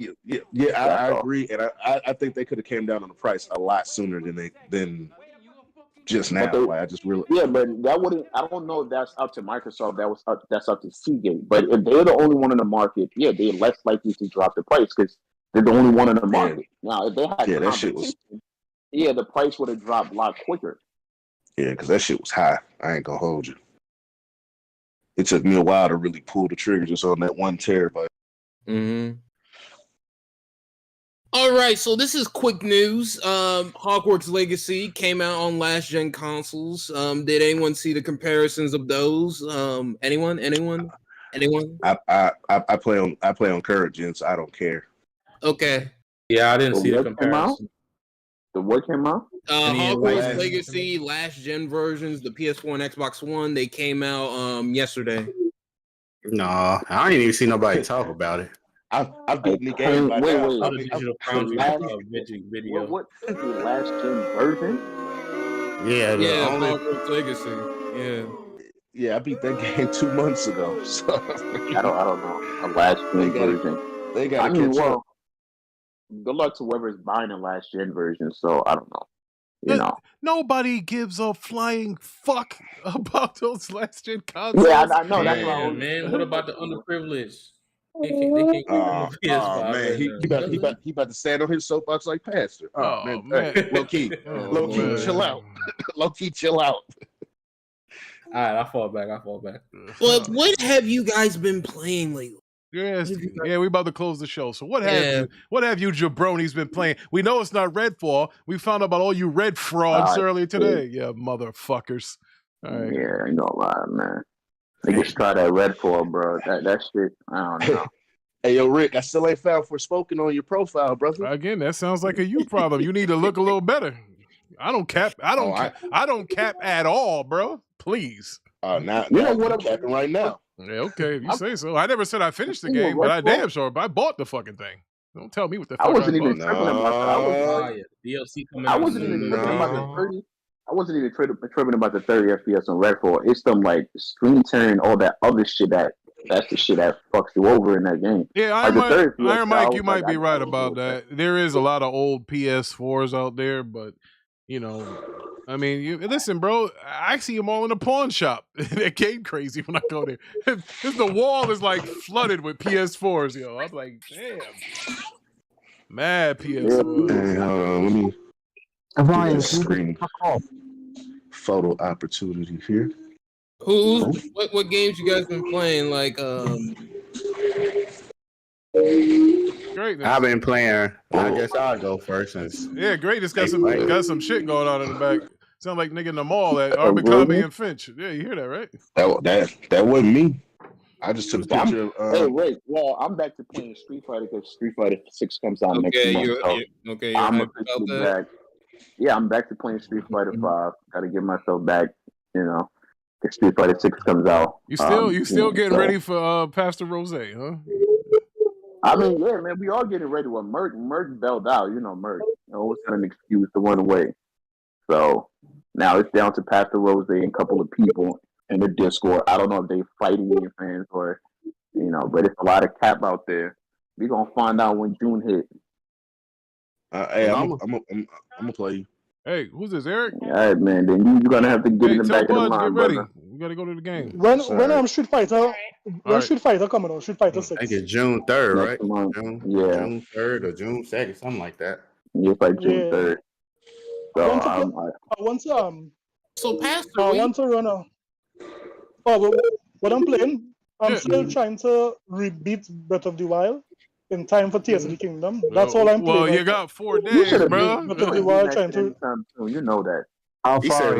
I agree, and I think they could have came down on the price a lot sooner than just now. Like, I just really but that wouldn't. I don't know if that's up to Microsoft. That's up to Seagate. But if they're the only one in the market, they're less likely to drop the price because they're the only one in the market. Now, if they had competition, the price would have dropped a lot quicker. Yeah, because that shit was high. I ain't gonna hold you. It took me a while to really pull the trigger just on that 1 terabyte. Mm-hmm. All right, so this is quick news. Hogwarts Legacy came out on last gen consoles. Did anyone see the comparisons of those? Anyone? I play on current gen, so I don't care. Okay. Yeah, I didn't see the comparison. The what came out? Hogwarts Legacy last gen versions, the PS4 and Xbox One, they came out yesterday. No, I ain't even see nobody talk about it. I've beaten the game by now. Video. What is the last gen version? Yeah, Hogwarts Legacy. Yeah, I beat that game 2 months ago. So I don't know. A last gen version. They gotta catch up. Good luck to whoever's buying the last gen version. So I don't know. Nobody gives a flying fuck about those last gen consoles. Yeah, I know. That's why man. What about the underprivileged? Man, he about to stand on his soapbox like pastor. Man. Hey, low key, chill out. Low key, chill out. All right, I fall back. But what have you guys been playing lately? Yeah, we about to close the show. So what have you jabronis been playing? We know it's not Redfall. We found out about all you red frauds earlier today. Yeah, motherfuckers. All right. Yeah, I ain't gonna lie, man. Niggas try that Redfall, bro. That shit, I don't know. Hey, yo, Rick, I still ain't found Forspoken on your profile, brother. Again, that sounds like a you problem. You need to look a little better. I don't cap at all, bro. Please. Now I'm capping right now. Yeah, okay, if you say so. I never said I finished the game, but I damn sure I bought the fucking thing. Don't tell me what the fuck I wasn't even bought. tripping about that. DLC coming I wasn't even tripping about the 30. I wasn't even tripping about the 30 FPS on Redfall. It's them like screen turn, all that other shit that's the shit that fucks you over in that game. Yeah, Iron Mike, you might be right about that. There is a lot of old PS4s out there, but you know, I mean, listen, bro. I see them all in the pawn shop. They're game crazy when I go there. The wall is like flooded with PS4s, yo. I'm like, damn, mad PS4s. Hey, let me. Ryan, screen photo opportunity here. What games you guys been playing? Like, Greatness. I've been playing. I guess I'll go first. Greatness got some shit going on in the back. Sound like nigga in the mall at Abercrombie and Finch. Yeah, you hear that, right? That wasn't me. I just took a picture of. Hey, wait. Well, I'm back to playing Street Fighter because Street Fighter 6 comes out next month. I'm officially back. Yeah, I'm back to playing Street Fighter 5. Got to get myself back. If Street Fighter 6 comes out. You still getting ready for Pastor Rose, huh? I mean, yeah, man, we all getting ready. Well, Merc bailed out. Merc always had an excuse to run away. So now it's down to Pastor Rose and a couple of people in the Discord. I don't know if they fighting your fans or, but it's a lot of cap out there. We're gonna find out when June hit. Hey, I'm gonna play you. Hey, who's this, Eric? All right, man. Then you're gonna have to get in the back of the mind, get ready. brother. We gotta go to the game. When Street Fighter? Street Fighter coming on? Street Fighter 6. I think it's June 3rd, right? June 3rd or June 2nd, something like that. Yeah, it's like June 3rd. So I want to So Pastor, I want to run a. What I'm playing, I'm still trying to rebeat Breath of the Wild in time for Tears of the Kingdom. That's all I'm playing. Well, you got 4 days, bro. Breath of the Wild trying to. You know that. He said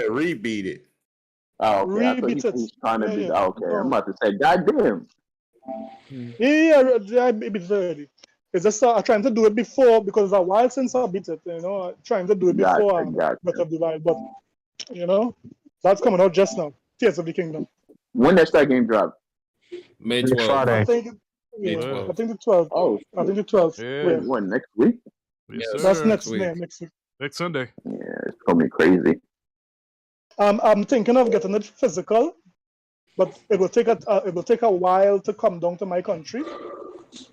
rebeat it. Oh, okay. I thought he was trying to be. Okay, I'm about to say, goddamn. Yeah, I beat it already. It's just I'm trying to do it before because it's a while since I beat it. Trying to do it before Breath of the Wild, but that's coming out just now. Tears of the Kingdom. When does that game drop? May 12th. I think the 12th. Oh, I think the 12th. Yeah. When next week? Yes, That's sir. next week. Next Sunday. Yeah, it's gonna be crazy. I'm thinking of getting it physical but it will take a while to come down to my country.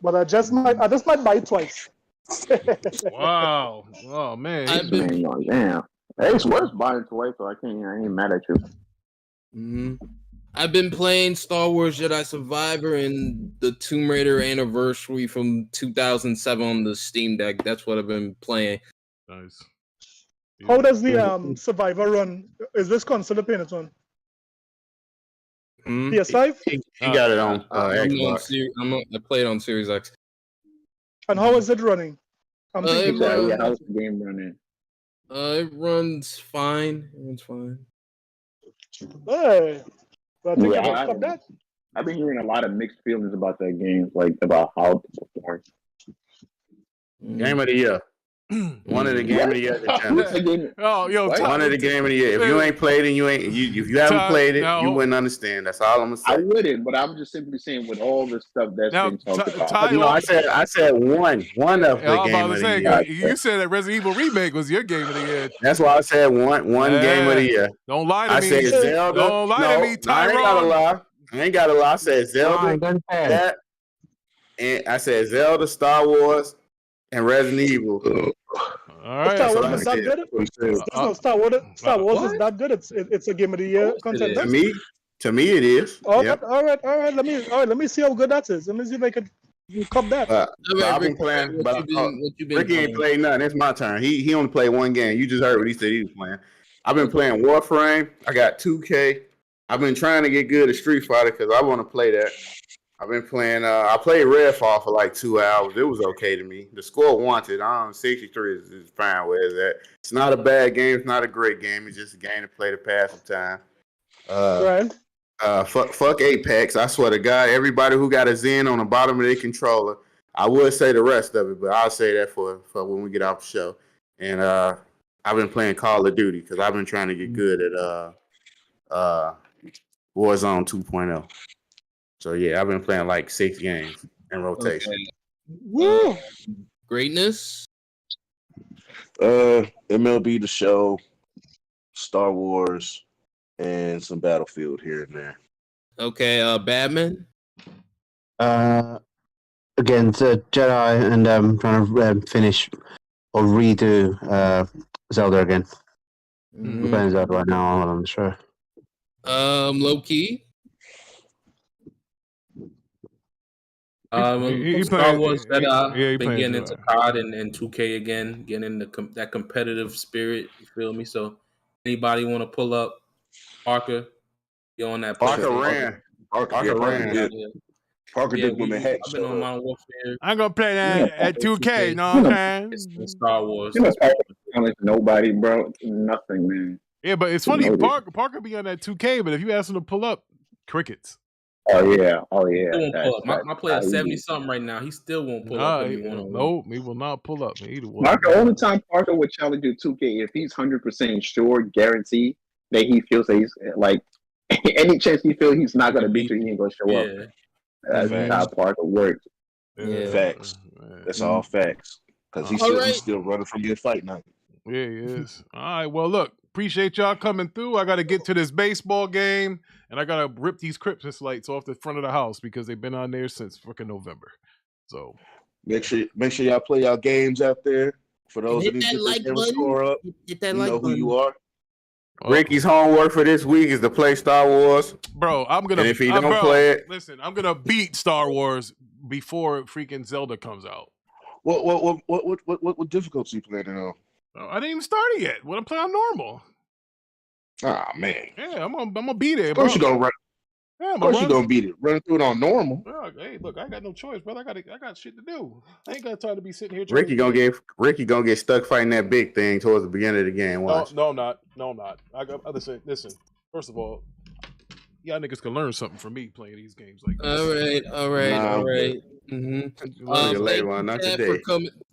But I just might buy it twice. Wow. Oh man. I've been Damn. It's worse buying twice, so I ain't mad at you. I've been playing Star Wars Jedi Survivor and the Tomb Raider Anniversary from 2007 on the Steam Deck. That's what I've been playing. Nice. How does the Survivor run? Is this console paying it on? PS5? He got it on Xbox. I play it on Series X. And how is it running? How's the game running? It runs fine. It runs fine. Hey, I think I stop that. I've been hearing a lot of mixed feelings about that game, like about how it performs. Game of the year. One of the game of the year. Oh, yo, one of the game of the year. If you ain't played it, if you haven't played it, you wouldn't understand. That's all I'm gonna say. I wouldn't, but I'm just simply saying with all the stuff that's been talked about. No, I said one of the game of the year. You said that Resident Evil Remake was your game of the year. That's why I said one game of the year. Don't lie to me. I said Zelda. Don't lie to me, Tyrone. I ain't gotta lie. I said Zelda. That, and I said Zelda, Star Wars, and Resident Evil. All right. Star Wars is that good? Star Wars is that good? It's a game of the year contender. To me, it is. All right. Let me see how good that is. Let me see if I can cop that. I've been playing. Ricky ain't played nothing. It's my turn. He only played one game. You just heard what he said he was playing. I've been playing Warframe. I got 2K. I've been trying to get good at Street Fighter because I want to play that. I've been playing. I played redfall for like 2 hours. It was okay to me. The score wanted. 63 is fine where it's at. It's not a bad game. It's not a great game. It's just a game to play to pass the time. Right. Fuck Apex. I swear to God, everybody who got a Zen on the bottom of their controller. I would say the rest of it, but I'll say that for when we get off the show. And I've been playing Call of Duty because I've been trying to get good at Warzone 2.0. So yeah, I've been playing like 6 games in rotation. Okay. Woo! Greatness. MLB The Show, Star Wars, and some Battlefield here and there. Okay, Batman. Again, it's a Jedi, and I'm trying to finish or redo Zelda again. I'm playing Zelda right now on the show. Low key. Star Wars Jedi. Been getting into COD and 2K again, getting into that competitive spirit. You feel me? So, anybody want to pull up Parker? You on that? Parker ran. Parker did when the heck. I've been on Modern Warfare. I'm gonna play that at 2K. No, man. It's Star Wars. Nobody, bro. Nothing, man. Yeah, but it's funny. Parker be on that 2K, but if you ask him to pull up, crickets. Oh yeah. My player 70 something right now. He still won't pull up. Nope, he will not pull up. Either one. The only time Parker would challenge you 2K if he's 100% sure, guaranteed that he feels that he's like any chance he feels he's not gonna beat you, he ain't gonna show up. That's how Parker works. Yeah. Facts. That's all facts. Because he's still running from your fight night. Yeah, he is. All right. Well, look. Appreciate y'all coming through. I got to get to this baseball game, and I got to rip these Christmas lights off the front of the house because they've been on there since freaking November. So make sure y'all play y'all games out there. For those of you that score up, hit that you know who you are. Ricky's homework for this week is to play Star Wars. Bro, I'm gonna. And if he don't play it, listen, I'm gonna beat Star Wars before freaking Zelda comes out. What difficulty you planning on? I didn't even start it yet. What I'm playing on normal. Ah man. Yeah, I'm gonna beat it. Of course you gonna run. Yeah, of course you gonna beat it. Run through it on normal. Hey, look, I got no choice, brother. I got shit to do. I ain't got time to be sitting here. Ricky gonna get stuck fighting that big thing towards the beginning of the game. Watch. No, I'm not. I got listen. First of all, y'all niggas can learn something from me playing these games like this. All right.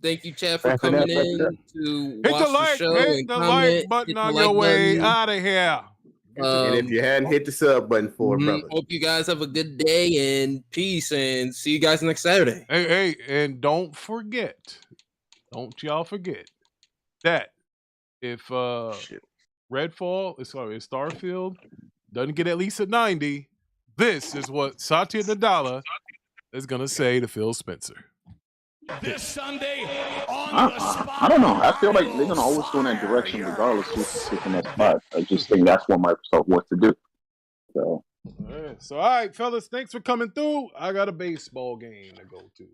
Thank you, Chad, for coming in to watch the show. Hit the like button on your way out of here. And if you hadn't hit the sub button for it, brother. Hope you guys have a good day and peace, and see you guys next Saturday. Hey, and don't y'all forget that if Starfield doesn't get at least a 90, This is what Satya Nadella is going to say to Phil Spencer. This Sunday on the spot. I don't know. I feel like they're gonna always go in that direction, regardless who's sitting that spot. I just think that's what Microsoft wants to do. So, all right, fellas, thanks for coming through. I got a baseball game to go to.